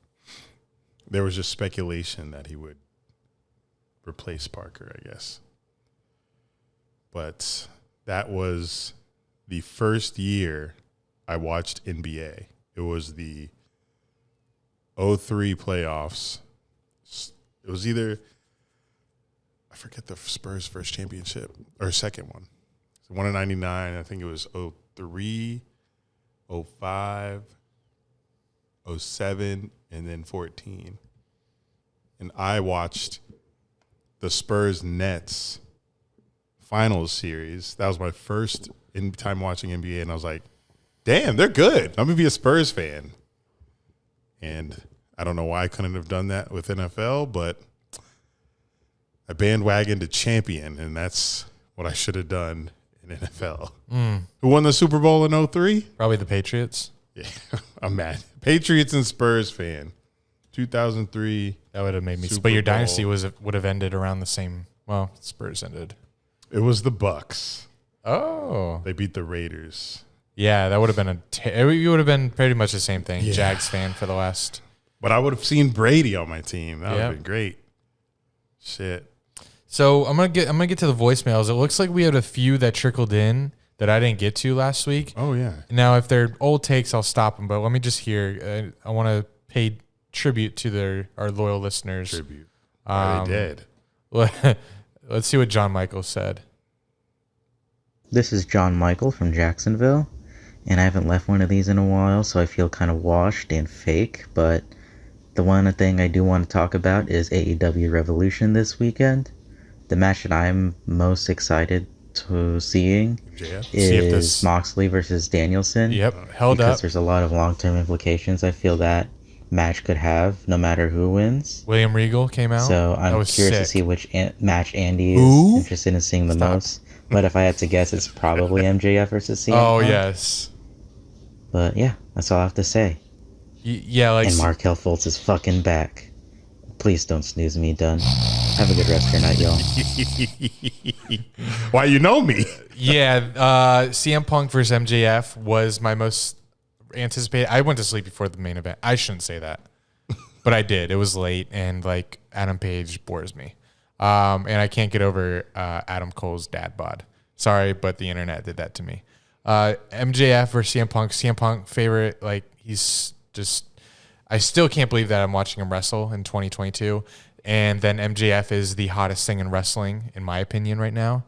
There was just speculation that he would replace Parker, I guess. But that was the first year I watched NBA. It was the 03 playoffs. It was either, I forget the Spurs' first championship or second one. So one in 99. I think it was 03, 05, 07, and then 14. And I watched the Spurs Nets finals series. That was my first time watching NBA, and I was like, damn, they're good. I'm going to be a Spurs fan. And I don't know why I couldn't have done that with NFL, but I bandwagoned to champion, and that's what I should have done in NFL. Who won the Super Bowl in 03? Probably the Patriots. Yeah, I'm mad. Patriots and Spurs fan. 2003. That would have made me. Super But your Bowl. dynasty would have ended around the same. Well, Spurs ended. It was the Bucks. Oh, They beat the Raiders. yeah, that would have been you would have been pretty much the same thing. Yeah. Jags fan for the last. But I would have seen Brady on my team. That would have Yep. been great. Shit. So I'm gonna get to the voicemails. It looks like we had a few that trickled in that I didn't get to last week. Oh, yeah. Now, if they're old takes, I'll stop them. But let me just hear. I want to pay tribute to our loyal listeners. Tribute. Are they dead? Let's see what John Michael said. This is John Michael from Jacksonville, and I haven't left one of these in a while, so I feel kind of washed and fake, but the one thing I do want to talk about is AEW Revolution this weekend. The match that I'm most excited to seeing JF? See if is this- Moxley versus Danielson. Yep, held because up. there's a lot of long-term implications I feel that match could have, no matter who wins. William Regal came out. So That I'm was curious to sick. see which match Andy is Who? interested in seeing the Stop. most. But if I had to guess, it's probably MJF versus CM Oh Punk. yes. But yeah, that's all I have to say. Yeah, like And Markel Fultz is fucking back. Please don't snooze me, Dunn. Have a good rest of your night, y'all. Why you know me? yeah. CM Punk versus MJF was my most anticipated. I went to sleep before the main event. I shouldn't say that, but I did. It was late, and like Adam Page bores me, and I can't get over Adam Cole's dad bod. Sorry, but the internet did that to me. MJF versus CM Punk. CM Punk favorite. Like he's just. I still can't believe that I'm watching him wrestle in 2022. And then MJF is the hottest thing in wrestling, in my opinion, right now.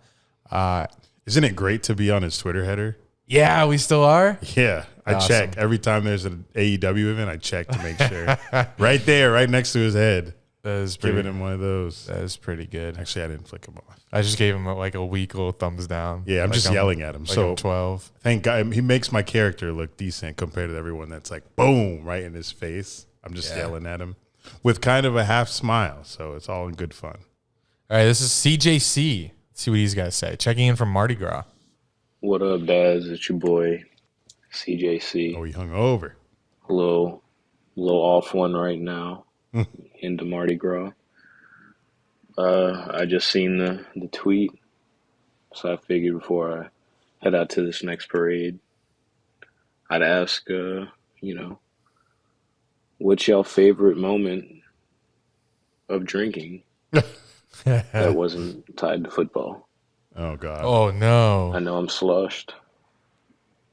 Isn't it great to be on his Twitter header? Yeah, we still are. Yeah. I Awesome. check. Every time there's an AEW event, I check to make sure. Right there, right next to his head. That is Giving pretty, him one of those. that is pretty good. Actually, I didn't flick him off. I just gave him like a weak little thumbs down. Yeah, I'm Like just yelling at him. Like So I'm 12. thank God he makes my character look decent compared to everyone that's like boom right in his face. I'm just yelling at him with kind of a half smile, so it's all in good fun. All right, this is CJC. Let's see what he's got to say. Checking in from Mardi Gras. What up, Daz? It's your boy, CJC. Oh, he hung over. A little off one right now into Mardi Gras. I just seen the tweet, so I figured before I head out to this next parade, I'd ask, what's your favorite moment of drinking that wasn't tied to football? Oh God. Oh, no. I know I'm slushed,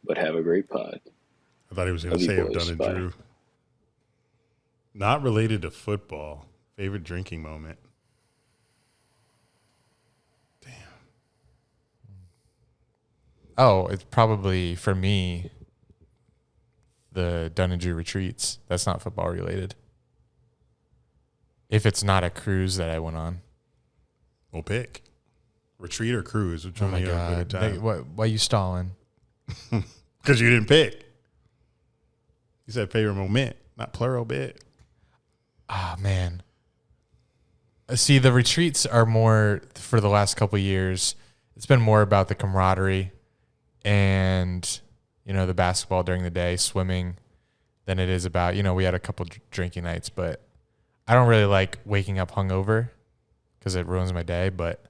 but have a great pod. I thought he was going to Love you say of boys. Dunn and Bye. Drew. Not related to football. Favorite drinking moment. Oh, it's probably for me the Dunn and Drew retreats. That's not football related. If it's not a cruise that I went on. We'll pick retreat or cruise. Which Oh one my you have a God. better time? Why you stalling? Because you didn't pick. You said favorite moment, not plural bit. Ah, man. See, the retreats are more for the last couple of years. It's been more about the camaraderie and, the basketball during the day, swimming, than it is about, we had a couple drinking nights, but I don't really like waking up hungover because it ruins my day. But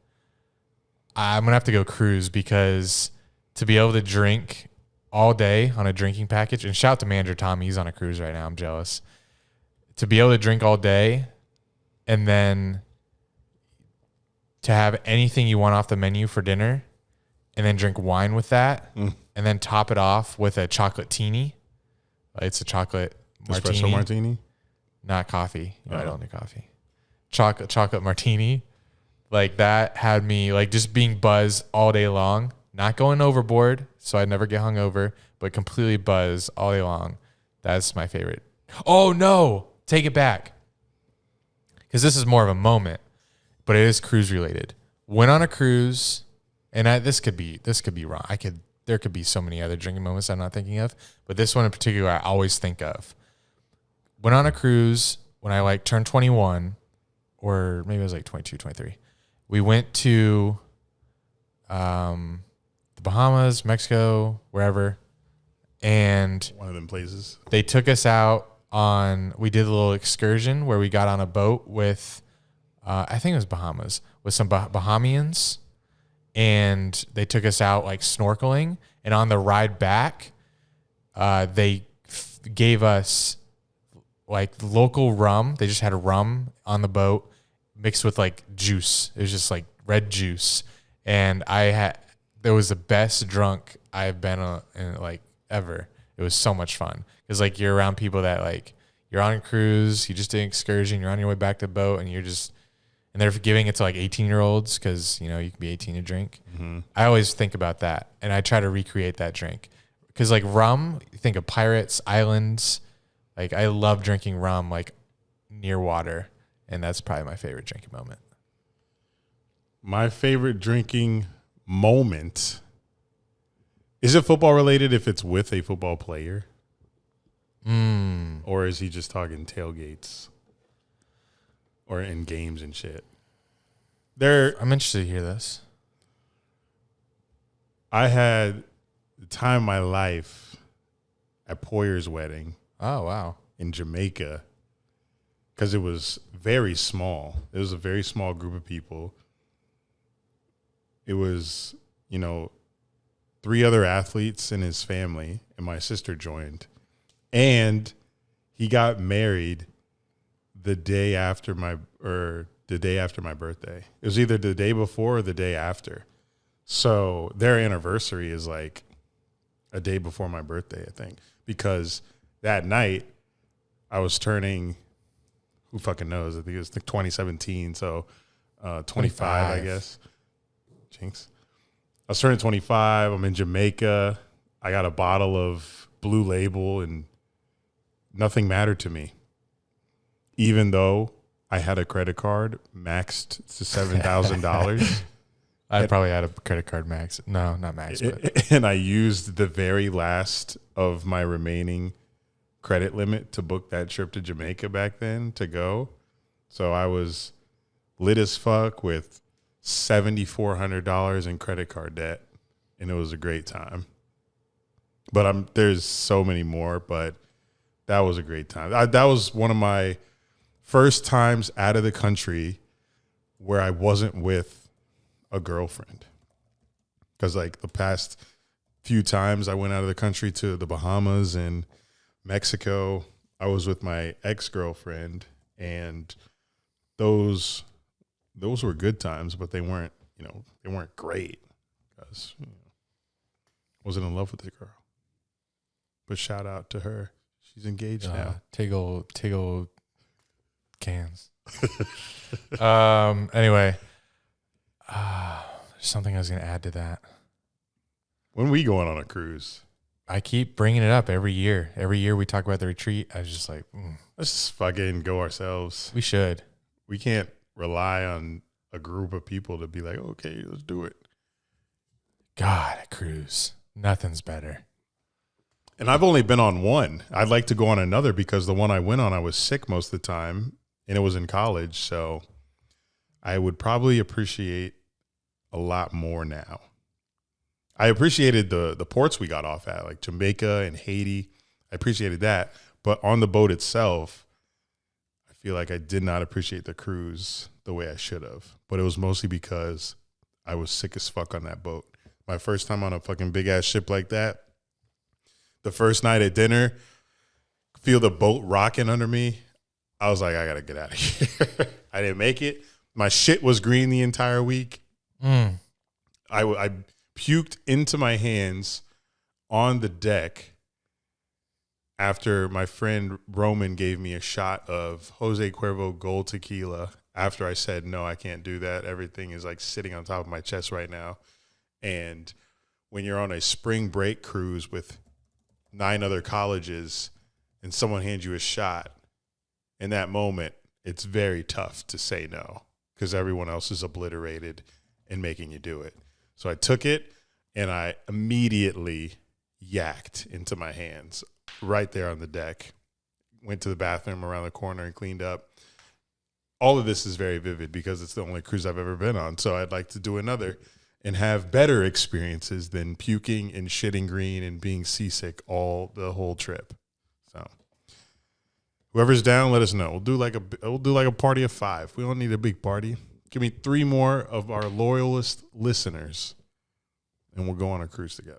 I'm going to have to go cruise because to be able to drink all day on a drinking package, and shout out to manager Tommy, he's on a cruise right now. I'm jealous. To be able to drink all day and then to have anything you want off the menu for dinner and then drink wine with that and then top it off with a chocolate teeny. It's a chocolate martini. Espresso martini? Not coffee. I don't do coffee. Chocolate martini. Like that had me like just being buzzed all day long, not going overboard so I'd never get hungover, but completely buzzed all day long. That's my favorite. Oh no, take it back. Because this is more of a moment, but it is cruise related. Went on a cruise, and this could be wrong. There could be so many other drinking moments I'm not thinking of, but this one in particular I always think of. Went on a cruise when I turned 21, or maybe I was 22, 23. We went to the Bahamas, Mexico, wherever, and One of them places. they took us out we did a little excursion where we got on a boat with, I think it was Bahamas, with some Bahamians, and they took us out snorkeling, and on the ride back, they gave us local rum. They just had a rum on the boat mixed with juice. It was just red juice. And there was the best drunk I've been in ever. It was so much fun. Because you're around people that you're on a cruise, you just did an excursion, you're on your way back to the boat, and and they're giving it to 18-year-olds because, you can be 18 to drink. Mm-hmm. I always think about that, and I try to recreate that drink. Because rum, you think of pirates, islands. I love drinking rum near water, and that's probably my favorite drinking moment. My favorite drinking moment. Is it football related if it's with a football player? Or is he just talking tailgates? Or in games and shit? I'm interested to hear this. I had the time of my life at Poyer's wedding. Oh, wow. In Jamaica. Because it was very small. It was a very small group of people. It was, 3 other athletes and his family, and my sister joined. And he got married the day after my birthday. It was either the day before or the day after. So their anniversary is a day before my birthday, I think. Because that night I was turning, who fucking knows? I think it was 2017. So 25, I guess. Jinx. I was turning 25. I'm in Jamaica. I got a bottle of Blue Label and nothing mattered to me. Even though I had a credit card maxed to $7,000. I probably had a credit card max. No, not max. But. And I used the very last of my remaining credit limit to book that trip to Jamaica back then to go. So I was lit as fuck with $7,400 in credit card debt, and it was a great time. But there's so many more, but that was a great time. That was one of my first times out of the country where I wasn't with a girlfriend. Because the past few times I went out of the country to the Bahamas and Mexico, I was with my ex-girlfriend, and those were good times, but they weren't, they weren't great because I wasn't in love with the girl. But shout out to her. She's engaged now. Tiggle cans. Anyway, there's something I was going to add to that. When we going on a cruise? I keep bringing it up every year. Every year we talk about the retreat. I was just like, let's just fucking go ourselves. We should. We can't rely on a group of people to be like, okay, let's do it. God, a cruise. Nothing's better. And I've only been on one. I'd like to go on another because the one I went on, I was sick most of the time, and it was in college. So I would probably appreciate a lot more now. I appreciated the ports we got off at, like Jamaica and Haiti. I appreciated that. But on the boat itself, I feel like I did not appreciate the cruise the way I should have. But it was mostly because I was sick as fuck on that boat. My first time on a fucking big-ass ship like that, the first night at dinner, feel the boat rocking under me. I was like, I got to get out of here. I didn't make it. My shit was green the entire week. I puked into my hands on the deck after my friend Roman gave me a shot of Jose Cuervo Gold Tequila after I said, no, I can't do that. Everything is like sitting on top of my chest right now. And when you're on a spring break cruise with 9 other colleges and someone hands you a shot, in that moment, it's very tough to say no because everyone else is obliterated and making you do it. So I took it and I immediately yacked into my hands right there on the deck. Went to the bathroom around the corner and cleaned up. All of this is very vivid because it's the only cruise I've ever been on. So I'd like to do another and have better experiences than puking and shitting green and being seasick the whole trip. So whoever's down, let us know. We'll do like a party of 5. We don't need a big party. Give me 3 more of our loyalist listeners, and we'll go on a cruise together.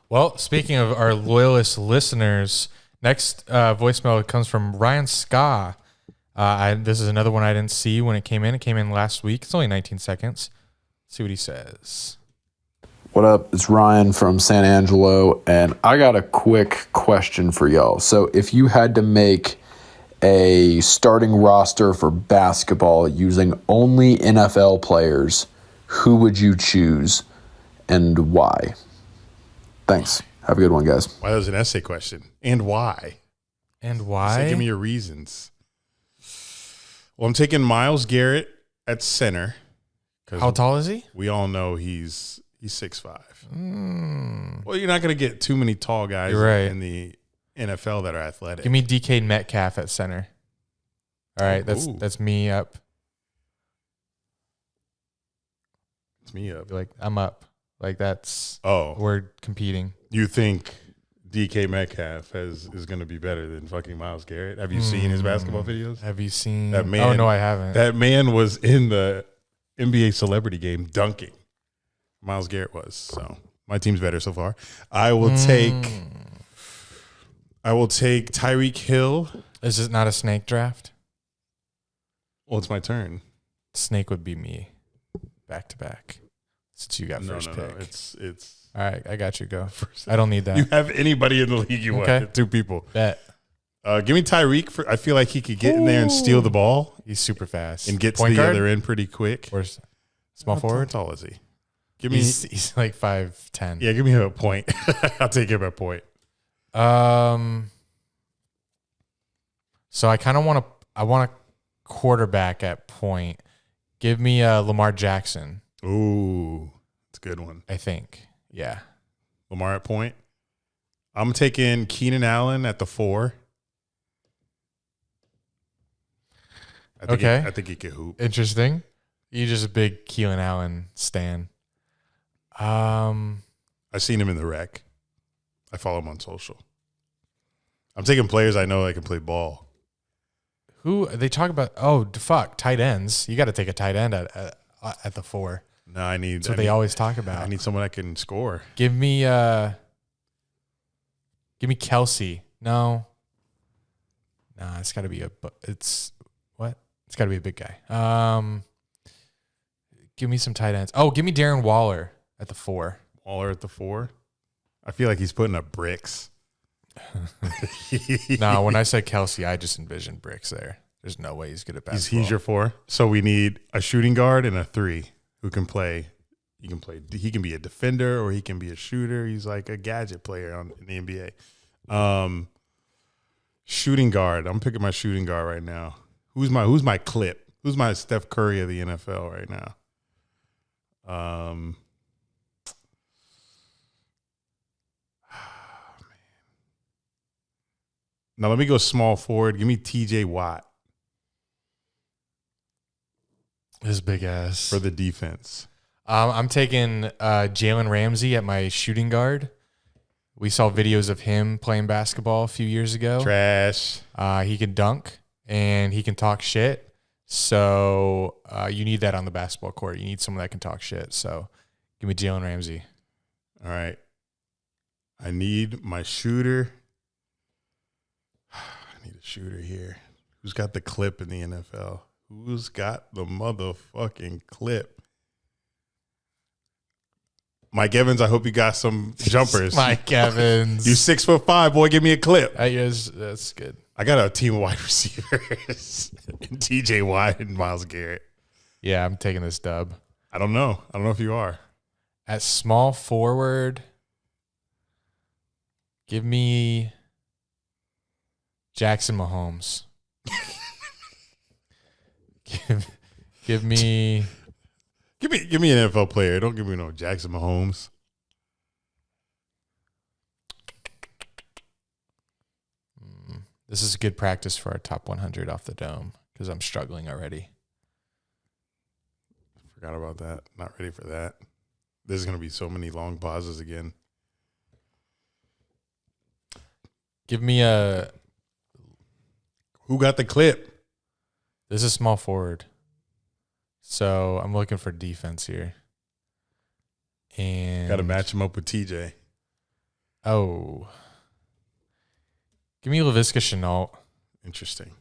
Well, speaking of our loyalist listeners, next voicemail comes from Ryan Ska. This is another one I didn't see when it came in. It came in last week. It's only 19 seconds. Let's see what he says. What up? It's Ryan from San Angelo, and I got a quick question for y'all. So if you had to make a starting roster for basketball using only NFL players, who would you choose and why? Thanks. Have a good one, guys. Well, that was an essay question. And why? And why? So give me your reasons. Well, I'm taking Myles Garrett at center. How tall is he? We all know he's 6'5". Well, you're not going to get too many tall guys in the NFL that are athletic. Give me DK Metcalf at center. All right, that's me up. It's me up. Like I'm up. Like that's we're competing. You think DK Metcalf is going to be better than fucking Myles Garrett? Have you seen his basketball videos? Have you seen that man? Oh no, I haven't. That man was in the NBA celebrity game dunking. Myles Garrett was. So my team's better so far. I will take Tyreek Hill. Is it not a snake draft? Well, it's my turn. Snake would be me, back to back. Since you got first pick. No. It's all right. I got you. Go. I don't need that. You have anybody in the league you want. 2 people. Bet. Give me Tyreek. I feel like he could get in there and steal the ball. He's super fast and get to the other end pretty quick. Or small forward. How tall is he? He's like 5'10". Yeah, give me a point. I'll take him a point. So I kind of want a quarterback at point. Give me Lamar Jackson. Ooh, that's a good one. I think. Yeah. Lamar at point. I'm taking Keenan Allen at the 4. I think he can hoop. Interesting. You just a big Keelan Allen stan. I've seen him in the rec. I follow him on social. I'm taking players I know that can play ball. Who they talk about? Oh, fuck, tight ends. You got to take a tight end at the 4. No, I need. That's what they always talk about. I need someone that can score. Give me Kelsey. No, it's got to be It's got to be a big guy. Give me some tight ends. Oh, give me Darren Waller at the 4. Waller at the 4. I feel like he's putting up bricks. No, when I said Kelsey, I just envisioned bricks there. There's no way he's good at basketball. He's your 4. So we need a shooting guard and a 3 who can play He can play. He can be a defender or he can be a shooter. He's like a gadget player in the NBA. Shooting guard. I'm picking my shooting guard right now. Who's my clip? Who's my Steph Curry of the NFL right now? Now let me go small forward. Give me TJ Watt. His big ass. For the defense. I'm taking Jalen Ramsey at my shooting guard. We saw videos of him playing basketball a few years ago. Trash. He can dunk and he can talk shit. So you need that on the basketball court. You need someone that can talk shit. So give me Jalen Ramsey. All right. I need my shooter. I need a shooter here. Who's got the clip in the NFL? Who's got the motherfucking clip? Mike Evans, I hope you got some jumpers. Mike Evans. You 6'5", boy, give me a clip. Yes, that's good. I got a team of wide receivers. TJ Watt and Myles Garrett. Yeah, I'm taking this dub. I don't know if you are. At small forward, give me Jackson Mahomes. Give me an NFL player. Don't give me no Jackson Mahomes. This is good practice for our top 100 off the dome because I'm struggling already. Forgot about that. Not ready for that. There's going to be so many long pauses again. Give me a... Who got the clip? This is small forward. So I'm looking for defense here. And... Got to match him up with TJ. Oh. Give me LaVisca Chenault. Interesting.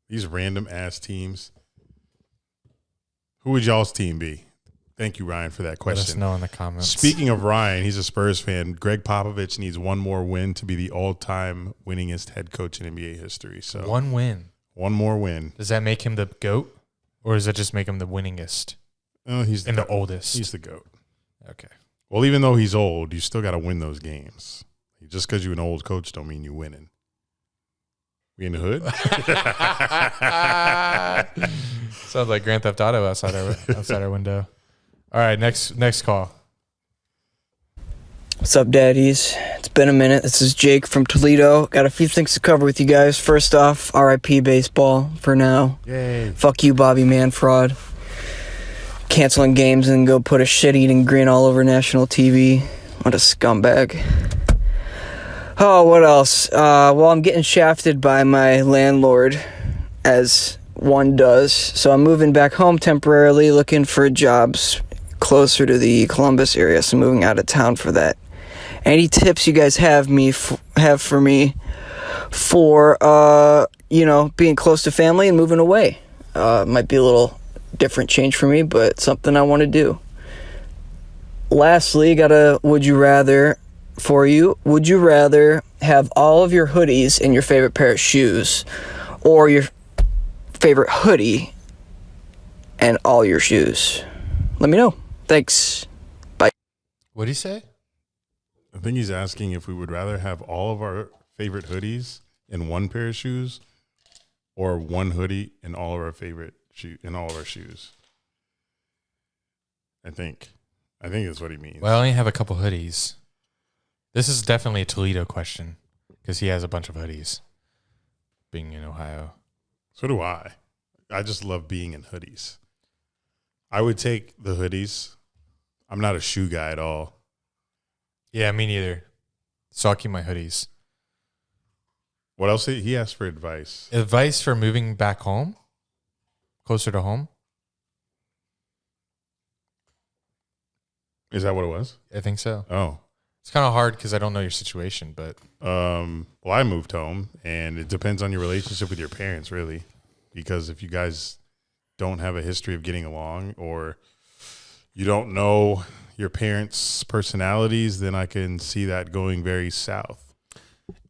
These random ass teams. Who would y'all's team be? Thank you, Ryan, for that question. Let us know in the comments. Speaking of Ryan, he's a Spurs fan. Greg Popovich needs one more win to be the all-time winningest head coach in NBA history. So one win. One more win. Does that make him the GOAT? Or does that just make him the winningest? Oh, he's the oldest. He's the GOAT. Okay. Well, even though he's old, you still got to win those games. Just because you're an old coach don't mean you're winning. We in the hood? Sounds like Grand Theft Auto outside our window. All right, next call. What's up, daddies? It's been a minute. This is Jake from Toledo. Got a few things to cover with you guys. First off, RIP baseball for now. Yay. Fuck you, Bobby Manfraud. Canceling games and go put a shit-eating grin all over national TV. What a scumbag. Oh, what else? Well, I'm getting shafted by my landlord, as one does. So I'm moving back home temporarily, looking for jobs closer to the Columbus area. So moving out of town for that. Any tips you guys have for me for being close to family and moving away? Might be a little different change for me, but something I want to do. Lastly, got a would you rather for you. Would you rather have all of your hoodies in your favorite pair of shoes, or your favorite hoodie and all your shoes? Let me know. Thanks. Bye. What did he say? I think he's asking if we would rather have all of our favorite hoodies in one pair of shoes, or one hoodie and all of our favorite all of our shoes. I think that's what he means. Well, I only have a couple hoodies. This is definitely a Toledo question because he has a bunch of hoodies. Being in Ohio, so do I. I just love being in hoodies. I would take the hoodies. I'm not a shoe guy at all. Yeah, me neither. So I'll keep my hoodies. What else? He asked for advice. Advice for moving back home? Closer to home? Is that what it was? I think so. Oh. It's kind of hard because I don't know your situation, but... Well, I moved home, and it depends on your relationship with your parents, really. Because if you guys don't have a history of getting along, or you don't know your parents' personalities, then I can see that going very south.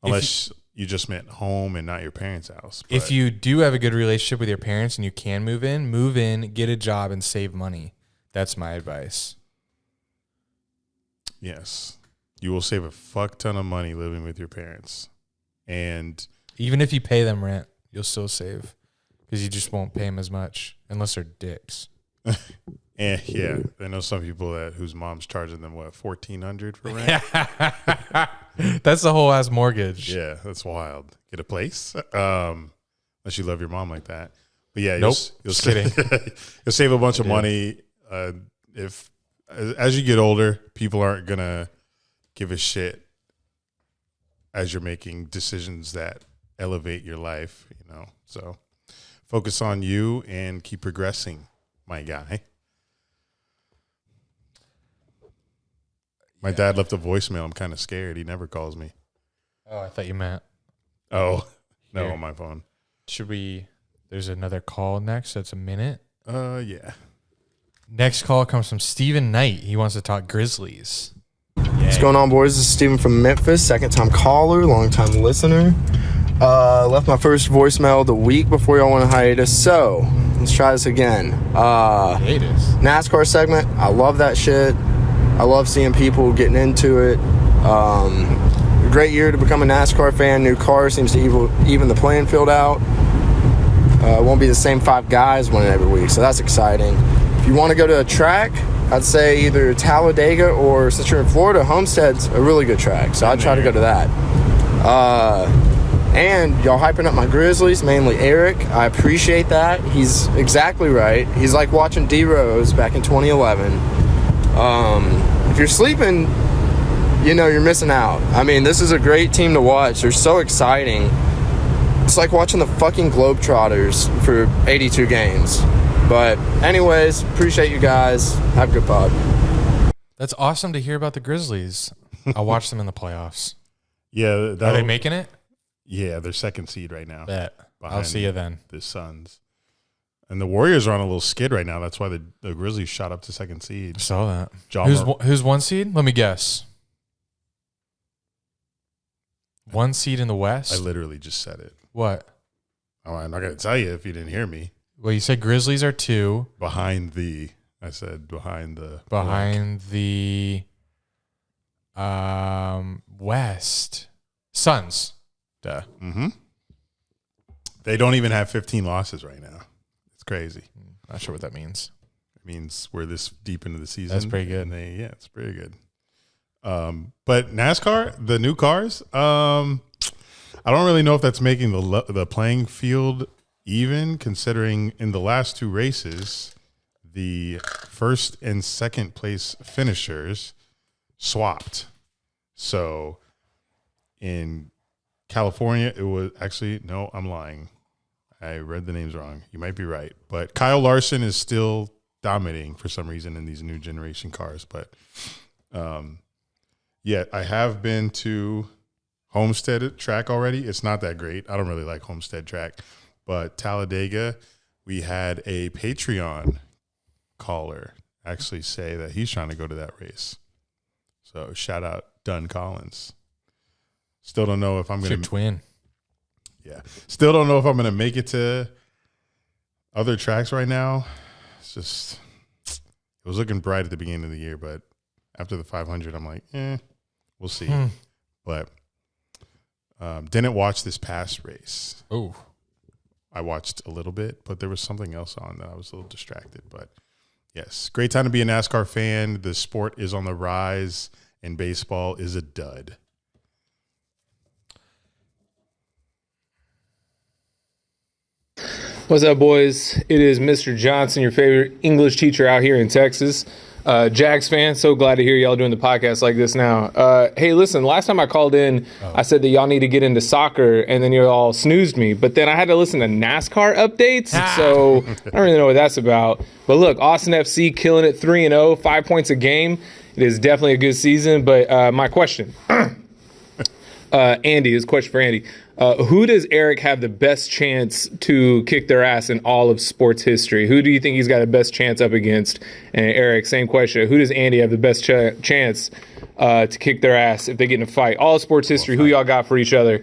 Unless you just meant home and not your parents' house. But if you do have a good relationship with your parents and you can move in, get a job and save money. That's my advice. Yes. You will save a fuck ton of money living with your parents. And even if you pay them rent, you'll still save because you just won't pay them as much unless they're dicks. And yeah, I know some people whose mom's charging them $1,400 for rent. That's the whole ass mortgage. Yeah, that's wild. Get a place, unless you love your mom like that. But yeah, nope. You'll kidding. You'll save a bunch of money. If as you get older, people aren't gonna give a shit as you're making decisions that elevate your life. So focus on you and keep progressing, my guy. My dad left a voicemail. I'm kind of scared. He never calls me. Oh, I thought you meant. Oh, no, Here. on my phone. Should we? There's another call next. That's a minute. Yeah. Next call comes from Steven Knight. He wants to talk Grizzlies. What's going on, boys? This is Steven from Memphis, second-time caller, long-time listener. Left my first voicemail the week before y'all went on hiatus, so let's try this again. Hiatus. NASCAR segment, I love that shit. I love seeing people getting into it. Great year to become a NASCAR fan. New car seems to even the playing field out. It won't be the same 5 guys winning every week, so that's exciting. If you want to go to a track, I'd say either Talladega or, since you're in Florida, Homestead's a really good track, so I'd try to go to that. And y'all hyping up my Grizzlies, mainly Eric. I appreciate that. He's exactly right. He's like watching D-Rose back in 2011. If you're sleeping, you're missing out. I mean, this is a great team to watch. They're so exciting. It's like watching the fucking Globetrotters for 82 games. But anyways, appreciate you guys. Have a good pod. That's awesome to hear about the Grizzlies. I'll watch them in the playoffs. Yeah. Are they making it? Yeah, they're second seed right now. Bet. I'll see you then. The Suns. And the Warriors are on a little skid right now. That's why the Grizzlies shot up to second seed. I saw that. Who's 1 seed? Let me guess. 1 seed in the West? I literally just said it. What? Oh, I'm not going to tell you if you didn't hear me. Well, you said Grizzlies are 2. I said behind the West. Suns. Duh. Mm-hmm. They don't even have 15 losses right now. It's crazy. Not sure what that means. It means we're this deep into the season. That's pretty good. It's pretty good. But NASCAR, the new cars, I don't really know if that's making the playing field even, considering in the last 2 races, the first and second place finishers swapped. So in California, it was actually, no, I'm lying. I read the names wrong. You might be right. But Kyle Larson is still dominating for some reason in these new generation cars. But yeah, I have been to Homestead track already. It's not that great. I don't really like Homestead track. But Talladega, we had a Patreon caller actually say that he's trying to go to that race. So shout out Dunn Collins. Still don't know if I'm going to twin. Yeah. Still don't know if I'm going to make it to other tracks right now. It's just, it was looking bright at the beginning of the year, but after the 500, I'm like, we'll see. But didn't watch this past race. Oh, I watched a little bit, but there was something else on that I was a little distracted. But yes, great time to be a NASCAR fan. The sport is on the rise, and baseball is a dud. What's up, boys? It is Mr. Johnson, your favorite English teacher out here in Texas. Jags fan, so glad to hear y'all doing the podcast like this now. Hey, listen, last time I called in, I said that y'all need to get into soccer, and then you all snoozed me. But then I had to listen to NASCAR updates, so I don't really know what that's about. But look, Austin FC killing it 3-0, 5 points a game. It is definitely a good season. But my question, Andy, this question for Andy. Who does Eric have the best chance to kick their ass in all of sports history? Who do you think he's got the best chance up against? And Eric, same question. Who does Andy have the best chance to kick their ass if they get in a fight? All of sports history, who y'all got for each other?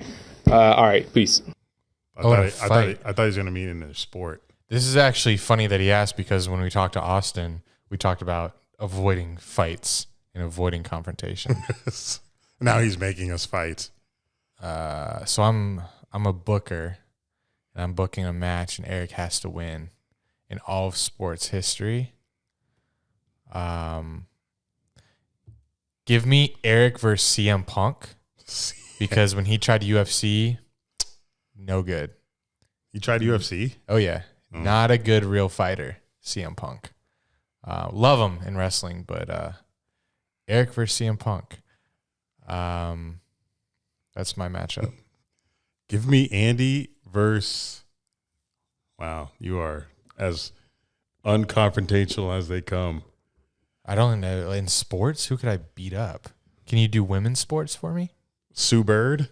All right, peace. I thought he was going to mean in their sport. This is actually funny that he asked because when we talked to Austin, we talked about avoiding fights and avoiding confrontation. Now he's making us fight. So I'm a booker, and I'm booking a match, and Eric has to win in all of sports history. Give me Eric versus CM Punk, because when he tried UFC, no good. He tried UFC? Oh, yeah. Not a good real fighter, CM Punk. Love him in wrestling, but Eric versus CM Punk. That's my matchup. Give me Andy versus... Wow, you are as unconfrontational as they come. I don't know. In sports, who could I beat up? Can you do women's sports for me? Sue Bird?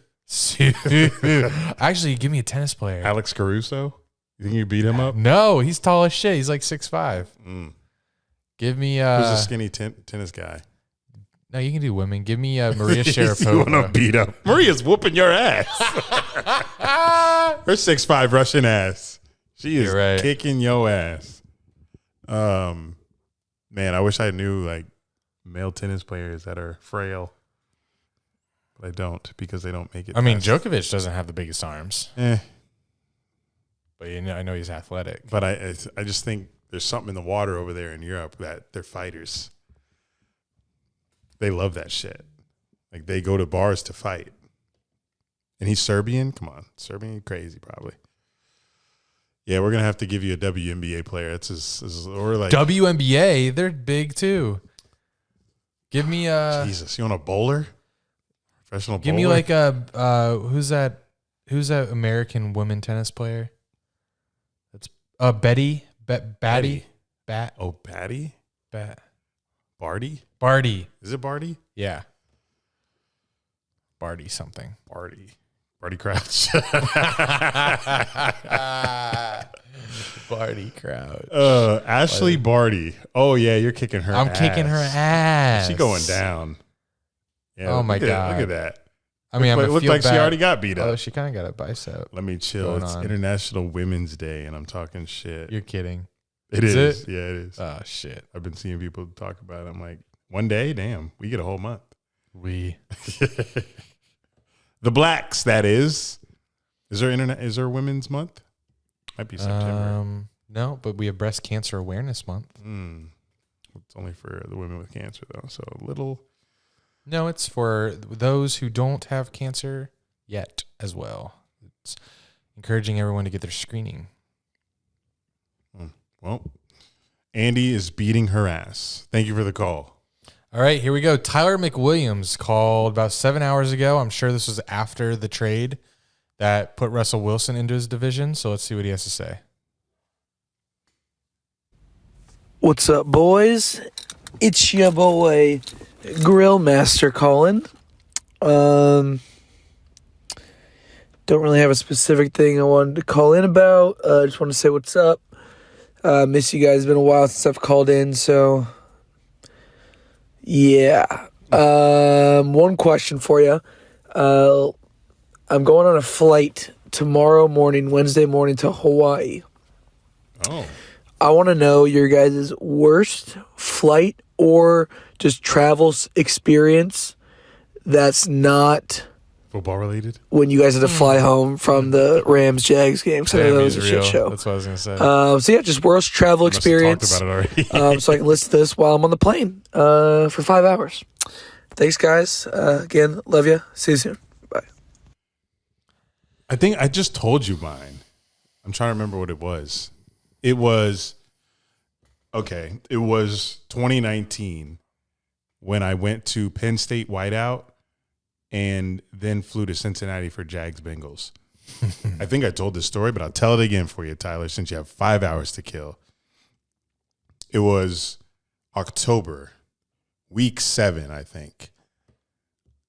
Actually, give me a tennis player. Alex Caruso? You think you beat him up? No, he's tall as shit. He's like 6'5". Give me... Who's a skinny tennis guy? No, you can do women. Give me Maria Sharapova. You want to beat up? Maria's whooping your ass. Her 6'5" Russian ass. She is kicking your ass. Man, I wish I knew like male tennis players that are frail, but I don't because they don't make it. I mean, Djokovic doesn't have the biggest arms. But I know he's athletic. But I just think there's something in the water over there in Europe that they're fighters. They love that shit. Like they go to bars to fight. And he's Serbian? Come on. Serbian crazy probably. Yeah, we're gonna have to give you a WNBA player. Or like WNBA, they're big too. Give me Jesus, you want a bowler? Professional bowler? Give me like a who's that American women tennis player? That's Batty. Batty? Barty? Is it Barty? Yeah. Barty something. Barty Crouch. Barty Crouch. Ashley Barty. Oh yeah, you're kicking her ass. I'm kicking her ass. She's going down. Yeah, oh my God. Look at that. I mean, it looked like she already got beat up. Oh, she kind of got a bicep. Let me chill. It's International Women's Day, and I'm talking shit. You're kidding. It is. Yeah, it is. Oh shit. I've been seeing people talk about it. I'm like, one day, damn, we get a whole month. The Blacks, that is. Is there Women's Month? Might be September. No, but we have Breast Cancer Awareness Month. It's only for the women with cancer, though. So a little. No, it's for those who don't have cancer yet as well. It's encouraging everyone to get their screening. Well, Andy is beating her ass. Thank you for the call. All right, here we go. Tyler McWilliams called about 7 hours ago. I'm sure this was after the trade that put Russell Wilson into his division. So let's see what he has to say. What's up, boys? It's your boy, Grill Master calling. Don't really have a specific thing I wanted to call in about. Just want to say what's up. Miss you guys. It's been a while since I've called in, so yeah. One question for you. I'm going on a flight tomorrow morning, Wednesday morning, to Hawaii. Oh. I want to know your guys' worst flight or just travel experience that's not football related. When you guys had to fly home from the Rams-Jags game, because I know that was a shit show. That's what I was going to say. So yeah, just worst travel experience. Talked about it already. So I can listen to this while I'm on the plane for 5 hours. Thanks, guys. Again, love you. See you soon. Bye. I think I just told you mine. I'm trying to remember what it was. It was 2019 when I went to Penn State Whiteout and then flew to Cincinnati for Jags Bengals. I think I told this story, but I'll tell it again for you, Tyler, since you have 5 hours to kill. It was October, week 7, I think.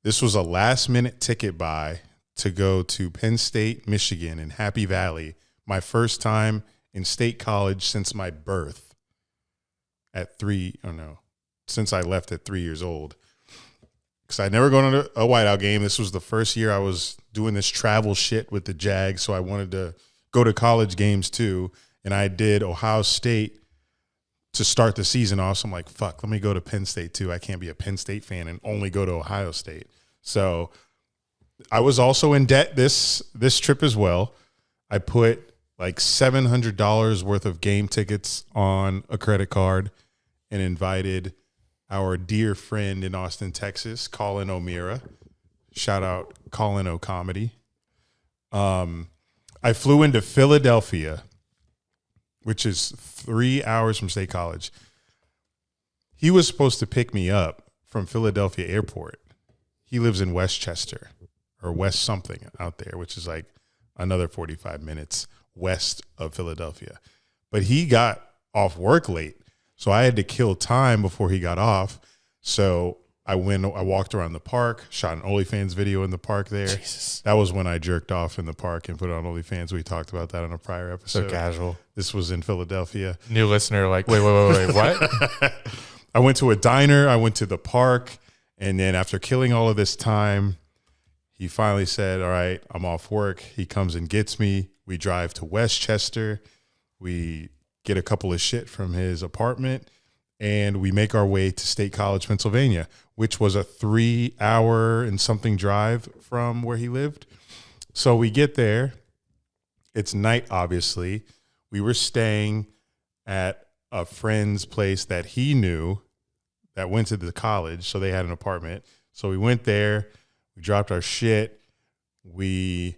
This was a last-minute ticket buy to go to Penn State, Michigan in Happy Valley, my first time in state college since my birth since I left at 3 years old. Because I'd never gone to a whiteout game. This was the first year I was doing this travel shit with the Jags, so I wanted to go to college games too. And I did Ohio State to start the season off. So I'm like, fuck, let me go to Penn State too. I can't be a Penn State fan and only go to Ohio State. So I was also in debt this trip as well. I put like $700 worth of game tickets on a credit card and invited our dear friend in Austin, Texas, Colin O'Meara. Shout out Colin O'Comedy. I flew into Philadelphia, which is 3 hours from State College. He was supposed to pick me up from Philadelphia Airport. He lives in Westchester or West something out there, which is like another 45 minutes west of Philadelphia. But he got off work late, so I had to kill time before he got off. So I walked around the park, shot an OnlyFans video in the park there. Jesus. That was when I jerked off in the park and put it on OnlyFans. We talked about that on a prior episode. So casual. This was in Philadelphia. New listener, like, wait, what? I went to a diner. I went to the park. And then after killing all of this time, he finally said, all right, I'm off work. He comes and gets me. We drive to Westchester. We get a couple of shit from his apartment. And we make our way to State College, Pennsylvania, which was a 3 hour and something drive from where he lived. So we get there. It's night, obviously. We were staying at a friend's place that he knew that went to the college. So they had an apartment. So we went there. We dropped our shit. We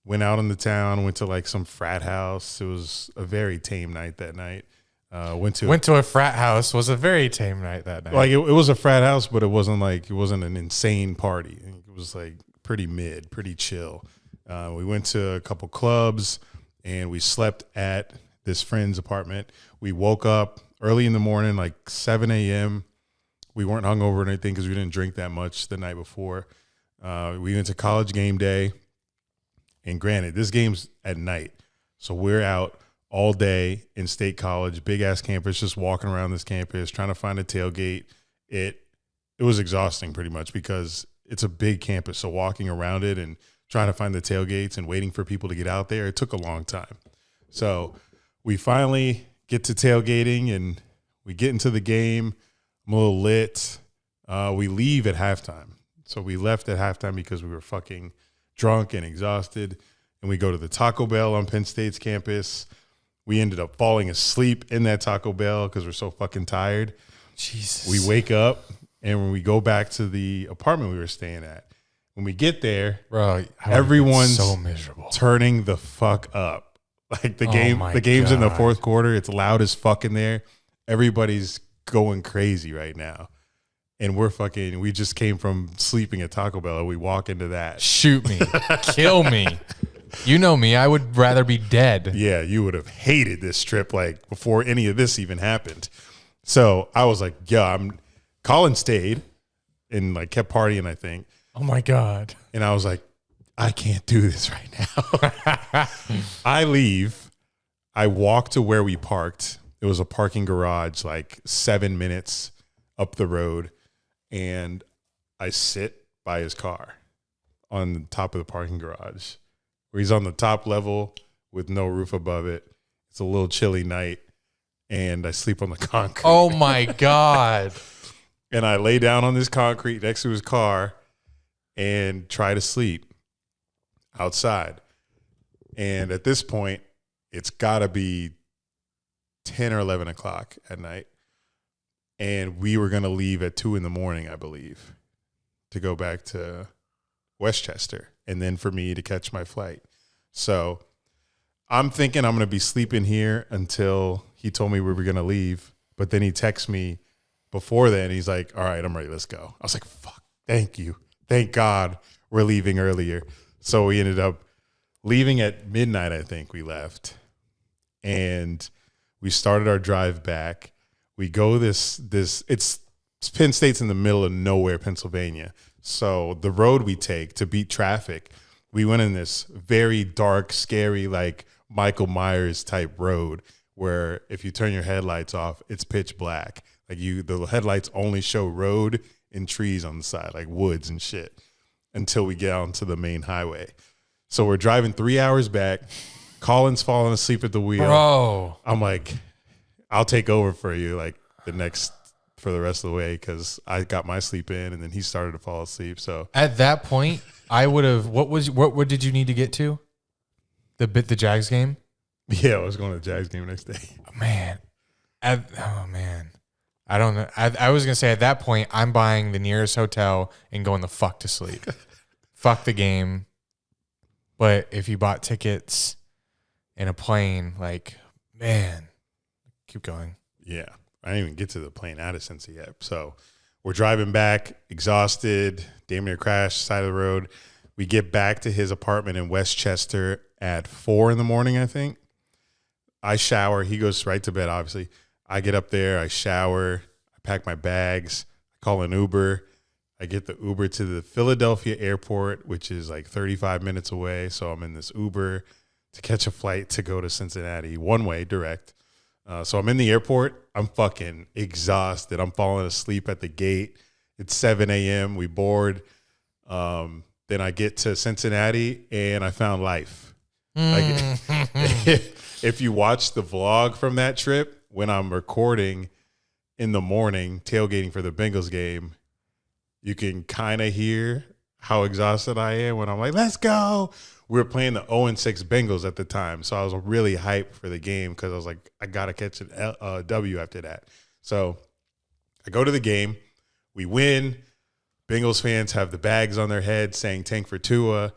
went out in the town, went to like some frat house. It was a very tame night that night. Went to a frat house. Was a very tame night that night. Like it was a frat house, but it wasn't an insane party. It was like pretty mid, pretty chill. We went to a couple clubs and we slept at this friend's apartment. We woke up early in the morning, like 7 a.m. We weren't hungover or anything because we didn't drink that much the night before. We went to college game day. And granted, this game's at night. So we're out all day in State College, big ass campus, just walking around this campus, trying to find a tailgate. It was exhausting pretty much because it's a big campus. So walking around it and trying to find the tailgates and waiting for people to get out there, it took a long time. So we finally get to tailgating and we get into the game. I'm a little lit. We leave at halftime. So we left at halftime because we were fucking drunk and exhausted. And we go to the Taco Bell on Penn State's campus. We ended up falling asleep in that Taco Bell because we're so fucking tired. Jesus. We wake up and when we go back to the apartment we were staying at, when we get there, bro, everyone's so miserable, turning the fuck up. Like the game's in the fourth quarter. It's loud as fuck in there. Everybody's going crazy right now. And we just came from sleeping at Taco Bell and we walk into that. Shoot me. Kill me. You know me. I would rather be dead. Yeah, you would have hated this trip like before any of this even happened. So I was like, yeah, Colin stayed and like kept partying, I think. Oh my God. And I was like, I can't do this right now. I leave. I walk to where we parked. It was a parking garage like 7 minutes up the road. And I sit by his car on the top of the parking garage where he's on the top level with no roof above it. It's a little chilly night and I sleep on the concrete. Oh my God. And I lay down on this concrete next to his car and try to sleep outside. And at this point, it's got to be 10 or 11 o'clock at night. And we were going to leave at 2 a.m, I believe, to go back to Westchester and then for me to catch my flight. So I'm thinking I'm going to be sleeping here until he told me we were going to leave. But then he texts me before then. He's like, all right, I'm ready. Let's go. I was like, fuck, thank you. Thank God we're leaving earlier. So we ended up leaving at midnight, I think we left. And we started our drive back. We go it's Penn State's in the middle of nowhere, Pennsylvania. So the road we take to beat traffic, we went in this very dark, scary, like Michael Myers type road where if you turn your headlights off, it's pitch black. Like the headlights only show road and trees on the side, like woods and shit, until we get onto the main highway. So we're driving 3 hours back. Colin's falling asleep at the wheel. Bro. I'm like, I'll take over for you for the rest of the way because I got my sleep in and then he started to fall asleep. So at that point, I would have. What did you need to get to? The Jags game. Yeah, I was going to the Jags game next day. Man, man, I don't know. I was gonna say at that point, I'm buying the nearest hotel and going the fuck to sleep. Fuck the game. But if you bought tickets in a plane, like, man, keep going. Yeah. I didn't even get to the plane out of Cincy yet. So we're driving back, exhausted, damn near crashed, side of the road. We get back to his apartment in Westchester at 4 a.m, I think. I shower. He goes right to bed, obviously. I get up there. I shower. I pack my bags. I call an Uber. I get the Uber to the Philadelphia airport, which is like 35 minutes away. So I'm in this Uber to catch a flight to go to Cincinnati, one way, direct. So I'm in the airport. I'm fucking exhausted. I'm falling asleep at the gate. It's 7 a.m. We board. Then I get to Cincinnati and I found life. Like, if you watch the vlog from that trip, when I'm recording in the morning, tailgating for the Bengals game, you can kind of hear how exhausted I am when I'm like, let's go. We were playing the 0-6 Bengals at the time, so I was really hyped for the game because I was like, I got to catch a W after that. So I go to the game. We win. Bengals fans have the bags on their heads saying tank for Tua.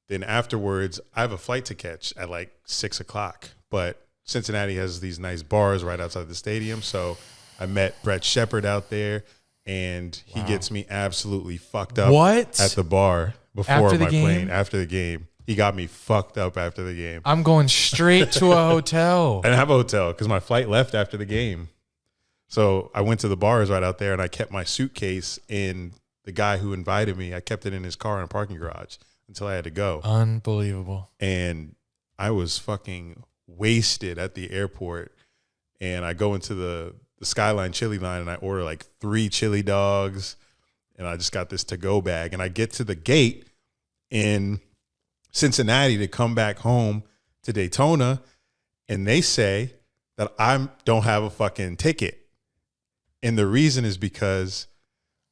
Then afterwards, I have a flight to catch at like 6 o'clock. But Cincinnati has these nice bars right outside the stadium. So I met Brett Shepard out there, and he gets me absolutely fucked up at the bar before my plane. After the game. He got me fucked up after the game. I'm going straight to a hotel. I didn't have a hotel because my flight left after the game. So I went to the bars right out there, and I kept my suitcase in the guy who invited me. I kept it in his car in a parking garage until I had to go. Unbelievable. And I was fucking wasted at the airport. And I go into the Skyline chili line, and I order like 3 chili dogs. And I just got this to-go bag. And I get to the gate in Cincinnati to come back home to Daytona, and they say that I don't have a fucking ticket. And the reason is because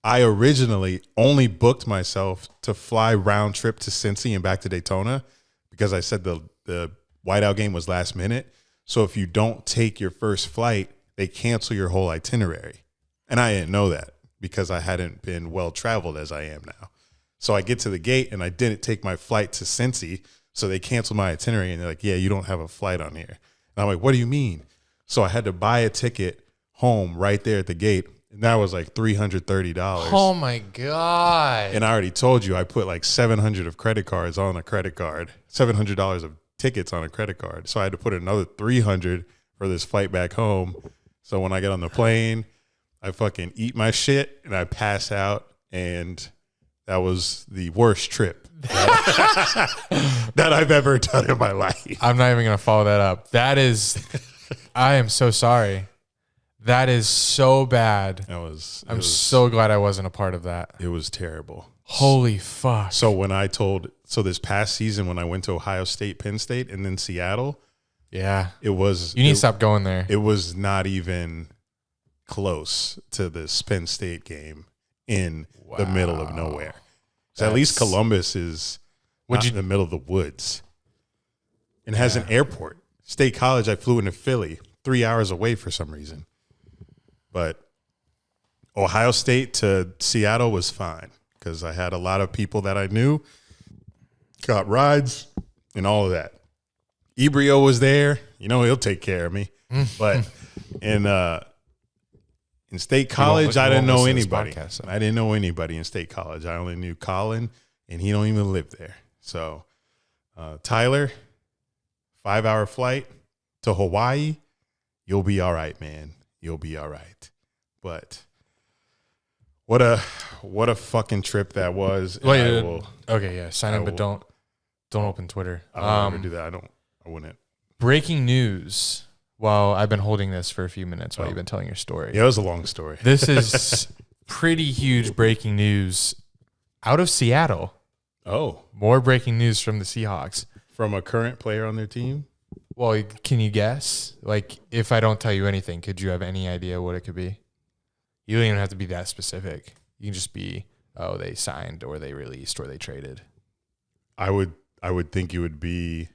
I originally only booked myself to fly round trip to Cincy and back to Daytona because I said the whiteout game was last minute. So if you don't take your first flight, they cancel your whole itinerary. And I didn't know that because I hadn't been well traveled as I am now. So I get to the gate and I didn't take my flight to Cincy. So they canceled my itinerary and they're like, yeah, you don't have a flight on here. And I'm like, what do you mean? So I had to buy a ticket home right there at the gate. And that was like $330. Oh my God. And I already told you, I put like $700 of credit cards on a credit card, $700 of tickets on a credit card. So I had to put another $300 for this flight back home. So when I get on the plane, I fucking eat my shit and I pass out, and that was the worst trip that I've ever done in my life. I'm not even going to follow that up. I am so sorry. That is so bad. I'm so glad I wasn't a part of that. It was terrible. Holy fuck. So this past season when I went to Ohio State, Penn State, and then Seattle. Yeah. You need to stop going there. It was not even close to this Penn State game in the middle of nowhere. So at least Columbus is not in the middle of the woods and has an airport. State College, I flew into Philly, 3 hours away for some reason. But Ohio State to Seattle was fine because I had a lot of people that I knew, got rides, and all of that. Ebrio was there. You know, he'll take care of me. But in State College, I didn't know anybody. I didn't know anybody in State College. I only knew Colin, and he don't even live there. So, Tyler, 5-hour flight to Hawaii. You'll be all right, man. You'll be all right. But what a fucking trip that was. Okay, yeah. Sign up, but don't open Twitter. I'll never do that. I wouldn't. Breaking news. Well, I've been holding this for a few minutes while you've been telling your story. Yeah, it was a long story. This is pretty huge breaking news out of Seattle. Oh. More breaking news from the Seahawks. From a current player on their team? Well, can you guess? Like, if I don't tell you anything, could you have any idea what it could be? You don't even have to be that specific. You can just be, oh, they signed or they released or they traded. I would think it would be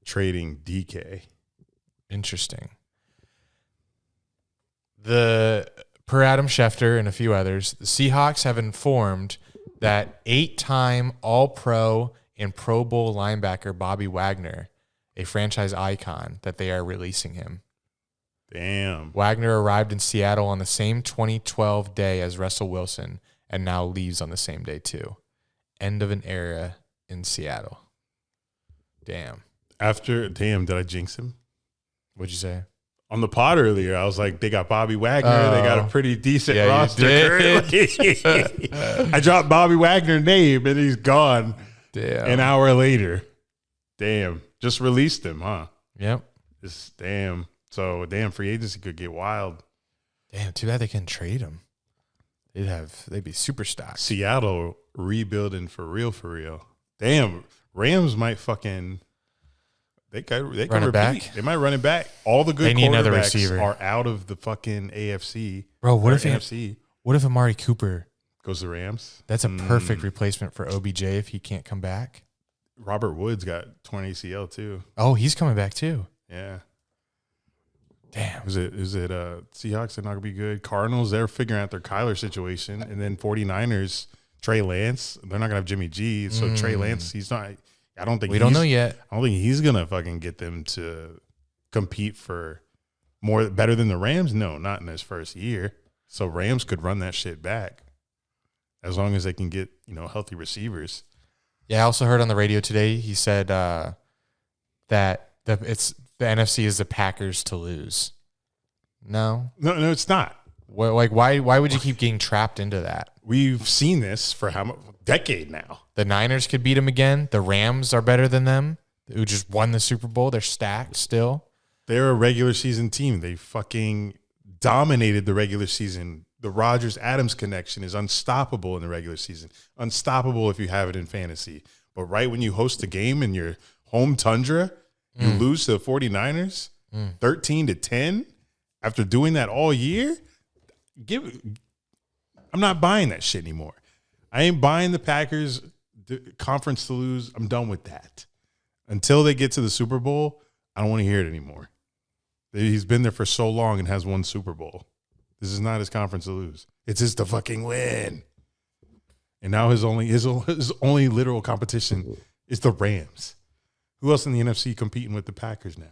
trading DK. Interesting. Per Adam Schefter and a few others, the Seahawks have informed that 8-time All-Pro and Pro Bowl linebacker Bobby Wagner, a franchise icon, that they are releasing him. Damn. Wagner arrived in Seattle on the same 2012 day as Russell Wilson and now leaves on the same day too. End of an era in Seattle. Damn. Did I jinx him? What'd you say? On the pod earlier, I was like, they got Bobby Wagner. They got a pretty decent roster currently. I dropped Bobby Wagner's name, and he's gone. Damn. An hour later. Damn. Just released him, huh? Yep. Just damn. So, free agency could get wild. Damn, too bad they couldn't trade him. They'd be super stocked. Seattle rebuilding for real. Damn, Rams might fucking they run it repeat. Back. They might run it back. All the good they need another quarterbacks receiver. are out of the fucking AFC. Bro, what if NFC what if Amari Cooper goes to Rams? That's a perfect replacement for OBJ if he can't come back. Robert Woods got torn ACL too. Oh, he's coming back too. Yeah. Damn. Is it Seahawks are not gonna be good? Cardinals, they're figuring out their Kyler situation, and then 49ers, Trey Lance, they're not gonna have Jimmy G. So Trey Lance, he's not. I don't think we don't know yet. I don't think he's gonna fucking get them to compete for better than the Rams. No, not in his first year. So Rams could run that shit back as long as they can get healthy receivers. Yeah, I also heard on the radio today. He said that the NFC is the Packers to lose. No, it's not. Why would you keep getting trapped into that? We've seen this for decade now. The Niners could beat them again. The Rams are better than them, who just won the Super Bowl. They're stacked still. They're a regular season team. They fucking dominated the regular season. The Rodgers-Adams connection is unstoppable in the regular season. Unstoppable if you have it in fantasy. But right when you host a game in your home tundra, you lose to the 49ers 13-10 after doing that all year. I'm not buying that shit anymore. I ain't buying the Packers conference to lose. I'm done with that. Until they get to the Super Bowl, I don't want to hear it anymore. He's been there for so long and has won Super Bowl. This is not his conference to lose. It's his to fucking win. And now his only literal competition is the Rams. Who else in the NFC competing with the Packers now?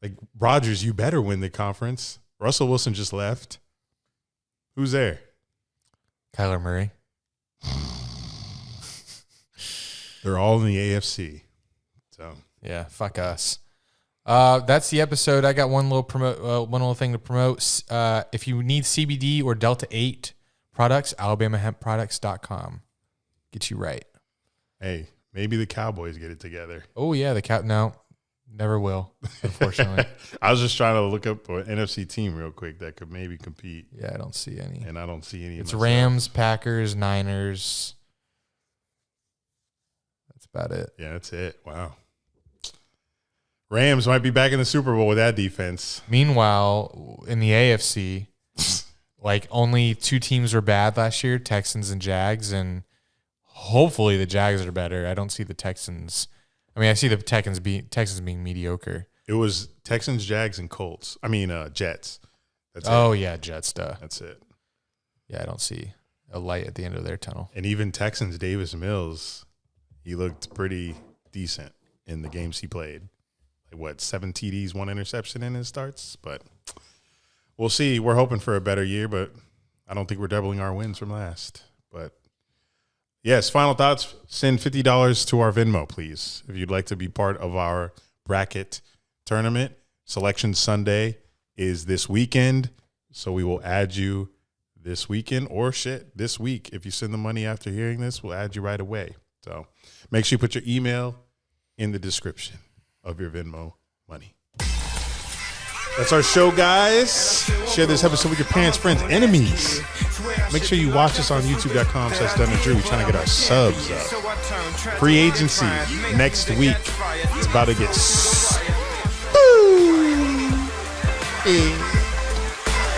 Like, Rodgers, you better win the conference. Russell Wilson just left. Who's there? Kyler Murray. They're all in the AFC. So yeah, fuck us. That's the episode. I got one little thing to promote. If you need CBD or Delta 8 products, AlabamaHempProducts.com. Get you right. Hey, maybe the Cowboys get it together. Oh, yeah. No, never will, unfortunately. I was just trying to look up an NFC team real quick that could maybe compete. Yeah, I don't see any. And I don't see any. It's Rams, Packers, Niners. That's about it. Yeah, that's it. Wow. Rams might be back in the Super Bowl with that defense. Meanwhile, in the AFC, only two teams were bad last year, Texans and Jags, and hopefully the Jags are better. I don't see the Texans. I mean, I see the Texans being mediocre. It was Texans, Jags, and Colts. I mean, Jets. That's it. Yeah, Jets. That's it. Yeah, I don't see a light at the end of their tunnel. And even Texans, Davis Mills, he looked pretty decent in the games he played. 7 TDs, 1 interception in his starts. But we'll see. We're hoping for a better year, but I don't think we're doubling our wins from last. But yes, final thoughts. Send $50 to our Venmo, please, if you'd like to be part of our bracket tournament. Selection Sunday is this weekend, so we will add you this weekend or this week. If you send the money after hearing this, we'll add you right away. So make sure you put your email in the description of your Venmo money. That's our show, guys. Share this episode with your parents, friends, enemies. Make sure you watch us on youtube.com/Dunn and Drew. We're trying to get our subs up. Free agency next week. It's about to get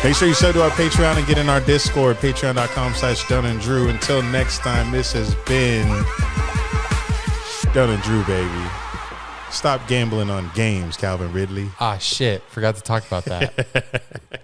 Make sure you sub to our Patreon and get in our Discord, patreon.com/Dunn and Drew. Until next time, this has been Dunn and Drew, baby. Stop gambling on games, Calvin Ridley. Ah, shit. Forgot to talk about that.